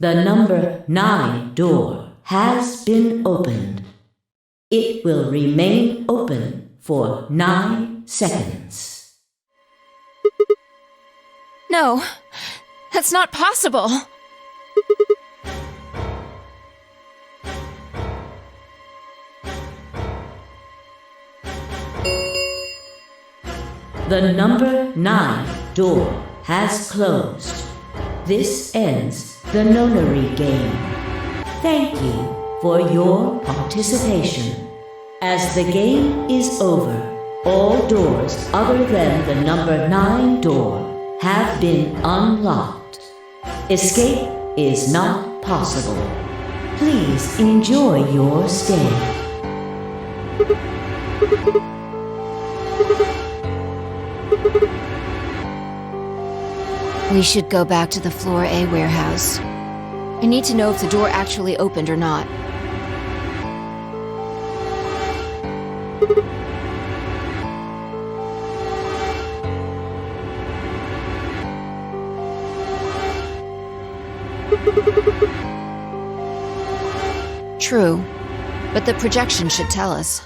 Speaker 4: The number 9 door has been opened. It will remain open for 9 seconds.
Speaker 11: No, that's not possible.
Speaker 4: The number 9 door has closed. This ends the nonary game. Thank you for your participation. As the game is over, all doors other than the number 9 door have been unlocked. Escape is not possible. Please enjoy your stay.
Speaker 3: We should go back to the Floor A warehouse. I need to know if the door actually opened or not. True, but the projection should tell us.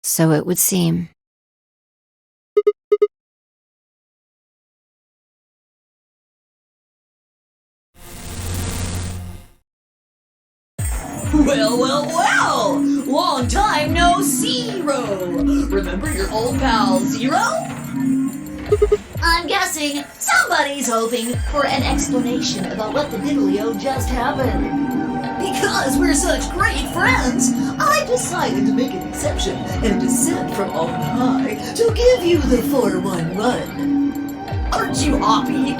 Speaker 3: So it would seem.
Speaker 12: Well! Long time no see-ro! Remember your old pal Zero? I'm guessing somebody's hoping for an explanation about what the diddly-o just happened. Because we're such great friends, I decided to make an exception and descend from on high to give you the 411. Aren't you happy?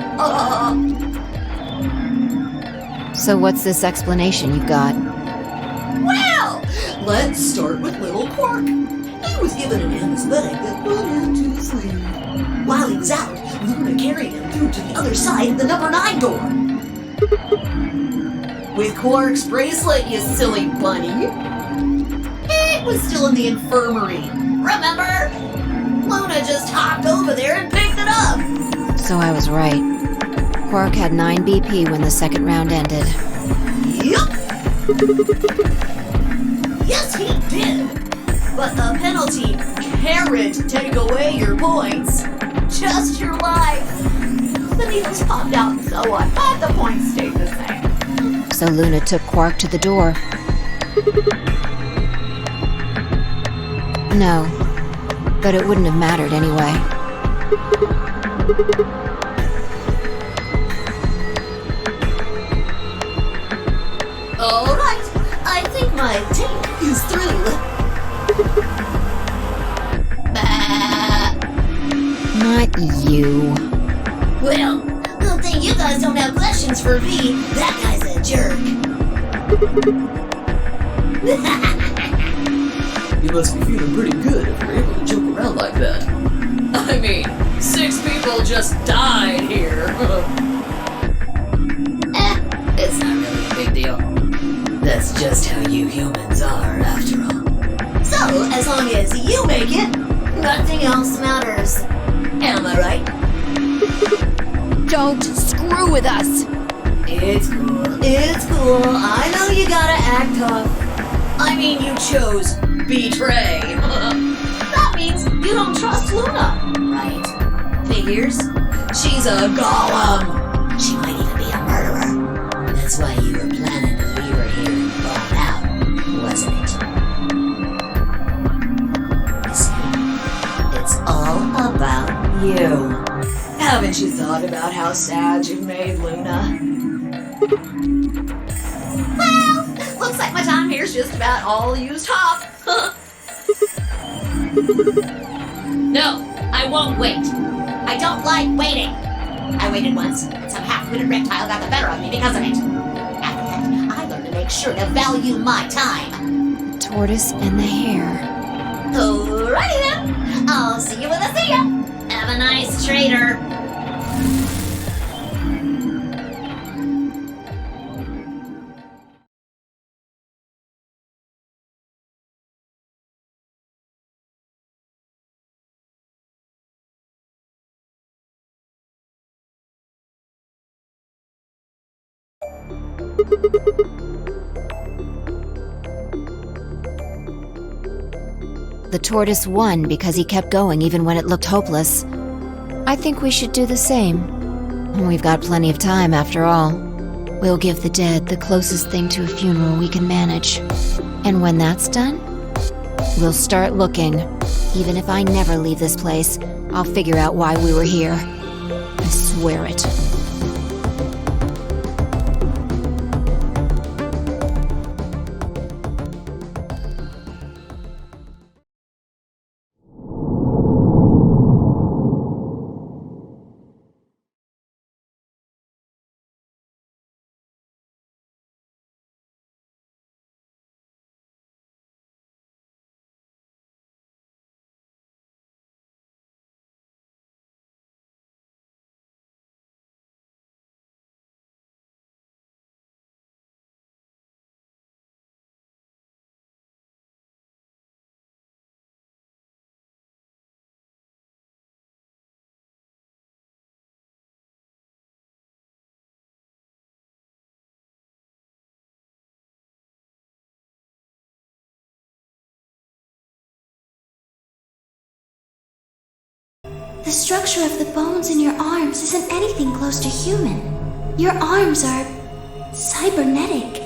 Speaker 3: So what's this explanation you've got?
Speaker 12: Well, let's start with little Quark. He was given an anesthetic that put him to sleep. While he was out, Luna carried him through to the other side of the number 9 door. With Quark's bracelet, you silly bunny. It was still in the infirmary. Remember? Luna just hopped over there and picked it up.
Speaker 3: So I was right. Quark had 9 BP when the second round ended.
Speaker 12: Yup. Yes, he did. But the penalty can't take away your points. Just your life. The needles popped out and so on, but the points stayed the same.
Speaker 3: So Luna took Quark to the door. No, but it wouldn't have mattered anyway.
Speaker 12: Alright, I think my tape is through.
Speaker 3: Not you.
Speaker 12: Well, good thing you got guys don't have questions for me, that guy's a jerk.
Speaker 13: You must be feeling pretty good if you're able to joke around like that. I mean, 6 people just died here. It's not really a big deal. That's just how you humans are, after all.
Speaker 12: So, as long as you make it, nothing else matters. Am I right?
Speaker 8: Don't screw with us!
Speaker 12: It's cool. It's cool. I know you gotta act tough. I mean, you chose betray. That means you don't trust Luna, right? Figures? She's a golem. She might even be a murderer. That's why you were planning to lure her here and fall out, wasn't it? You see, it's all about you. Haven't you thought about how sad you've made Luna? Well, looks like my time here's just about all used up.
Speaker 8: No, I won't wait.
Speaker 12: I don't like waiting. I waited once, and some half-witted reptile got the better of me because of it. After that, I learned to make sure to value my time.
Speaker 3: The tortoise and the hare.
Speaker 12: Alrighty then. I'll see you when I see ya. Have a nice trader.
Speaker 3: The tortoise won because he kept going even when it looked hopeless. I think we should do the same. We've got plenty of time after all. We'll give the dead the closest thing to a funeral we can manage. And when that's done, we'll start looking. Even if I never leave this place, I'll figure out why we were here. I swear it.
Speaker 2: The structure of the bones in your arms isn't anything close to human. Your arms are cybernetic.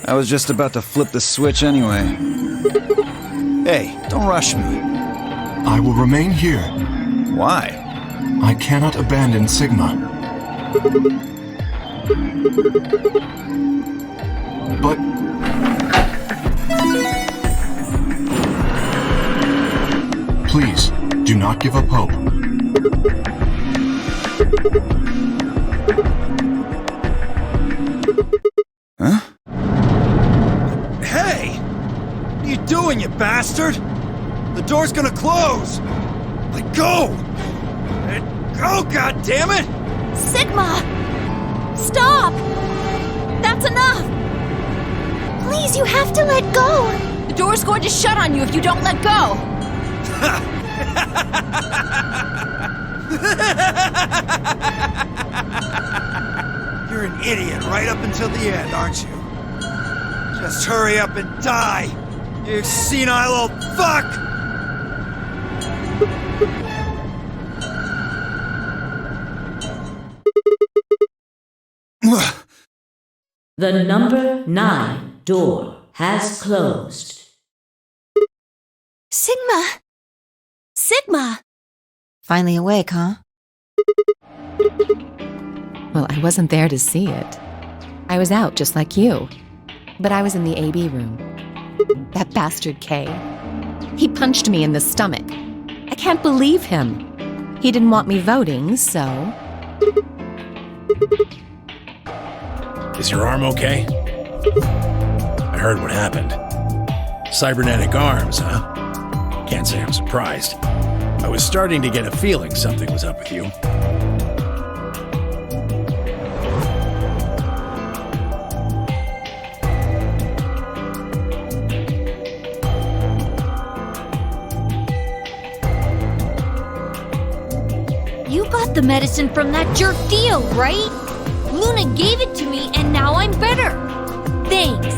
Speaker 6: I was just about to flip the switch anyway. Hey, don't rush me.
Speaker 5: I will remain here.
Speaker 6: Why?
Speaker 5: I cannot abandon Sigma. But... please, do not give up hope.
Speaker 6: Huh? Hey! What are you doing, you bastard? The door's gonna close! Let go! Let go, goddammit!
Speaker 10: Sigma! Stop! That's enough!
Speaker 2: Please, you have to let go!
Speaker 10: The door's going to shut on you if you don't let go!
Speaker 6: You're an idiot right up until the end, aren't you? Just hurry up and die, you senile old fuck!
Speaker 4: The number 9 door has closed.
Speaker 10: Sigma! Sigma!
Speaker 3: Finally awake, huh?
Speaker 11: Well, I wasn't there to see it. I was out just like you. But I was in the AB room. That bastard Kay. He punched me in the stomach. I can't believe him. He didn't want me voting, so...
Speaker 7: Is your arm okay? I heard what happened. Cybernetic arms, huh? Can't say I'm surprised. I was starting to get a feeling something was up with you.
Speaker 8: You got the medicine from that jerk Theo, right? Luna gave it to me and now I'm better. Thanks.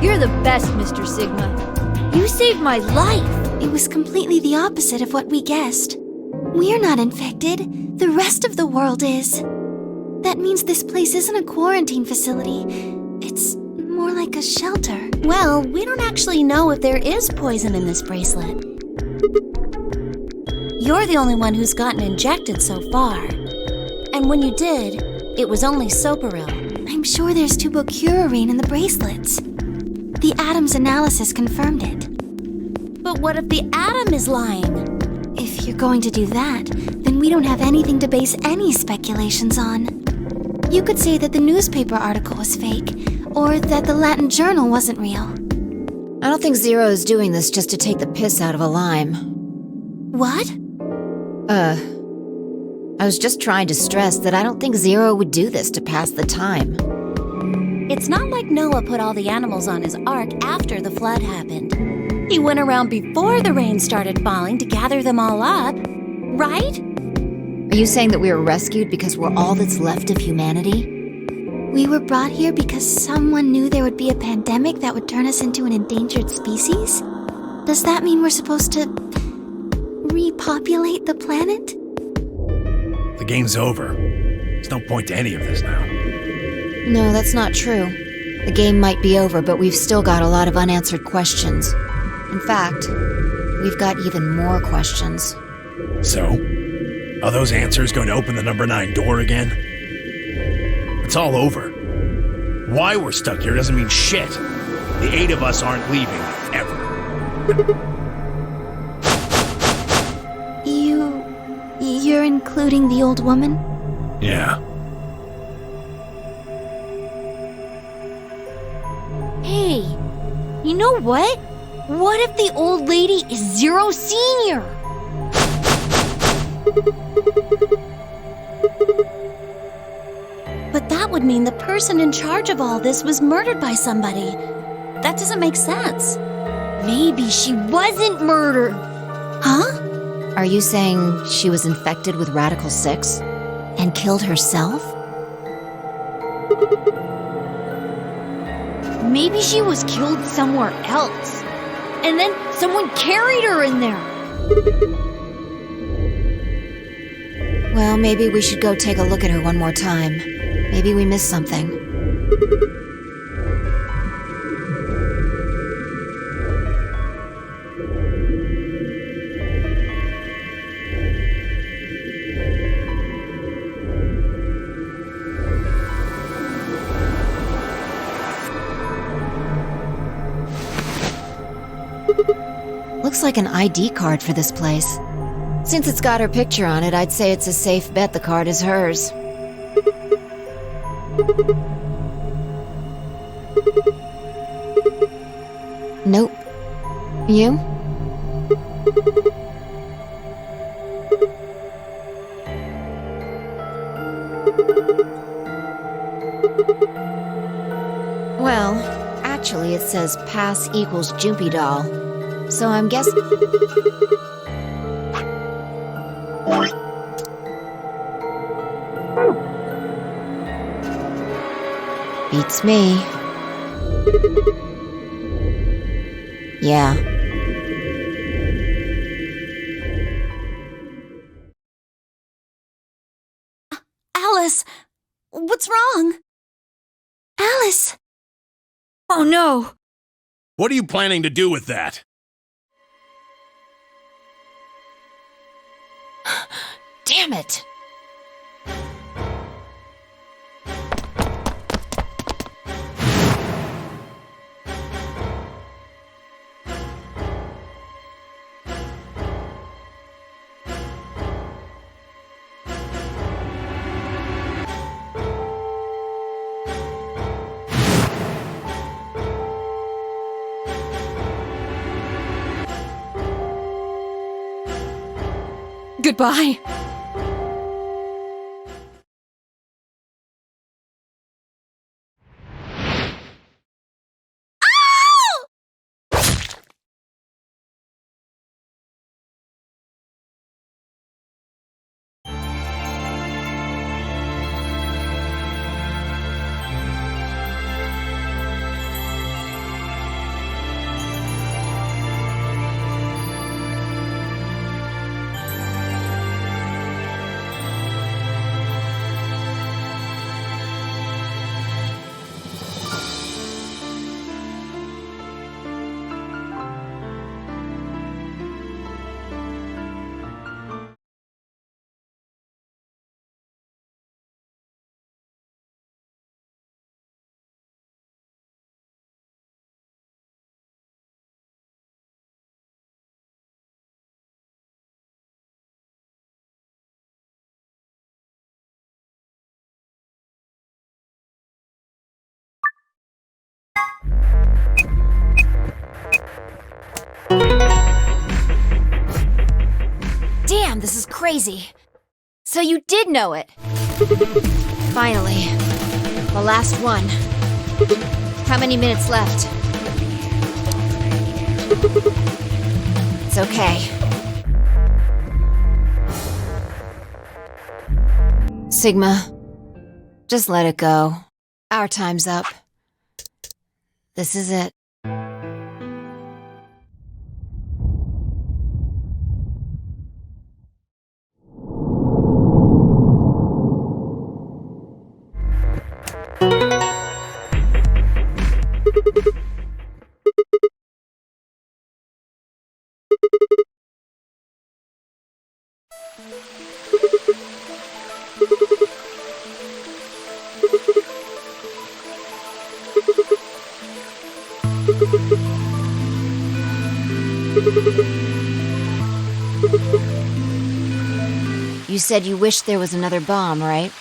Speaker 8: You're the best, Mr. Sigma. You saved my life.
Speaker 2: It was completely the opposite of what we guessed. We're not infected. The rest of the world is. That means this place isn't a quarantine facility. It's more like a shelter.
Speaker 10: Well, we don't actually know if there is poison in this bracelet. You're the only one who's gotten injected so far. And when you did, it was only Soparil.
Speaker 2: I'm sure there's tubocurarine in the bracelets. The Adam's analysis confirmed it.
Speaker 10: But what if the Atom is lying?
Speaker 2: If you're going to do that, then we don't have anything to base any speculations on. You could say that the newspaper article was fake, or that the Latin journal wasn't real.
Speaker 3: I don't think Zero is doing this just to take the piss out of a lime.
Speaker 2: What?
Speaker 3: I was just trying to stress that I don't think Zero would do this to pass the time.
Speaker 10: It's not like Noah put all the animals on his ark after the flood happened. He went around before the rain started falling to gather them all up, right?
Speaker 3: Are you saying that we were rescued because we're all that's left of humanity?
Speaker 2: We were brought here because someone knew there would be a pandemic that would turn us into an endangered species? Does that mean we're supposed to repopulate the planet?
Speaker 7: The game's over. There's no point to any of this now.
Speaker 3: No, that's not true. The game might be over, but we've still got a lot of unanswered questions. In fact, we've got even more questions.
Speaker 7: So, are those answers going to open the number 9 door again? It's all over. Why we're stuck here doesn't mean shit. The 8 of us aren't leaving, ever.
Speaker 2: You're including the old woman?
Speaker 7: Yeah.
Speaker 8: Hey, you know what? What if the old lady is Zero Senior?
Speaker 10: But that would mean the person in charge of all this was murdered by somebody. That doesn't make sense.
Speaker 8: Maybe she wasn't murdered.
Speaker 10: Huh?
Speaker 3: Are you saying she was infected with Radical 6 and killed herself?
Speaker 8: Maybe she was killed somewhere else. And then someone carried her in there.
Speaker 3: Well, maybe we should go take a look at her one more time. Maybe we missed something. Looks like an ID card for this place. Since it's got her picture on it, I'd say it's a safe bet the card is hers. Nope. You? Well, actually it says pass equals Jumpy Doll. So I'm guessing... Beats me. Yeah.
Speaker 10: Alice, what's wrong?
Speaker 2: Alice!
Speaker 8: Oh no!
Speaker 7: What are you planning to do with that?
Speaker 3: Damn it!
Speaker 11: Goodbye.
Speaker 8: Damn, this is crazy. So you did know it. Finally. The last one. How many minutes left? It's okay. Sigma, just let it go. Our time's up. This is it. You said you wished there was another bomb, right?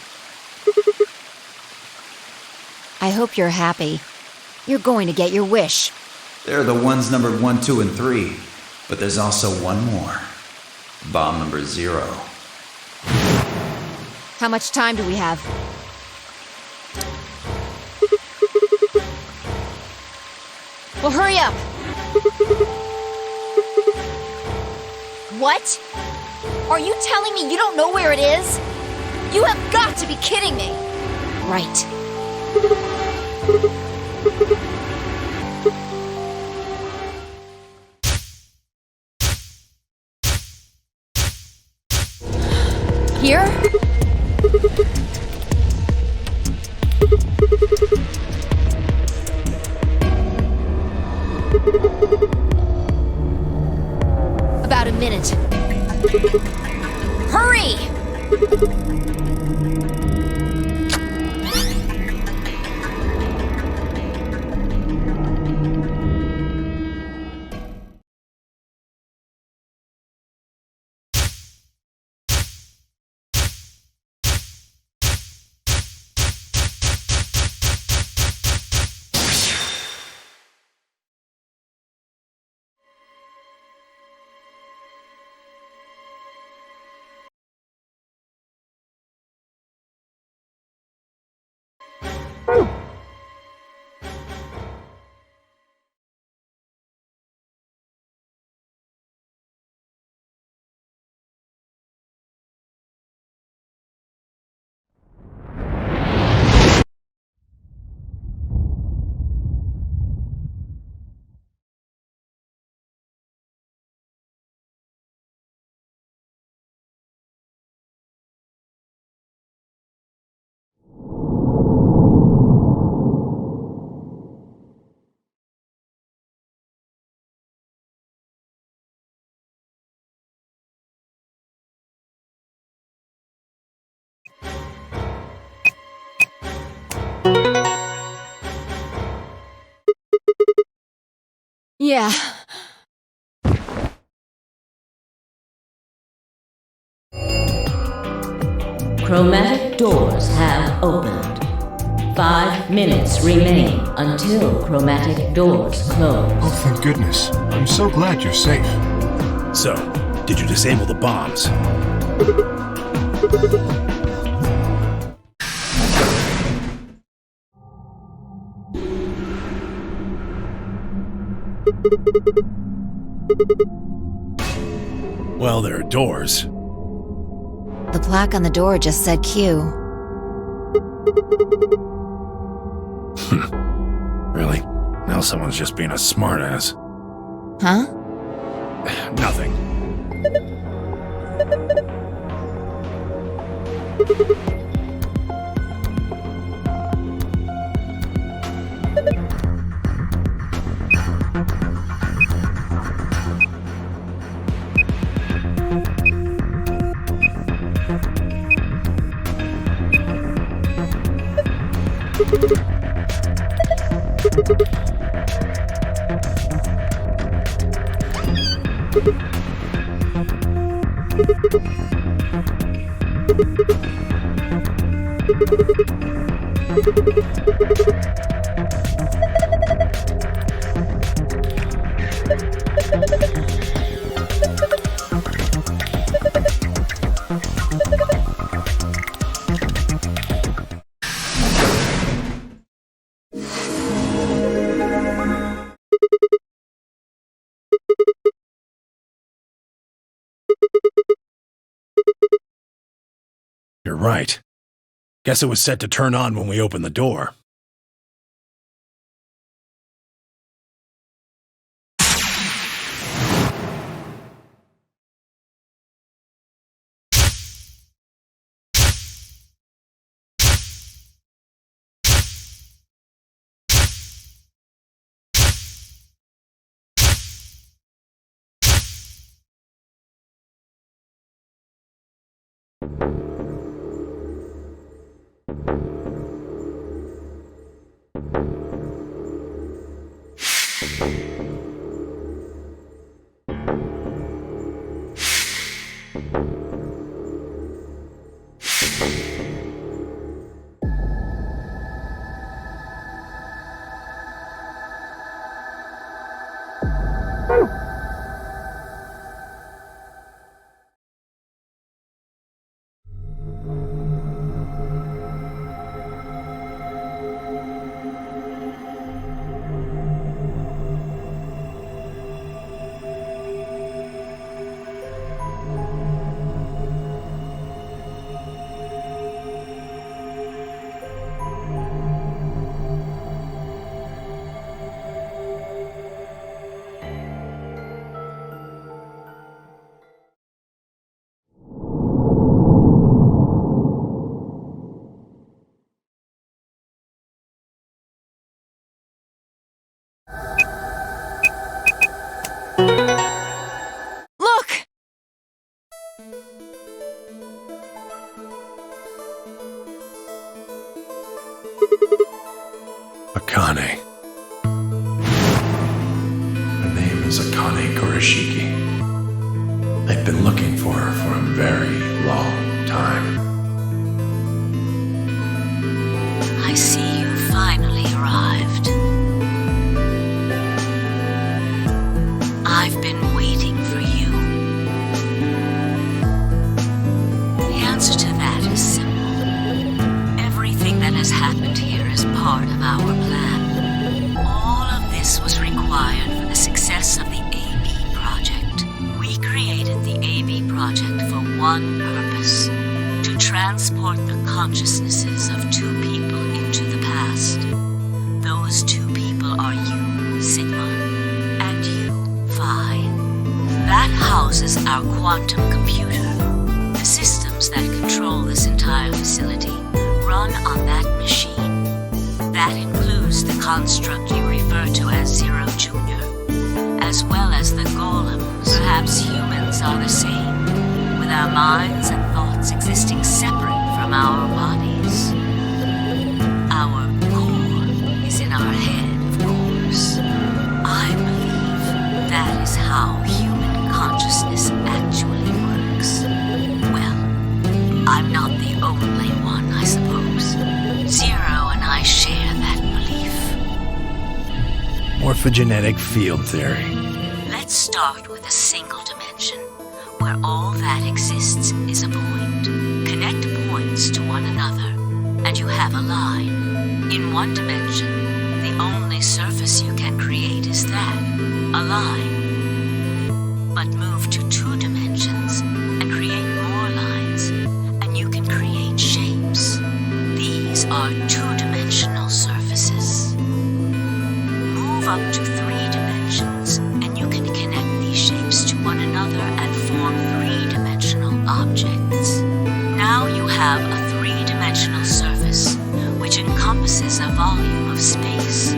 Speaker 8: I hope you're happy. You're going to get your wish.
Speaker 14: They're the ones numbered 1, 2, and 3. But there's also one more. Bomb number 0.
Speaker 8: How much time do we have? Well, hurry up! What? Are you telling me you don't know where it is? You have got to be kidding me! Right. Here? About a minute. Hurry! Yeah.
Speaker 4: Chromatic doors have opened. 5 minutes remain until chromatic doors close.
Speaker 5: Oh, thank goodness. I'm so glad you're safe.
Speaker 7: So, did you disable the bombs? Well, there are doors.
Speaker 3: The plaque on the door just said Q.
Speaker 7: Really? Now someone's just being a smartass.
Speaker 3: Huh?
Speaker 7: Nothing. You're right. Guess it was set to turn on when we opened the door.
Speaker 8: Look!
Speaker 7: Akane. Her name is Akane Kurashiki. I've been looking for her for a very long time.
Speaker 15: I see you finally arrived. I've been waiting for you. The answer to that is simple. Everything that has happened here is part of our plan. All of this was required for the success of the AB project. We created the AB project for one purpose: to transport the consciousnesses of two people into the past. Those two people are you, Sigma, and you, Phi. That houses our quantum computer. The systems that control this entire facility run on that machine. That includes the construct you refer to as Zero Jr., as well as the golems. Perhaps humans are the same, with our minds and thoughts existing separate from our bodies. Our core is in our head, of course. I believe that is how human consciousness actually works. Well, I'm not the only one, I suppose. Zero and I share that belief.
Speaker 7: Morphogenetic field theory.
Speaker 15: Let's start with a single dimension, where all that exists is a point. Connect points to one another, and you have a line. In one dimension, the only surface you can create is that, a line. But move to 2 dimensions and create more lines, and you can create shapes. These are 2-dimensional surfaces. Move up to 3 dimensions, and you can connect these shapes to one another and form 3-dimensional objects. Now you have a 3-dimensional surface, which encompasses a volume of space.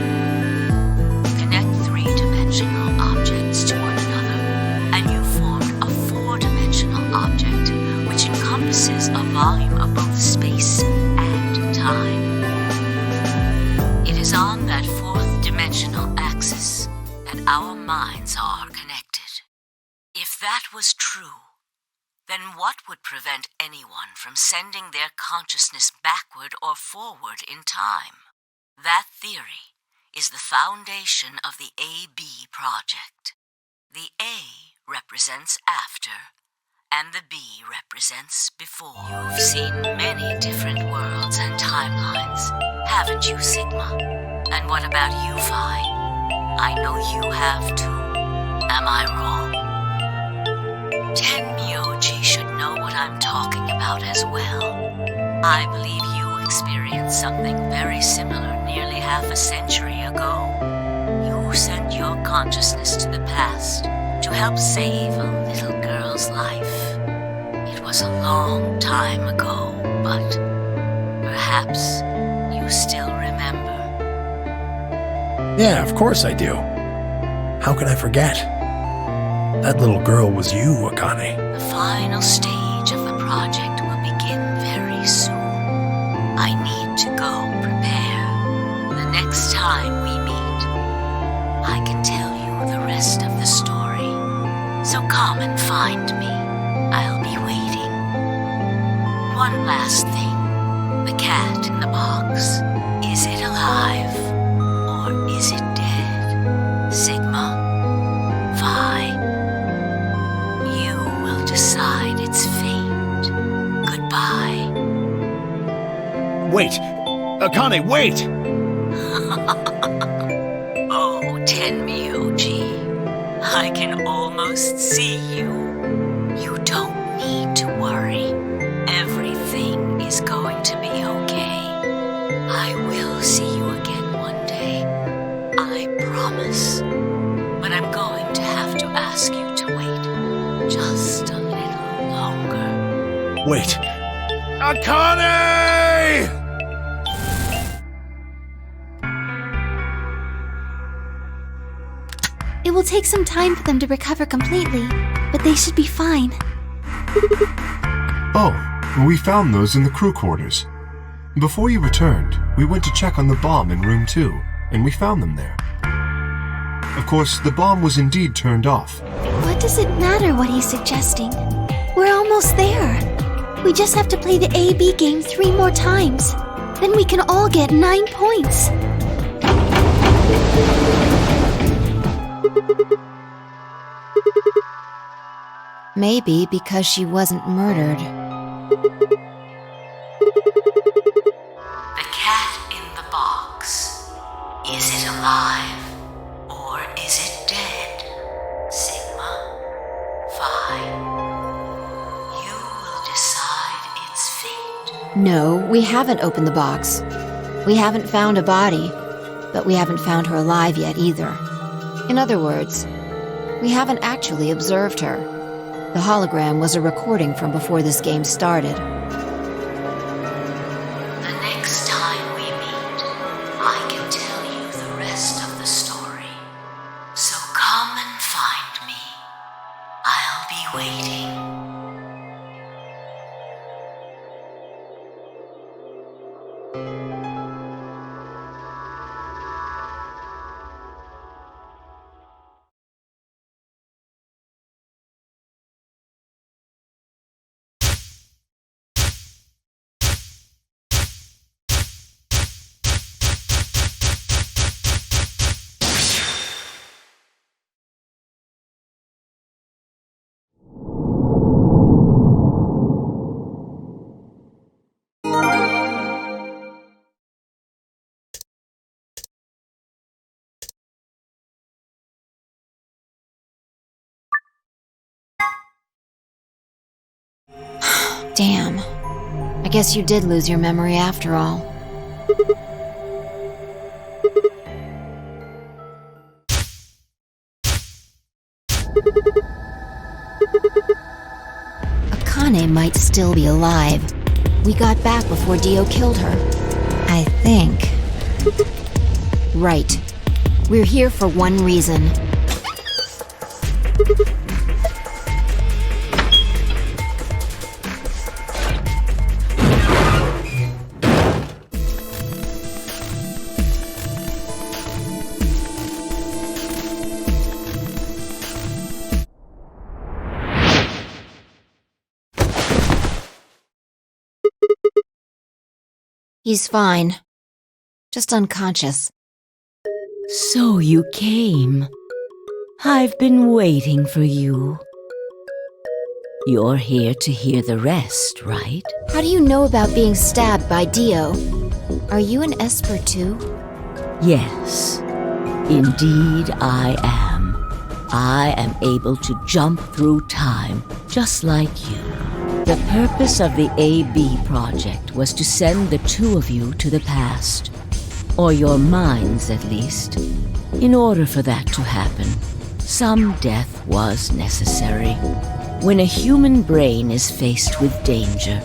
Speaker 15: Connect 3-dimensional objects to one another, and you formed a 4-dimensional object, which encompasses a volume of both space and time. It is on that 4th-dimensional axis that our minds are connected. If that was true, then what would prevent anyone from sending their consciousness backward or forward in time? That theory is the foundation of the AB project. The A represents after, and the B represents before. You've seen many different worlds and timelines, haven't you, Sigma? And what about you, Phi? I know you have too. Am I wrong? Tenmyoji should know what I'm talking about as well. I believe you experienced something very similar nearly half a century ago. You sent your consciousness to the past to help save a little girl's life. It was a long time ago, but perhaps you still remember.
Speaker 7: Yeah, of course I do. How could I forget? That little girl was you, Akane.
Speaker 15: The final stage of the project will begin very soon. I need to go prepare. The next time we meet, I can tell you the rest of the story. So come and find me. I'll be waiting. One last thing. The cat in the box. Is it alive? Or is it dead? Sigma? Phi? You will decide its fate. Goodbye.
Speaker 7: Wait! Akane, wait!
Speaker 15: Oh, Tenmyoji. I can almost see you. You don't need to worry. Everything is going to be okay. I will see you again one day. I promise. But I'm going to have to ask you to wait just a little longer.
Speaker 7: Wait! Akane!
Speaker 2: It will take some time for them to recover completely, but they should be fine.
Speaker 5: Oh, we found those in the crew quarters. Before you returned, we went to check on the bomb in room 2, and we found them there. Of course, the bomb was indeed turned off.
Speaker 2: What does it matter what he's suggesting? We're almost there. We just have to play the A-B game 3 more times. Then we can all get 9 points.
Speaker 3: Maybe because she wasn't murdered.
Speaker 15: The cat in the box. Is it alive? Or is it dead? Sigma? Phi? You will decide its fate.
Speaker 3: No, we haven't opened the box. We haven't found a body, but we haven't found her alive yet either. In other words, we haven't actually observed her. The hologram was a recording from before this game started.
Speaker 15: The next time we meet, I can tell you the rest of the story. So come and find me. I'll be waiting.
Speaker 3: Damn. I guess you did lose your memory after all. Akane might still be alive. We got back before Dio killed her. I think. Right. We're here for one reason. He's fine. Just unconscious.
Speaker 4: So you came. I've been waiting for you. You're here to hear the rest, right?
Speaker 3: How do you know about being stabbed by Dio? Are you an Esper too?
Speaker 4: Yes. Indeed I am. I am able to jump through time, just like you. The purpose of the AB project was to send the two of you to the past. Or your minds, at least. In order for that to happen, some death was necessary. When a human brain is faced with danger,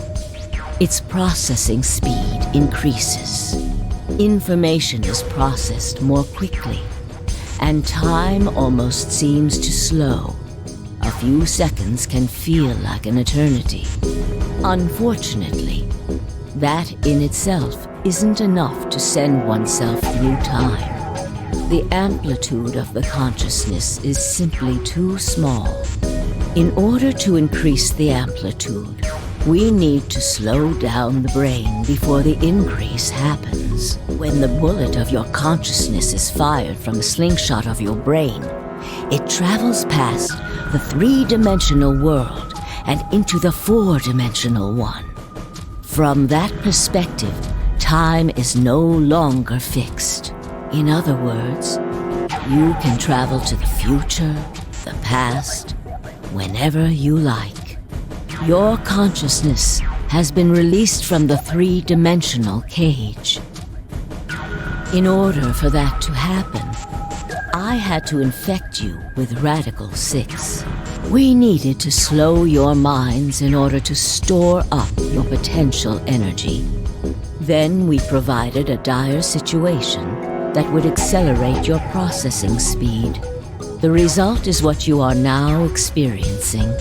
Speaker 4: its processing speed increases. Information is processed more quickly, and time almost seems to slow. A few seconds can feel like an eternity. Unfortunately, that in itself isn't enough to send oneself through time. The amplitude of the consciousness is simply too small. In order to increase the amplitude, we need to slow down the brain before the increase happens. When the bullet of your consciousness is fired from the slingshot of your brain, it travels past the three-dimensional world and into the four-dimensional one. From that perspective, time is no longer fixed. In other words, you can travel to the future, the past, whenever you like. Your consciousness has been released from the three-dimensional cage. In order for that to happen, I had to infect you with Radical 6. We needed to slow your minds in order to store up your potential energy. Then we provided a dire situation that would accelerate your processing speed. The result is what you are now experiencing.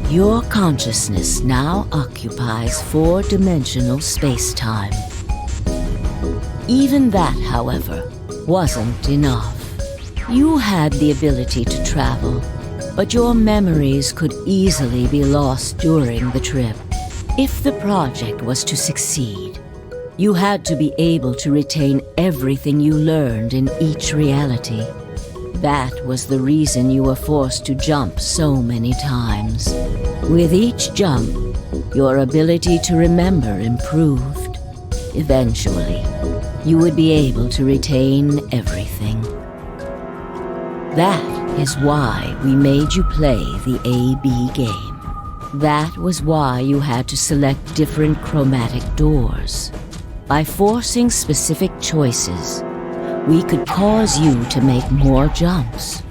Speaker 4: Your consciousness now occupies four-dimensional space-time. Even that, however, wasn't enough. You had the ability to travel, but your memories could easily be lost during the trip. If the project was to succeed, you had to be able to retain everything you learned in each reality. That was the reason you were forced to jump so many times. With each jump, your ability to remember improved. Eventually, you would be able to retain everything. That is why we made you play the AB game. That was why you had to select different chromatic doors. By forcing specific choices, we could cause you to make more jumps.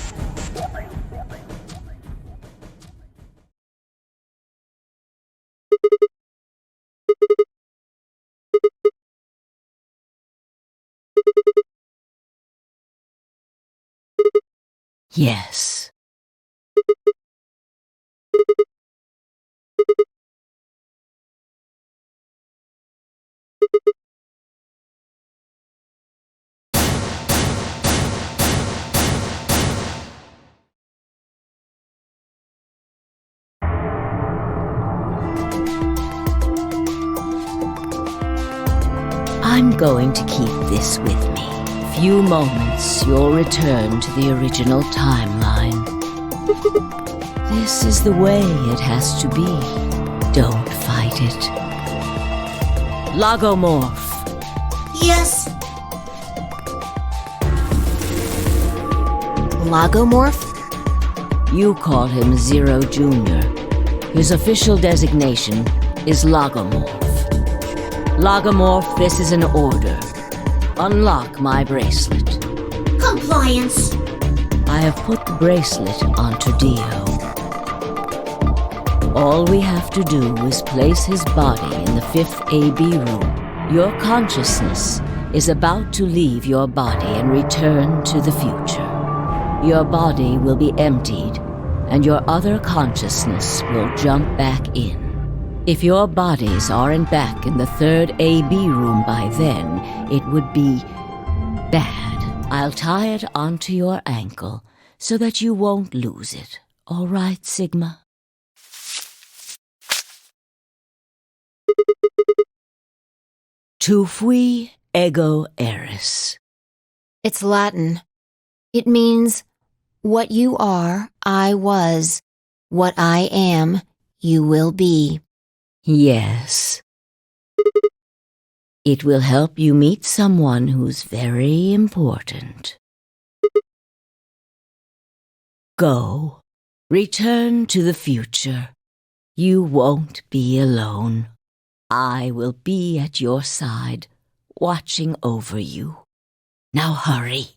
Speaker 4: Yes. I'm going to keep this with me. Few moments, you'll return to the original timeline. This is the way it has to be. Don't fight it. Logomorph.
Speaker 10: Yes.
Speaker 3: Logomorph?
Speaker 4: You call him Zero Jr. His official designation is Logomorph. Logomorph, this is an order. Unlock my bracelet.
Speaker 10: Compliance.
Speaker 4: I have put the bracelet onto Dio. All we have to do is place his body in the 5th AB room. Your consciousness is about to leave your body and return to the future. Your body will be emptied, and your other consciousness will jump back in. If your bodies aren't back in the 3rd AB room by then, it would be bad. I'll tie it onto your ankle so that you won't lose it. All right, Sigma? Tu fui ego eris.
Speaker 3: It's Latin. It means, what you are, I was. What I am, you will be.
Speaker 4: Yes. It will help you meet someone who's very important. Go. Return to the future. You won't be alone. I will be at your side, watching over you. Now hurry.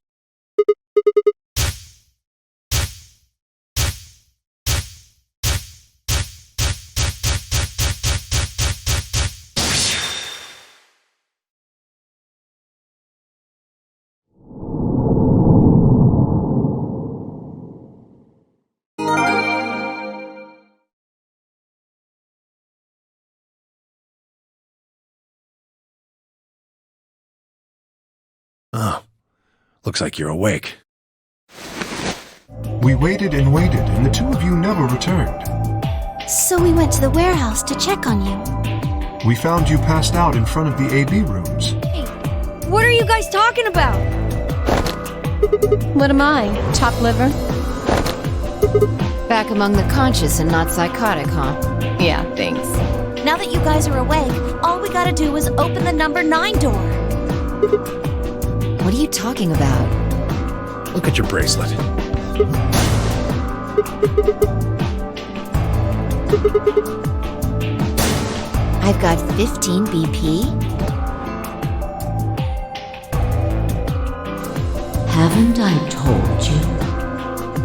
Speaker 7: Oh, looks like you're awake.
Speaker 5: We waited and waited, and the two of you never returned.
Speaker 2: So we went to the warehouse to check on you.
Speaker 5: We found you passed out in front of the AB rooms.
Speaker 8: Hey, what are you guys talking about?
Speaker 11: What am I? Chopped liver?
Speaker 3: Back among the conscious and not psychotic, huh?
Speaker 11: Yeah, thanks.
Speaker 10: Now that you guys are awake, all we gotta do is open the number 9 door.
Speaker 3: What are you talking about?
Speaker 7: Look at your bracelet.
Speaker 3: I've got 15 BP.
Speaker 4: Haven't I told you?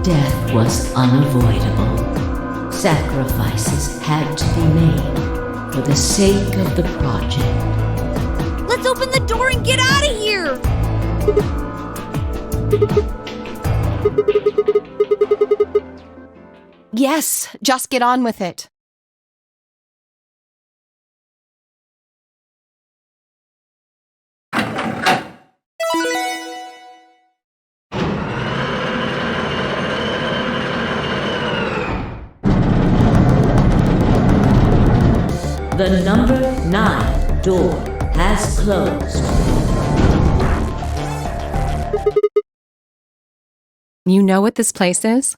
Speaker 4: Death was unavoidable. Sacrifices had to be made for the sake of the project.
Speaker 8: Let's open the door and get out of here!
Speaker 11: Yes, just get on with it.
Speaker 4: The number 9 door has closed.
Speaker 11: You know what this place is?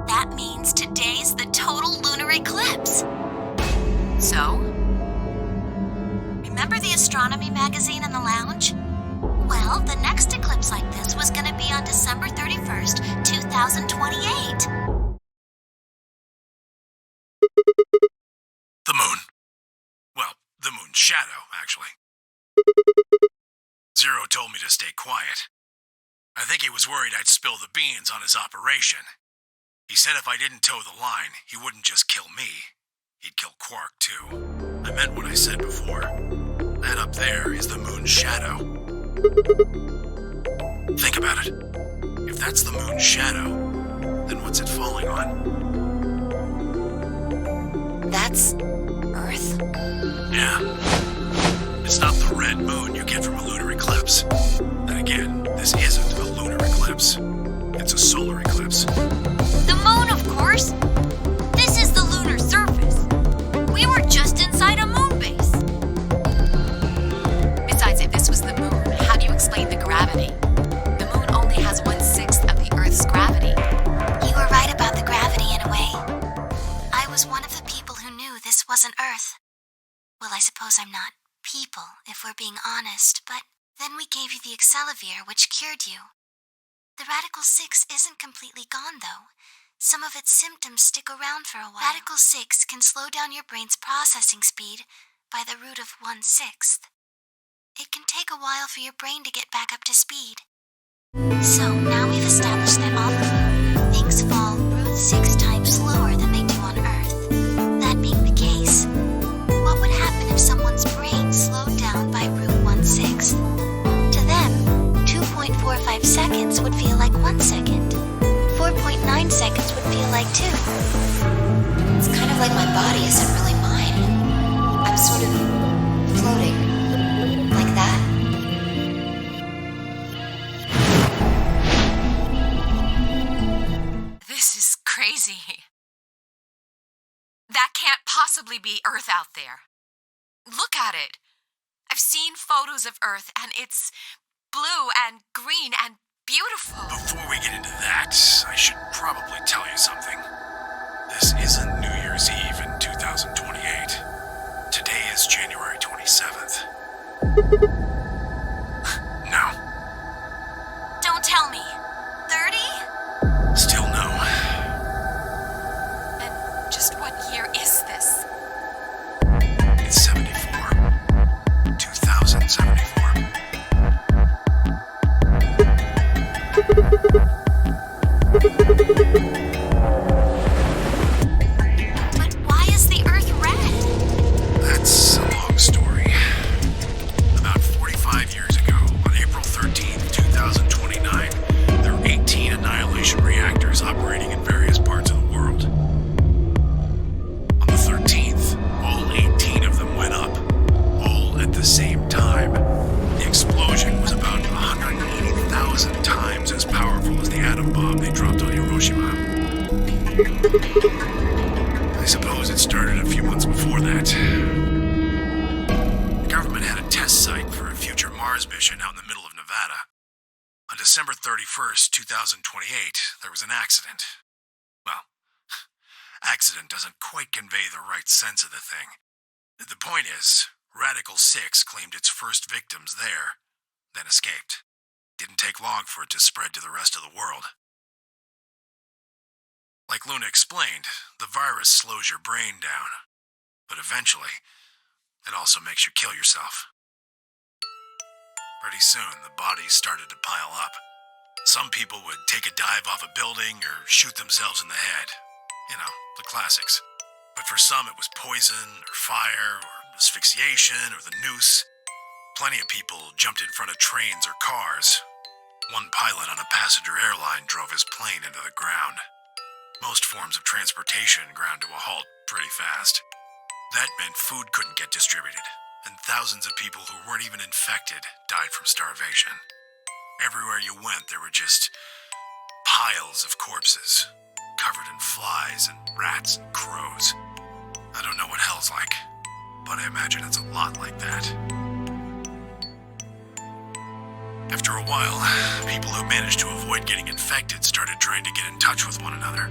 Speaker 10: That means today's the total lunar eclipse.
Speaker 3: So?
Speaker 10: Remember the astronomy magazine in the lounge? Well, the next eclipse like this was going to be on December 31st, 2028.
Speaker 7: The moon. Well, the moon's shadow, actually. Zero told me to stay quiet. I think he was worried I'd spill the beans on his operation. He said if I didn't toe the line, he wouldn't just kill me. He'd kill Quark, too. I meant what I said before. That up there is the moon's shadow. Think about it. If that's the moon's shadow, then what's it falling on?
Speaker 3: That's Earth?
Speaker 7: Yeah. It's not the red moon you get from a lunar eclipse. Then again, this isn't a lunar eclipse. It's a solar eclipse.
Speaker 8: The moon, of course! This is the lunar surface. We were just inside a moon base.
Speaker 11: Besides, if this was the moon, how do you explain the gravity? The moon only has 1/6 of the Earth's gravity.
Speaker 10: You were right about the gravity in a way. I was one of the people who knew this wasn't Earth.
Speaker 2: people, if we're being honest, but then we gave you the Excelavir, which cured you. The Radical 6 isn't completely gone, though. Some of its symptoms stick around for a while. Radical 6 can slow down your brain's processing speed by the root of 1/6. It can take a while for your brain to get back up to speed. So now we've established that on the moon, things fall root 6 times slower than they do on Earth. That being the case, what would happen if someone's brain slowed down by root 1/6? To them, 2.45 seconds would feel like 1 second. 4.9 seconds would feel like 2.
Speaker 3: It's kind of like my body isn't really mine. I'm sort of floating. Like that.
Speaker 16: This is crazy. That can't possibly be Earth out there. Look at it. I've seen photos of Earth, and it's blue and green and beautiful.
Speaker 7: Before we get into that, I should probably tell you something. This isn't New Year's Eve in 2028. Today is January 27th. No.
Speaker 16: Don't tell me. 30?
Speaker 7: Still no.
Speaker 16: And just what year is this?
Speaker 7: It's 74. 2074.
Speaker 2: But why is the Earth red?
Speaker 7: That's a long story. About 45 years ago, on April 13th, 2029, there were 18 annihilation reactors operating in various parts of the world. On the 13th, all 18 of them went up, all at the same time. The explosion was about 180,000 times as powerful as the atom bomb they dropped on Hiroshima. I suppose it started a few months before that. The government had a test site for a future Mars mission out in the middle of Nevada. On December 31st, 2028, there was an accident. Well, accident doesn't quite convey the right sense of the thing. The point is, Radical 6 claimed its first victims there, then escaped. Didn't take long for it to spread to the rest of the world. Like Luna explained, the virus slows your brain down, but eventually, it also makes you kill yourself. Pretty soon, the bodies started to pile up. Some people would take a dive off a building or shoot themselves in the head. You know, the classics. But for some, it was poison, or fire, or asphyxiation, or the noose. Plenty of people jumped in front of trains or cars. One pilot on a passenger airline drove his plane into the ground. Most forms of transportation ground to a halt pretty fast. That meant food couldn't get distributed, and thousands of people who weren't even infected died from starvation. Everywhere you went, there were just piles of corpses, covered in flies and rats and crows. I don't know what hell's like, but I imagine it's a lot like that. After a while, people who managed to avoid getting infected started trying to get in touch with one another.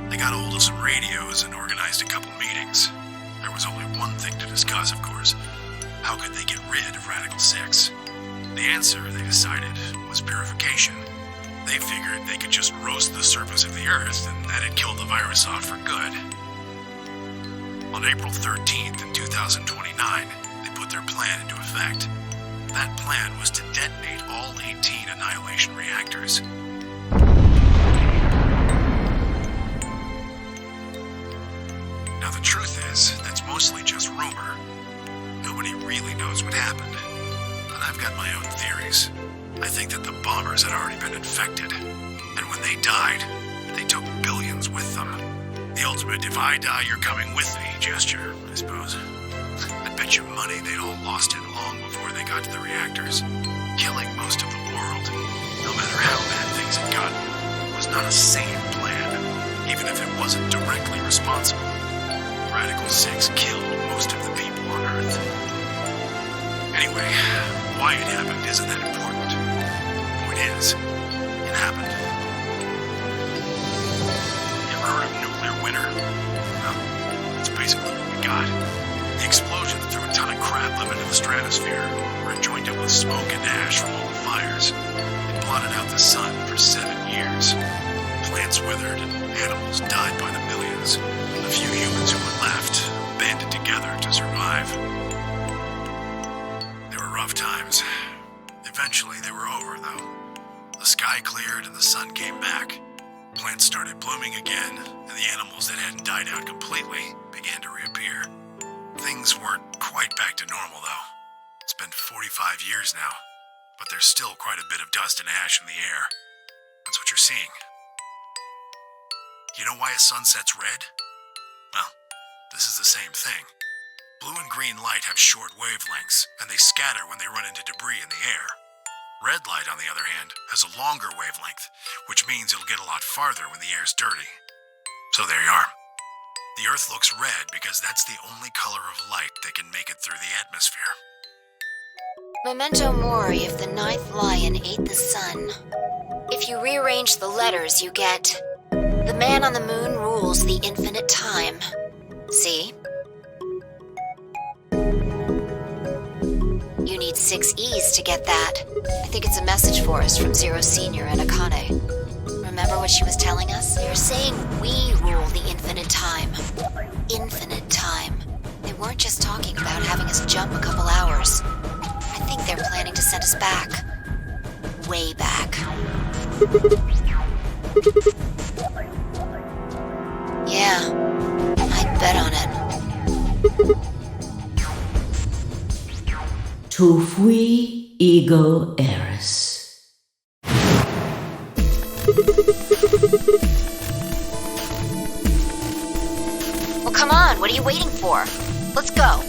Speaker 7: They got a hold of some radios and organized a couple meetings. There was only one thing to discuss, of course. How could they get rid of Radical 6? The answer, they decided, was purification. They figured they could just roast the surface of the Earth and that'd kill the virus off for good. On April 13th in 2029, they put their plan into effect. That plan was to detonate all 18 annihilation reactors. Now the truth is, that's mostly just rumor. Nobody really knows what happened. But I've got my own theories. I think that the bombers had already been infected. And when they died, they took billions with them. The ultimate if I die, you're coming with me gesture, I suppose. I'd bet you money they'd all lost it long before they got to the reactors. Killing most of the world, no matter how bad things had gotten, was not a sane plan, even if it wasn't directly responsible. Radical 6 killed most of the people on Earth. Anyway, why it happened isn't that important. The point is, it happened. You ever heard of nuclear winter? Well, that's basically what we got. The explosion threw a ton of crap up into the stratosphere, where it joined up with smoke and ash from all the fires. It blotted out the sun for 7 years. Plants withered and animals died by the millions. The few humans who were left banded together to survive. They were rough times. Eventually they were over, though. The sky cleared and the sun came back. Plants started blooming again, and the animals that hadn't died out completely began to reappear. Things weren't quite back to normal, though. It's been 45 years now, but there's still quite a bit of dust and ash in the air. That's what you're seeing. You know why a sun sets red? Well, this is the same thing. Blue and green light have short wavelengths, and they scatter when they run into debris in the air. Red light, on the other hand, has a longer wavelength, which means it'll get a lot farther when the air's dirty. So there you are. The Earth looks red because that's the only color of light that can make it through the atmosphere.
Speaker 3: Memento mori if the ninth lion ate the sun. If you rearrange the letters, you get... The man on the moon rules the infinite time. See? You need 6 E's to get that. I think it's a message for us from Zero Senior and Akane. Remember what she was telling us? They're saying we rule the infinite time. Infinite time. They weren't just talking about having us jump a couple hours. I think they're planning to send us back. Way back. Yeah, I'd bet on it.
Speaker 4: Tu fui ego eris.
Speaker 3: Well, come on, what are you waiting for? Let's go.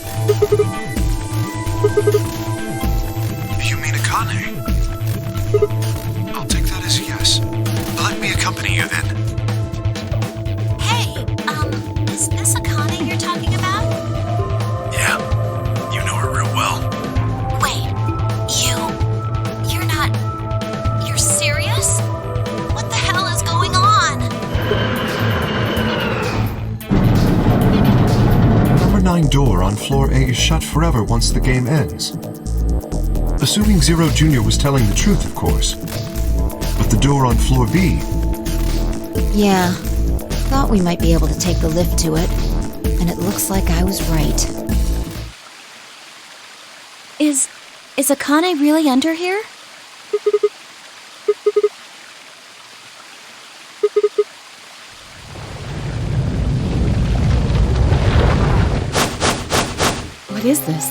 Speaker 5: You mean Akane? I'll take that as a yes. Let me accompany you then.
Speaker 10: Is this Akane you're talking about?
Speaker 7: Yeah, you know her real well.
Speaker 10: Wait, you're not... You're serious? What the hell is going on?
Speaker 5: Number 9 door on floor A is shut forever once the game ends. Assuming Zero Jr. was telling the truth, of course. But the door on floor B...
Speaker 3: Yeah. Thought we might be able to take the lift to it, and it looks like I was right.
Speaker 10: Is Akane really under here?
Speaker 11: What is this?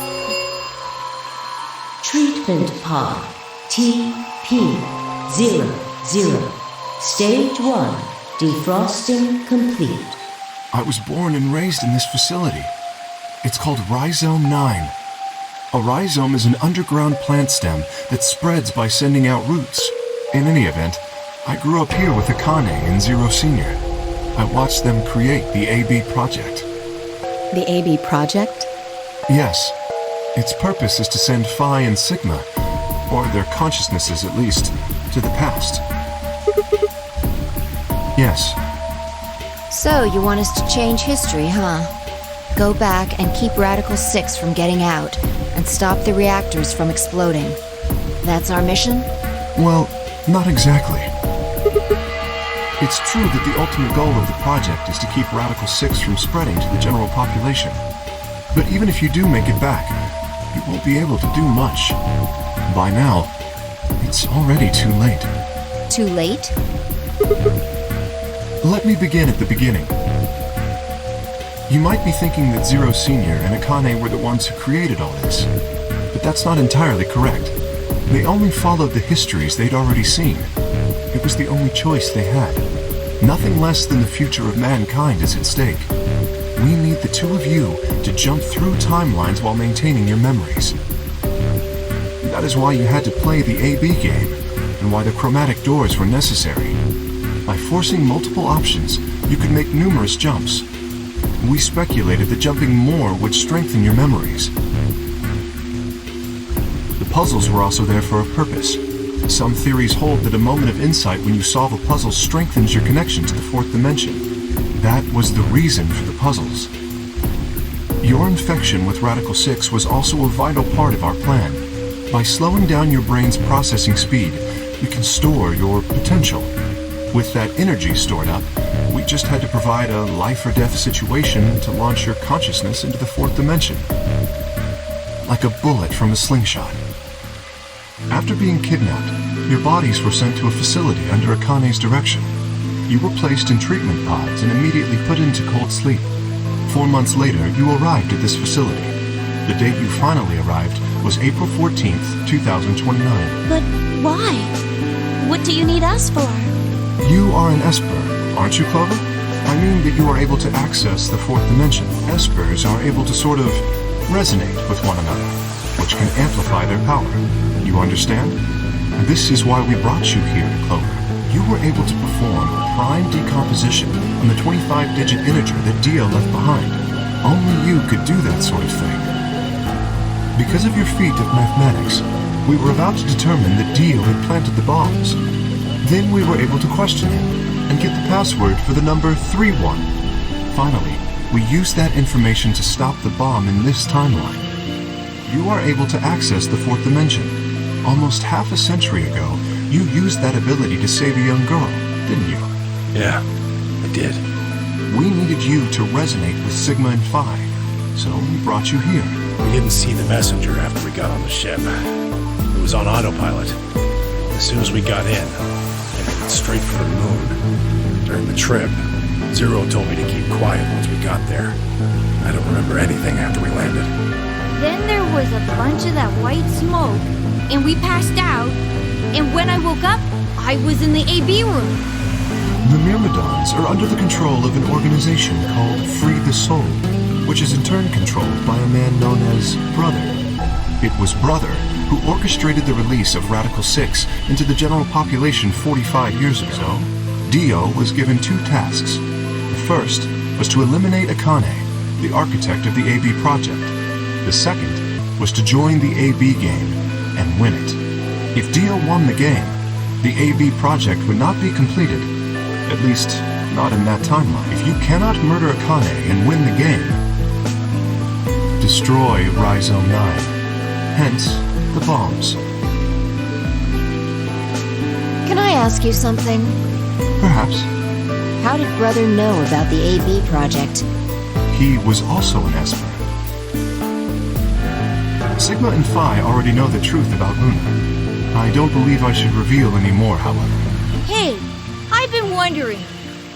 Speaker 4: Treatment pod TP00. Stage 1. Defrosting complete.
Speaker 5: I was born and raised in this facility. It's called Rhizome 9. A rhizome is an underground plant stem that spreads by sending out roots. In any event, I grew up here with Akane and Zero Senior. I watched them create the AB project.
Speaker 11: The AB project?
Speaker 5: Yes. Its purpose is to send Phi and Sigma, or their consciousnesses at least, to the past. Yes.
Speaker 3: So, you want us to change history, huh? Go back and keep Radical 6 from getting out, and stop the reactors from exploding. That's our mission?
Speaker 5: Well, not exactly. It's true that the ultimate goal of the project is to keep Radical 6 from spreading to the general population. But even if you do make it back, you won't be able to do much. By now, it's already too late.
Speaker 3: Too late?
Speaker 5: Let me begin at the beginning. You might be thinking that Zero Senior and Akane were the ones who created all this, but that's not entirely correct. They only followed the histories they'd already seen. It was the only choice they had. Nothing less than the future of mankind is at stake. We need the two of you to jump through timelines while maintaining your memories. That is why you had to play the AB game, and why the chromatic doors were necessary. By forcing multiple options, you could make numerous jumps. We speculated that jumping more would strengthen your memories. The puzzles were also there for a purpose. Some theories hold that a moment of insight when you solve a puzzle strengthens your connection to the fourth dimension. That was the reason for the puzzles. Your infection with Radical 6 was also a vital part of our plan. By slowing down your brain's processing speed, we can store your potential. With that energy stored up, we just had to provide a life-or-death situation to launch your consciousness into the fourth dimension. Like a bullet from a slingshot. After being kidnapped, your bodies were sent to a facility under Akane's direction. You were placed in treatment pods and immediately put into cold sleep. 4 months later, you arrived at this facility. The date you finally arrived was April 14th, 2029.
Speaker 10: But why? What do you need us for?
Speaker 5: You are an Esper, aren't you, Clover? I mean that you are able to access the fourth dimension. Espers are able to sort of resonate with one another, which can amplify their power. You understand? This is why we brought you here, Clover. You were able to perform a prime decomposition on the 25-digit integer that Dio left behind. Only you could do that sort of thing. Because of your feat of mathematics, we were about to determine that Dio had planted the bombs. Then we were able to question him and get the password for the number 31. Finally, we used that information to stop the bomb in this timeline. You are able to access the fourth dimension. Almost half a century ago, you used that ability to save a young girl, didn't you?
Speaker 7: Yeah, I did.
Speaker 5: We needed you to resonate with Sigma and Phi, so we brought you here.
Speaker 7: We didn't see the messenger after we got on the ship. It was on autopilot. As soon as we got in, it went straight for the moon. During the trip, Zero told me to keep quiet once we got there. I don't remember anything after we landed.
Speaker 8: Then there was a bunch of that white smoke, and we passed out, and when I woke up, I was in the AB room.
Speaker 5: The Myrmidons are under the control of an organization called Free the Soul, which is in turn controlled by a man known as Brother. It was Brother who orchestrated the release of Radical 6 into the general population 45 years ago. Dio was given 2 tasks. The first was to eliminate Akane, the architect of the AB project. The second was to join the AB game and win it. If Dio won the game, the AB project would not be completed, at least not in that timeline. If you cannot murder Akane and win the game, destroy Rhizome 9, hence the bombs.
Speaker 3: Can I ask you something?
Speaker 5: Perhaps.
Speaker 3: How did Brother know about the AB project?
Speaker 5: He was also an Esper. Sigma and Phi already know the truth about Luna. I don't believe I should reveal any more, however.
Speaker 8: Hey, I've been wondering,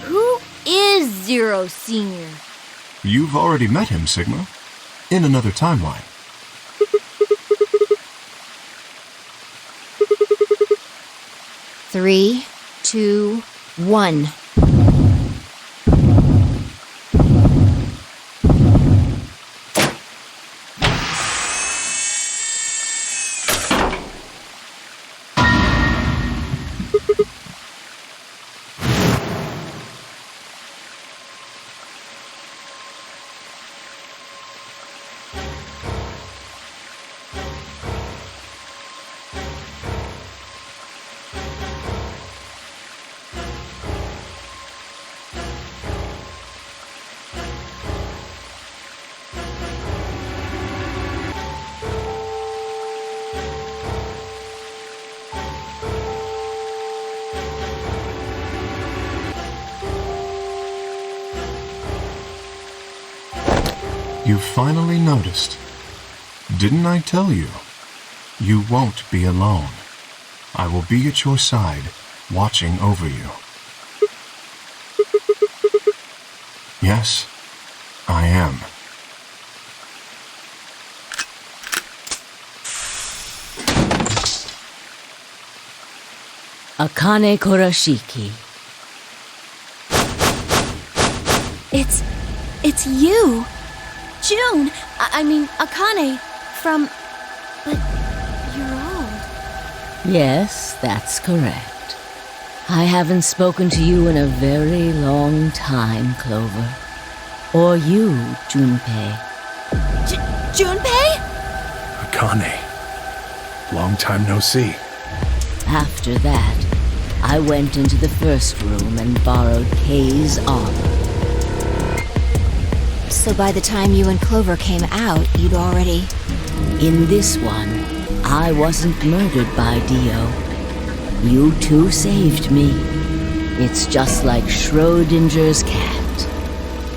Speaker 8: who is Zero Senior?
Speaker 5: You've already met him, Sigma. In another timeline.
Speaker 3: Three, 2, 1.
Speaker 5: You finally noticed. Didn't I tell you? You won't be alone. I will be at your side, watching over you. Yes, I am.
Speaker 4: Akane Kurashiki.
Speaker 10: It's you! June! I mean, Akane, from... But you're old.
Speaker 4: Yes, that's correct. I haven't spoken to you in a very long time, Clover. Or you, Junpei.
Speaker 10: Junpei?
Speaker 7: Akane. Long time no see.
Speaker 4: After that, I went into the first room and borrowed Kei's armor.
Speaker 3: So by the time you and Clover came out, you'd already...
Speaker 4: In this one, I wasn't murdered by Dio. You two saved me. It's just like Schrodinger's cat.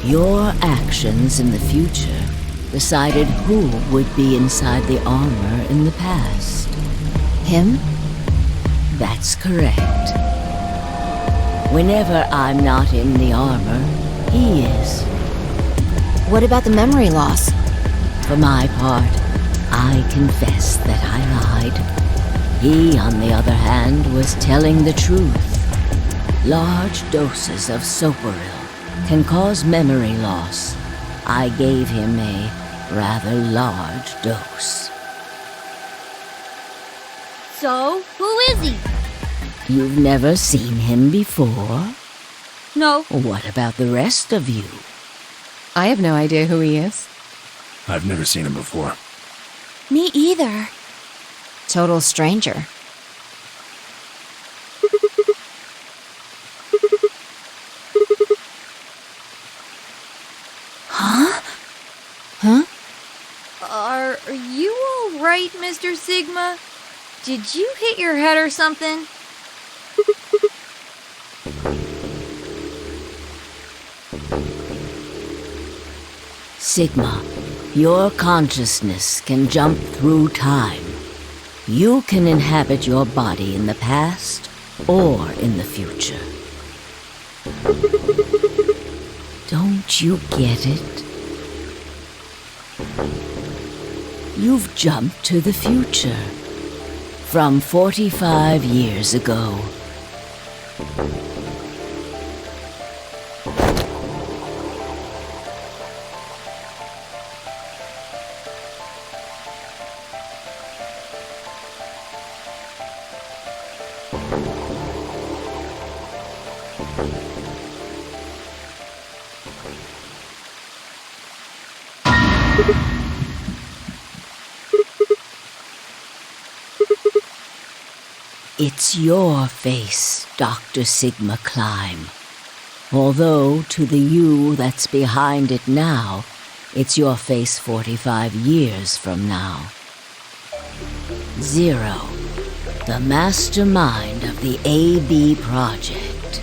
Speaker 4: Your actions in the future decided who would be inside the armor in the past.
Speaker 3: Him?
Speaker 4: That's correct. Whenever I'm not in the armor, he is.
Speaker 3: What about the memory loss?
Speaker 4: For my part, I confess that I lied. He, on the other hand, was telling the truth. Large doses of soporil can cause memory loss. I gave him a rather large dose.
Speaker 8: So, who is he?
Speaker 4: You've never seen him before?
Speaker 8: No.
Speaker 4: What about the rest of you?
Speaker 11: I have no idea who he is.
Speaker 7: I've never seen him before.
Speaker 10: Me either.
Speaker 3: Total stranger.
Speaker 10: Huh?
Speaker 3: Huh?
Speaker 8: Are you all right, Mr. Sigma? Did you hit your head or something?
Speaker 4: Sigma, your consciousness can jump through time. You can inhabit your body in the past or in the future. Don't you get it? You've jumped to the future. From 45 years ago. It's your face, Dr. Sigma Climb. Although, to the you that's behind it now, it's your face 45 years from now. Zero, the mastermind of the AB project,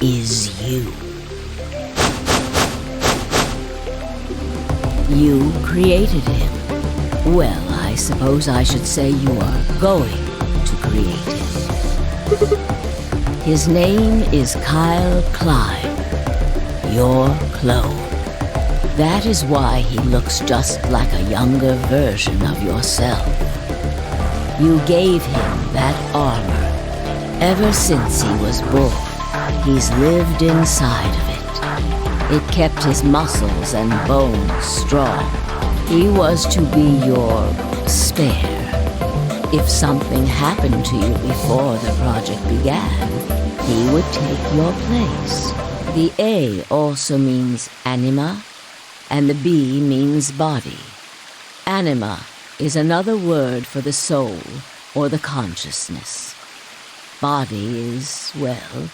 Speaker 4: is you. You created him. Well, I suppose I should say you are going to create him. His name is Kyle Klein, your clone. That is why he looks just like a younger version of yourself. You gave him that armor. Ever since he was born, he's lived inside of it. It kept his muscles and bones strong. He was to be your spare. If something happened to you before the project began, he would take your place. The A also means anima, and the B means body. Anima is another word for the soul or the consciousness. Body is, well,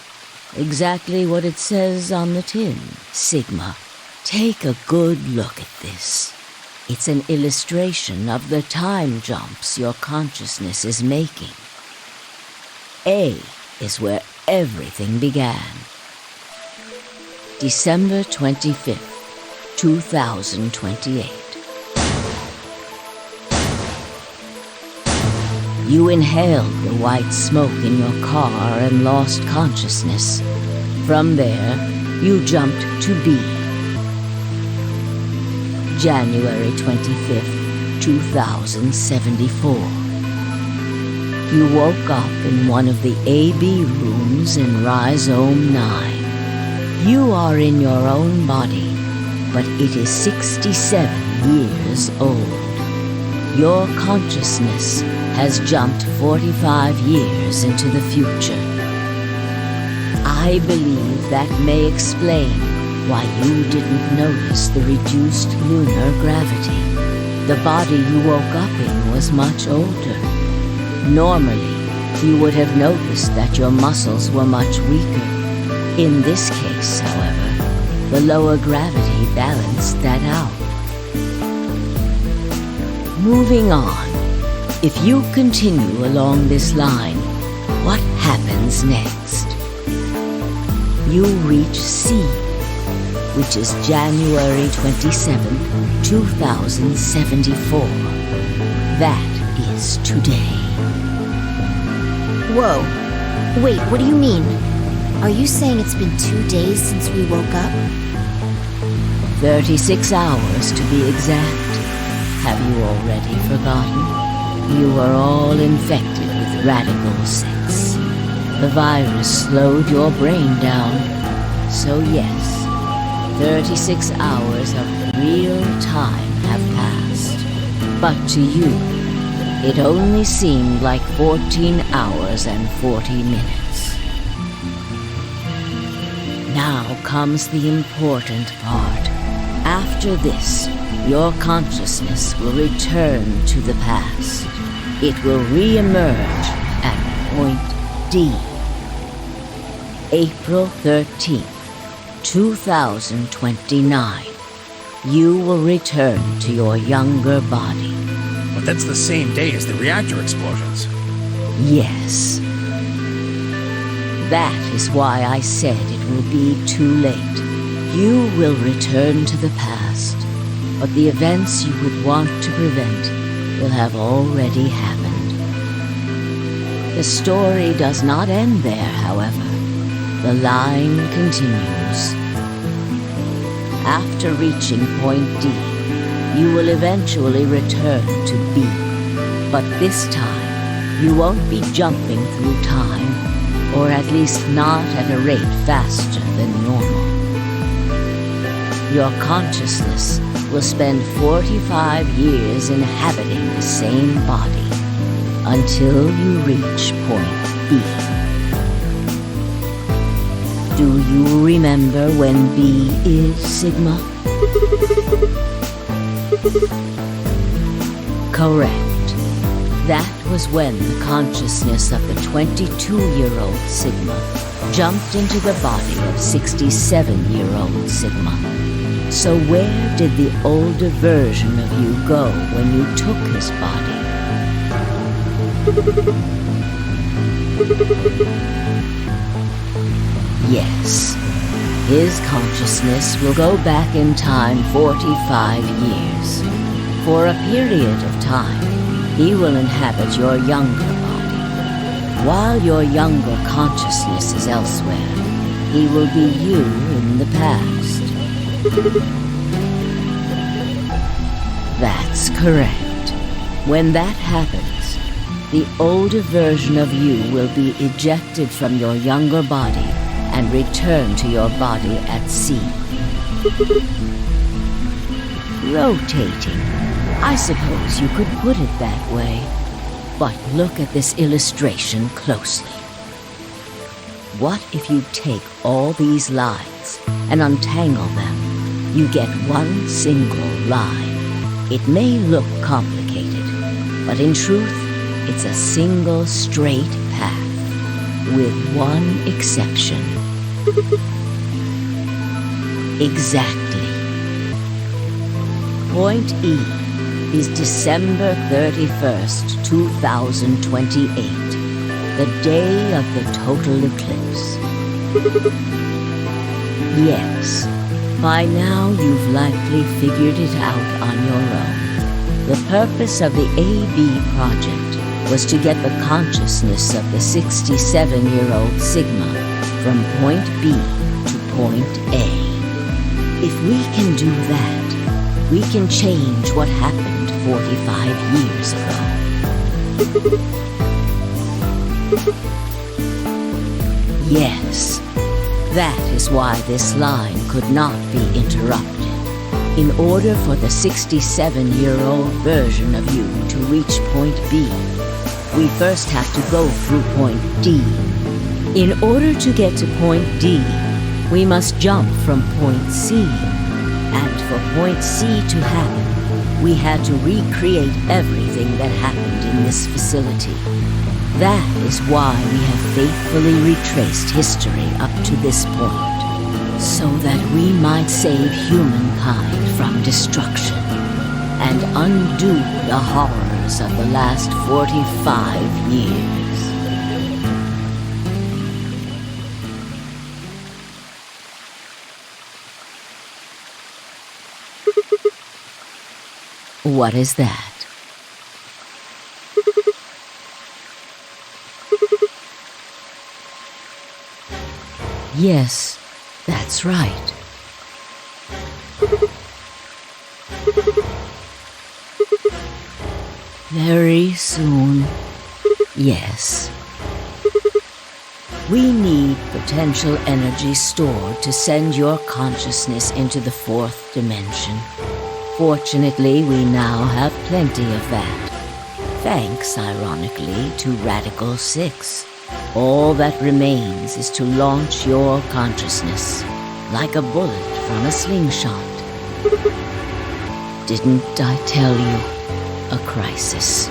Speaker 4: exactly what it says on the tin. Sigma, take a good look at this. It's an illustration of the time jumps your consciousness is making. A is where everything began. December 25th, 2028. You inhaled the white smoke in your car and lost consciousness. From there, you jumped to B. January 25th, 2074. You woke up in one of the AB rooms in Rhizome 9. You are in your own body, but it is 67 years old. Your consciousness has jumped 45 years into the future. I believe that may explain why you didn't notice the reduced lunar gravity. The body you woke up in was much older. Normally, you would have noticed that your muscles were much weaker. In this case, however, The lower gravity balanced that out. Moving on, if you continue along this line, what happens next? You reach C, which is January 27, 2074. That is today.
Speaker 2: Whoa. Wait, what do you mean? Are you saying it's been 2 days since we woke up?
Speaker 4: 36 hours to be exact. Have you already forgotten? You are all infected with Radical 6. The virus slowed your brain down. So yes, 36 hours of real time have passed. But to you, it only seemed like 14 hours and 40 minutes. Now comes the important part. After this, your consciousness will return to the past. It will re-emerge at point D. April 13th, 2029. You will return to your younger body.
Speaker 7: But that's the same day as the reactor explosions.
Speaker 4: Yes. That is why I said it will be too late. You will return to the past, but the events you would want to prevent will have already happened. The story does not end there, however. The line continues. After reaching point D, you will eventually return to B. But this time, you won't be jumping through time, or at least not at a rate faster than normal. Your consciousness will spend 45 years inhabiting the same body until you reach point B. Do you remember when B is Sigma? Correct. That was when the consciousness of the 22-year-old Sigma jumped into the body of 67-year-old Sigma. So where did the older version of you go when you took his body? Yes, his consciousness will go back in time 45 years. For a period of time, he will inhabit your younger body. While your younger consciousness is elsewhere, he will be you in the past. That's correct. When that happens, the older version of you will be ejected from your younger body and return to your body at C. Rotating. I suppose you could put it that way. But look at this illustration closely. What if you take all these lines and untangle them? You get one single line. It may look complicated, but in truth, it's a single straight path, with one exception. Exactly. Point E is December 31st, 2028, the day of the total eclipse. Yes, by now you've likely figured it out on your own. The purpose of the AB project was to get the consciousness of the 67-year-old Sigma from point B to point A. If we can do that, we can change what happened 45 years ago. Yes, that is why this line could not be interrupted. In order for the 67-year-old version of you to reach point B, we first have to go through point D. In order to get to point D, we must jump from point C. And for point C to happen, we had to recreate everything that happened in this facility. That is why we have faithfully retraced history up to this point. so that we might save humankind from destruction and undo the horrors of the last 45 years. What is that? Yes, that's right. Very soon, yes. We need potential energy stored to send your consciousness into the fourth dimension. Fortunately, we now have plenty of that. Thanks, ironically, to Radical 6. All that remains is to launch your consciousness, like a bullet from a slingshot. Didn't I tell you? A crisis.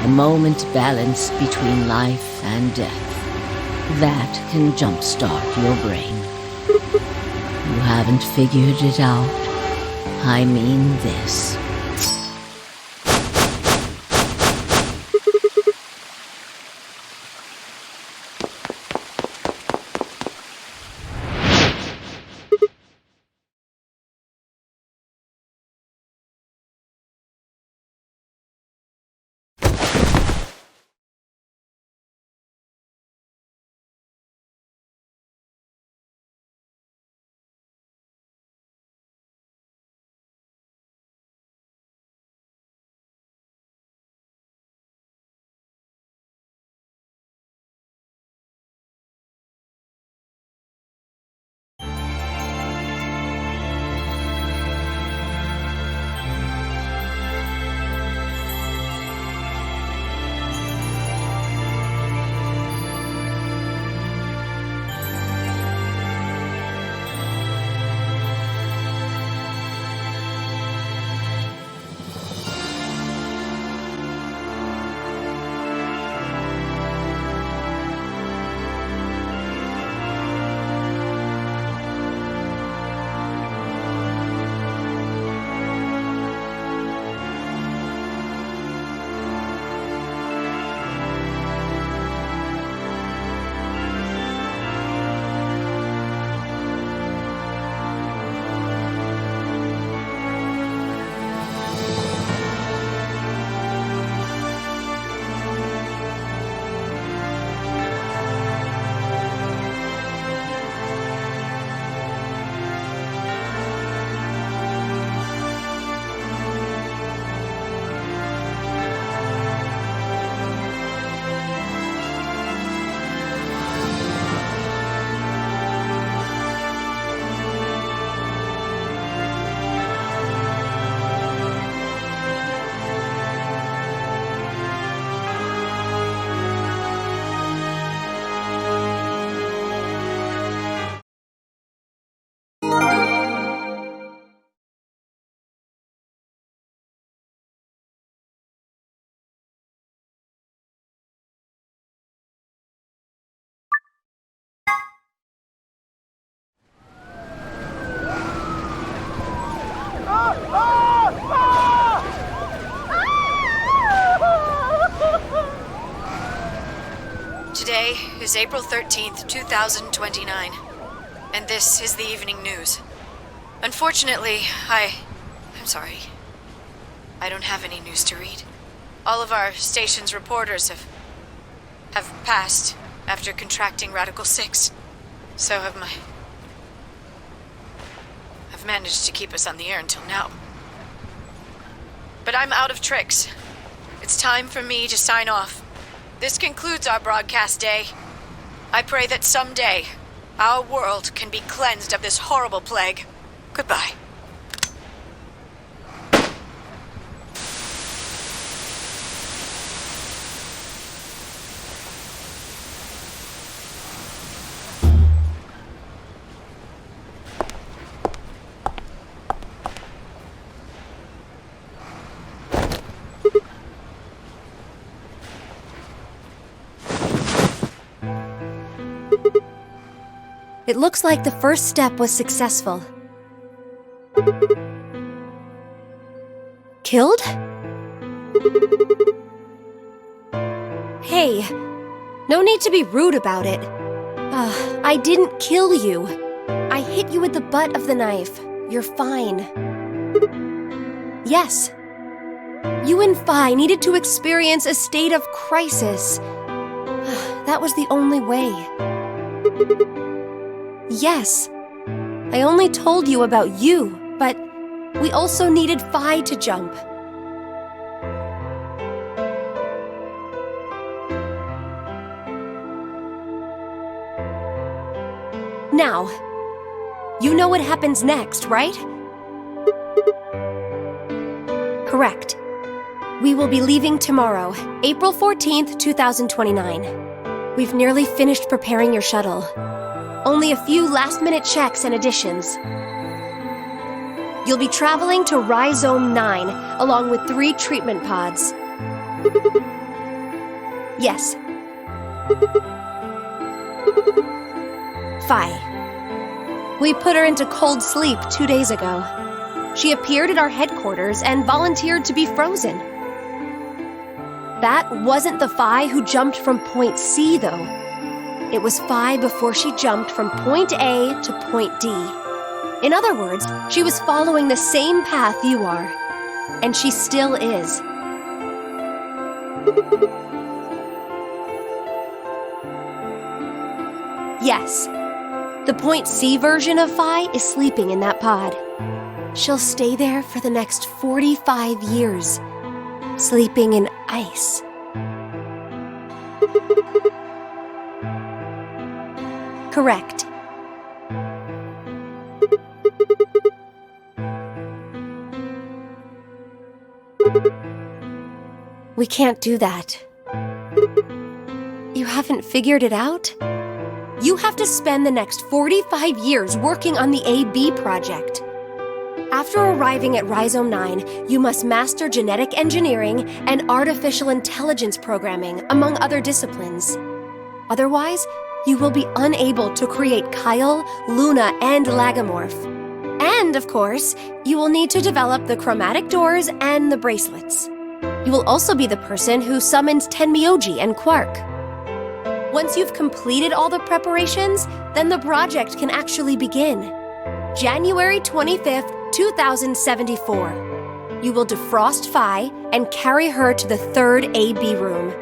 Speaker 4: A moment balanced between life and death. That can jumpstart your brain. You haven't figured it out? I mean this.
Speaker 17: Today is April 13th, 2029, and this is the evening news. Unfortunately, I'm sorry. I don't have any news to read. All of our station's reporters have passed after contracting Radical 6. So have my... I've managed to keep us on the air until now. But I'm out of tricks. It's time for me to sign off. This concludes our broadcast day. I pray that someday our world can be cleansed of this horrible plague. Goodbye.
Speaker 11: It looks like the first step was successful. Killed? Hey, no need to be rude about it. I didn't kill you. I hit you with the butt of the knife. You're fine. Yes. You and Phi needed to experience a state of crisis. That was the only way. Yes. I only told you about you, but we also needed Phi to jump. Now, you know what happens next, right? Correct. We will be leaving tomorrow, April 14th, 2029. We've nearly finished preparing your shuttle. Only a few last-minute checks and additions. You'll be traveling to Rhizome 9, along with 3 treatment pods. Yes. Phi. We put her into cold sleep 2 days ago. She appeared at our headquarters and volunteered to be frozen. That wasn't the Phi who jumped from Point C, though. It was Phi before she jumped from Point A to Point D. In other words, she was following the same path you are. And she still is. Yes. The Point C version of Phi is sleeping in that pod. She'll stay there for the next 45 years, sleeping in ice. Correct. We can't do that. You haven't figured it out? You have to spend the next 45 years working on the AB project. After arriving at Rhizome 9, you must master genetic engineering and artificial intelligence programming, among other disciplines. Otherwise, you will be unable to create Kyle, Luna, and Lagomorph. And, of course, you will need to develop the chromatic doors and the bracelets. You will also be the person who summons Tenmyoji and Quark. Once you've completed all the preparations, then the project can actually begin. January 25th, 2074. You will defrost Phi and carry her to the 3rd AB room.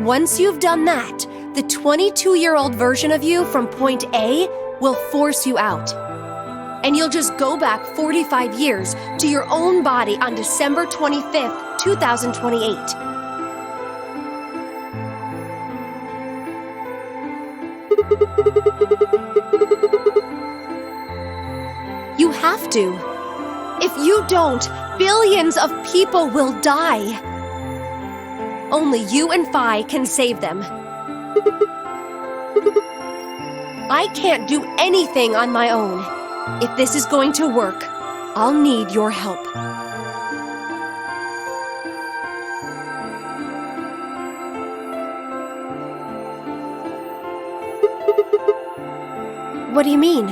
Speaker 11: Once you've done that, the 22-year-old version of you from Point A will force you out. And you'll just go back 45 years to your own body on December 25th, 2028. You have to. If you don't, billions of people will die. Only you and Phi can save them. I can't do anything on my own. If this is going to work, I'll need your help. What do you mean?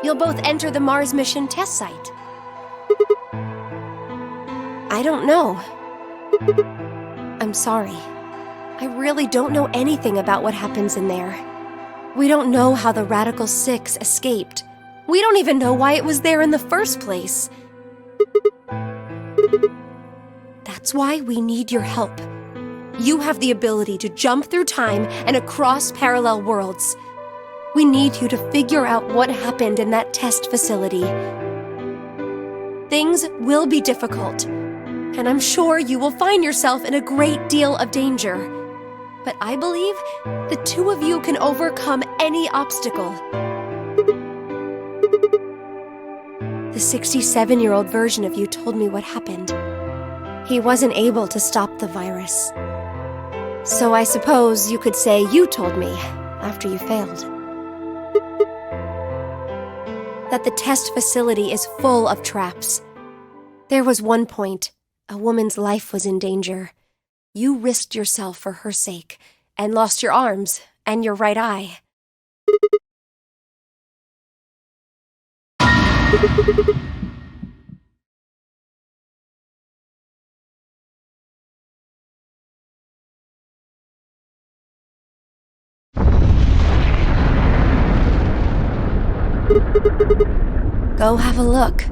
Speaker 11: You'll both enter the Mars mission test site. I don't know. I'm sorry. I really don't know anything about what happens in there. We don't know how the Radical 6 escaped. We don't even know why it was there in the first place. That's why we need your help. You have the ability to jump through time and across parallel worlds. We need you to figure out what happened in that test facility. Things will be difficult, and I'm sure you will find yourself in a great deal of danger. But I believe the two of you can overcome any obstacle. The 67-year-old version of you told me what happened. He wasn't able to stop the virus. So I suppose you could say you told me after you failed. That the test facility is full of traps. There was one point, a woman's life was in danger.
Speaker 10: You risked yourself for her sake, and lost your arms and your right eye. Go have a look.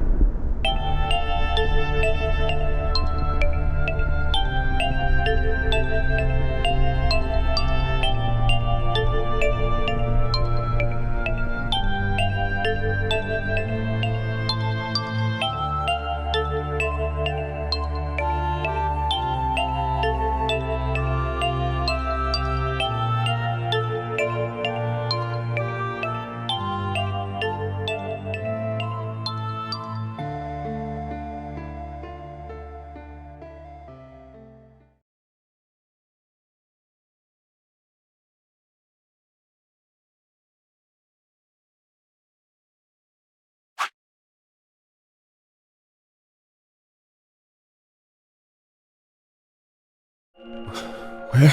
Speaker 1: Where?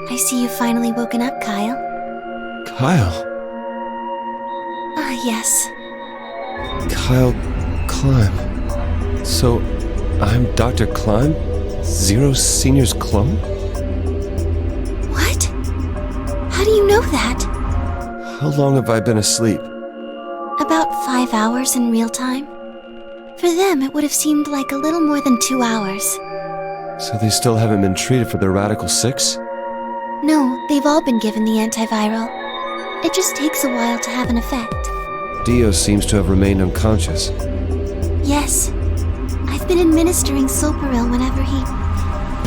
Speaker 2: I see you've finally woken up, Kyle.
Speaker 1: Kyle.
Speaker 2: Ah, yes.
Speaker 1: Kyle Climb. So, I'm Dr. Climb? Zero Senior's clone?
Speaker 2: What? How do you know that?
Speaker 1: How long have I been asleep?
Speaker 2: About 5 hours in real time. For them, it would have seemed like a little more than 2 hours.
Speaker 1: So they still haven't been treated for their Radical 6?
Speaker 2: No, they've all been given the antiviral. It just takes a while to have an effect.
Speaker 1: Dio seems to have remained unconscious.
Speaker 2: Yes. I've been administering Soparil whenever he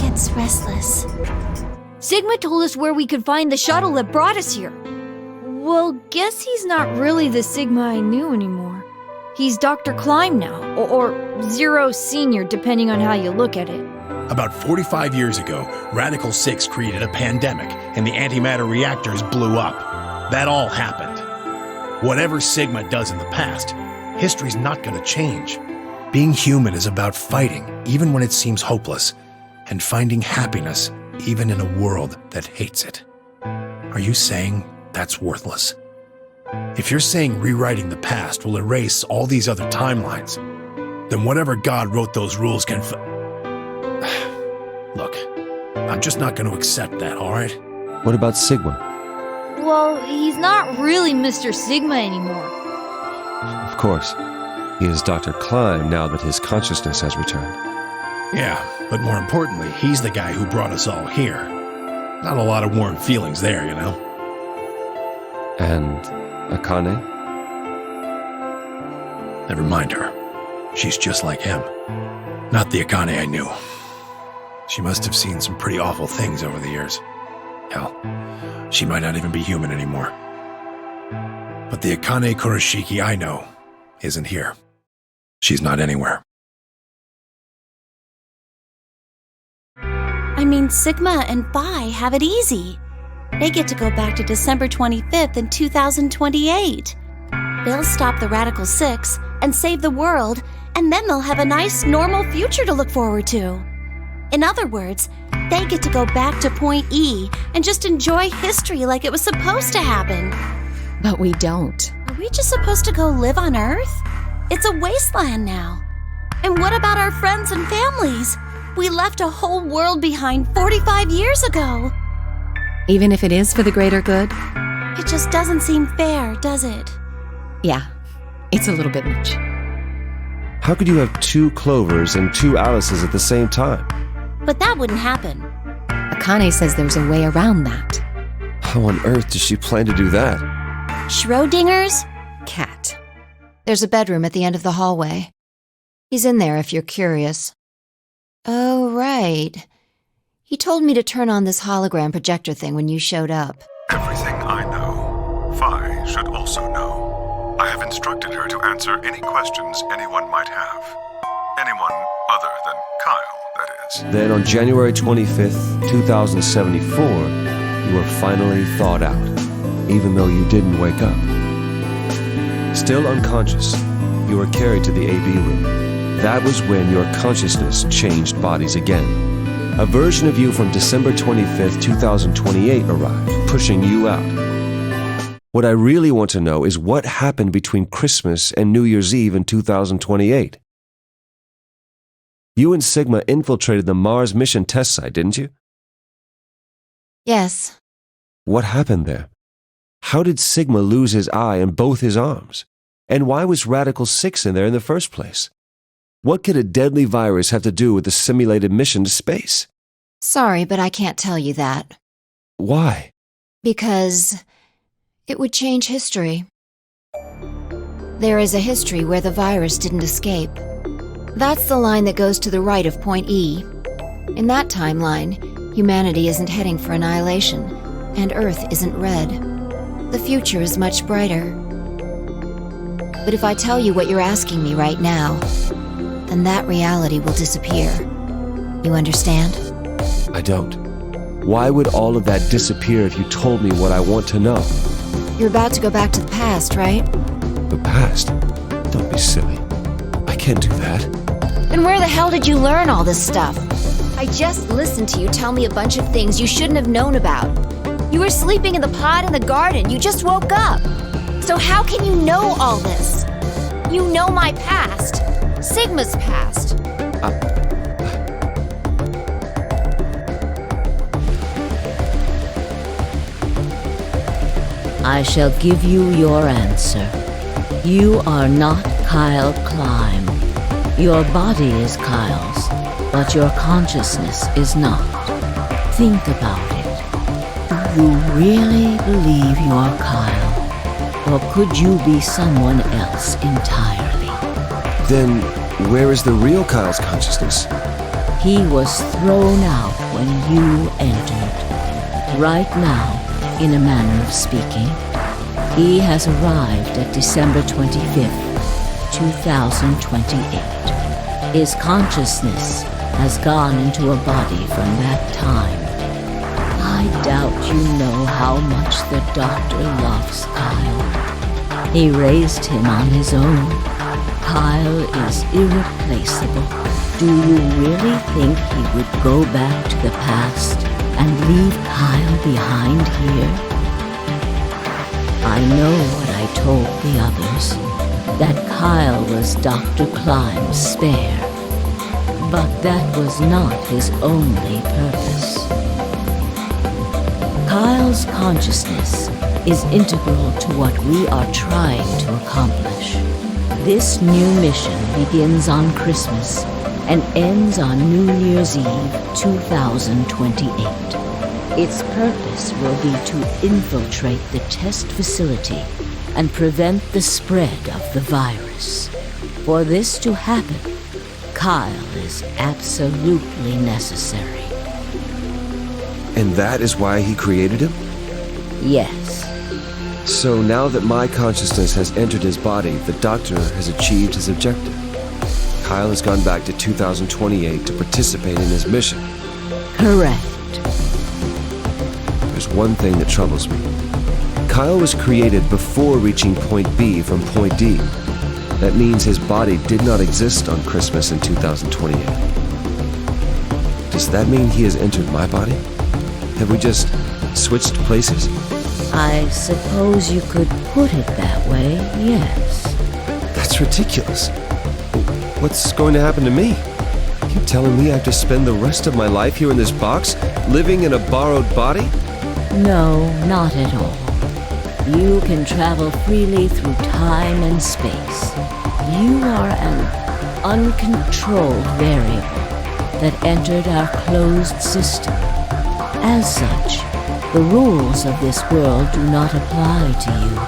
Speaker 2: gets restless.
Speaker 8: Sigma told us where we could find the shuttle that brought us here. Well, guess he's not really the Sigma I knew anymore. He's Dr. Climb now, or Zero Senior, depending on how you look at it.
Speaker 7: About 45 years ago, Radical 6 created a pandemic, and the antimatter reactors blew up. That all happened. Whatever Sigma does in the past, history's not going to change. Being human is about fighting, even when it seems hopeless, and finding happiness, even in a world that hates it. Are you saying that's worthless? If you're saying rewriting the past will erase all these other timelines, then whatever God wrote those rules can Look, I'm just not going to accept that, all right?
Speaker 1: What about Sigma?
Speaker 8: Well, he's not really Mr. Sigma anymore.
Speaker 1: Of course. He is Dr. Climb now that his consciousness has returned.
Speaker 7: Yeah, but more importantly, he's the guy who brought us all here. Not a lot of warm feelings there, you know?
Speaker 1: And Akane?
Speaker 7: Never mind her. She's just like him. Not the Akane I knew. She must have seen some pretty awful things over the years. Hell, she might not even be human anymore. But the Akane Kurashiki I know isn't here. She's not anywhere.
Speaker 10: I mean, Sigma and Phi have it easy. They get to go back to December 25th in 2028. They'll stop the Radical 6 and save the world, and then they'll have a nice, normal future to look forward to. In other words, they get to go back to Point E and just enjoy history like it was supposed to happen.
Speaker 11: But we don't.
Speaker 10: Are we just supposed to go live on Earth? It's a wasteland now. And what about our friends and families? We left a whole world behind 45 years ago.
Speaker 11: Even if it is for the greater good?
Speaker 10: It just doesn't seem fair, does it?
Speaker 11: Yeah, it's a little bit much.
Speaker 1: How could you have 2 Clovers and 2 Alices at the same time?
Speaker 10: But that wouldn't happen.
Speaker 11: Akane says there's a way around that.
Speaker 1: How on earth does she plan to do that?
Speaker 10: Schrodinger's
Speaker 3: cat. There's a bedroom at the end of the hallway. He's in there if you're curious. Oh, right. He told me to turn on this hologram projector thing when you showed up.
Speaker 9: Everything I know, Phi should also know. I have instructed her to answer any questions anyone might have. Anyone other than Kyle, that is.
Speaker 1: Then on January 25th, 2074, you were finally thawed out, even though you didn't wake up. Still unconscious, you were carried to the AB room. That was when your consciousness changed bodies again.
Speaker 18: A version of you from December 25th, 2028 arrived, pushing you out. What I really want to know is what happened between Christmas and New Year's Eve in 2028. You and Sigma infiltrated the Mars mission test site, didn't you?
Speaker 3: Yes.
Speaker 18: What happened there? How did Sigma lose his eye and both his arms? And why was Radical 6 in there in the first place? What could a deadly virus have to do with the simulated mission to space?
Speaker 3: Sorry, but I can't tell you that.
Speaker 18: Why?
Speaker 3: Because it would change history. There is a history where the virus didn't escape. That's the line that goes to the right of point E. In that timeline, humanity isn't heading for annihilation, and Earth isn't red. The future is much brighter. But if I tell you what you're asking me right now, then that reality will disappear. You understand?
Speaker 18: I don't. Why would all of that disappear if you told me what I want to know?
Speaker 3: You're about to go back to the past, right?
Speaker 18: The past? Don't be silly. I can't do that.
Speaker 3: Then where the hell did you learn all this stuff? I just listened to you tell me a bunch of things you shouldn't have known about. You were sleeping in the pod in the garden. You just woke up. So how can you know all this? You know my past. Sigma's past.
Speaker 4: I shall give you your answer. You are not Kyle Climb. Your body is Kyle's, but your consciousness is not. Think about it. Do you really believe you're Kyle? Or could you be someone else entirely?
Speaker 18: Then, where is the real Kyle's consciousness?
Speaker 4: He was thrown out when you entered. Right now, in a manner of speaking, he has arrived at December 25th, 2028. His consciousness has gone into a body from that time. I doubt you know how much the doctor loves Kyle. He raised him on his own. Kyle is irreplaceable. Do you really think he would go back to the past and leave Kyle behind here? I know what I told the others, that Kyle was Dr. Climb's spare. But that was not his only purpose. Kyle's consciousness is integral to what we are trying to accomplish. This new mission begins on Christmas and ends on New Year's Eve 2028. Its purpose will be to infiltrate the test facility and prevent the spread of the virus. For this to happen, Kyle is absolutely necessary.
Speaker 18: And that is why he created him?
Speaker 4: Yes.
Speaker 18: So now that my consciousness has entered his body, the Doctor has achieved his objective. Kyle has gone back to 2028 to participate in his mission.
Speaker 4: Correct.
Speaker 18: There's one thing that troubles me. Kyle was created before reaching point B from point D. That means his body did not exist on Christmas in 2028. Does that mean he has entered my body? Have we just switched places?
Speaker 4: I suppose you could put it that way, yes.
Speaker 18: That's ridiculous. What's going to happen to me? You telling me I have to spend the rest of my life here in this box, living in a borrowed body?
Speaker 4: No, not at all. You can travel freely through time and space. You are an uncontrolled variable that entered our closed system. As such, the rules of this world do not apply to you.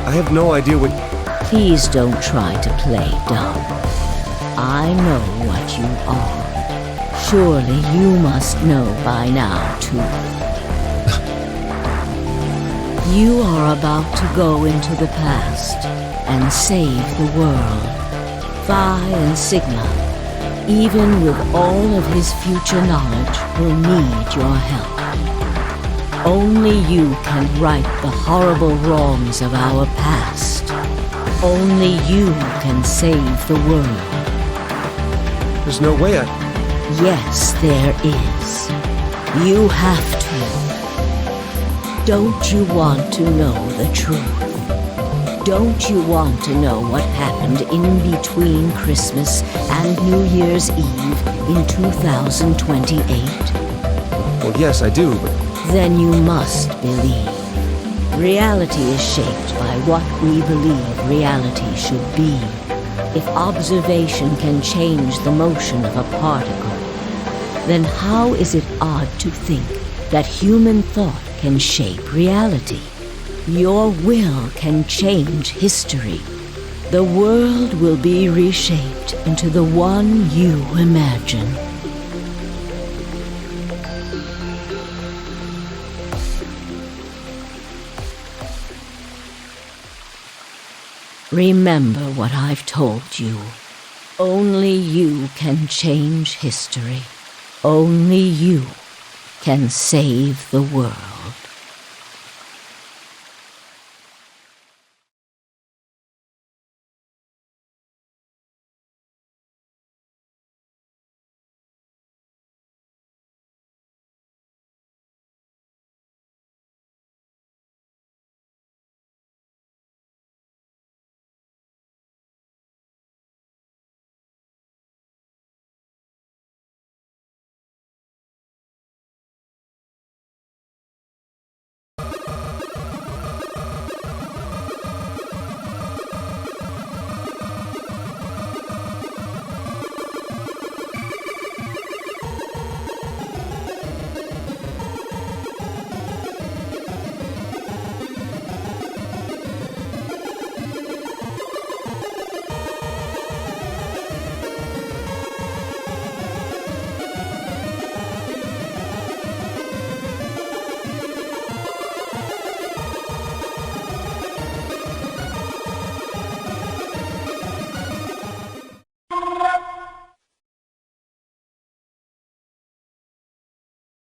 Speaker 18: I have no idea what...
Speaker 4: Please don't try to play dumb. I know what you are. Surely you must know by now, too. You are about to go into the past and save the world. Phi and Sigma, even with all of his future knowledge, will need your help. Only you can right the horrible wrongs of our past. Only you can save the world.
Speaker 18: There's no way
Speaker 4: Yes, there is. You have to. Don't you want to know the truth? Don't you want to know what happened in between Christmas and New Year's Eve in 2028?
Speaker 18: Well, yes, I do, but...
Speaker 4: Then you must believe. Reality is shaped by what we believe reality should be. If observation can change the motion of a particle, then how is it odd to think that human thought can shape reality? Your will can change history. The world will be reshaped into the one you imagine. Remember what I've told you. Only you can change history. Only you can save the world.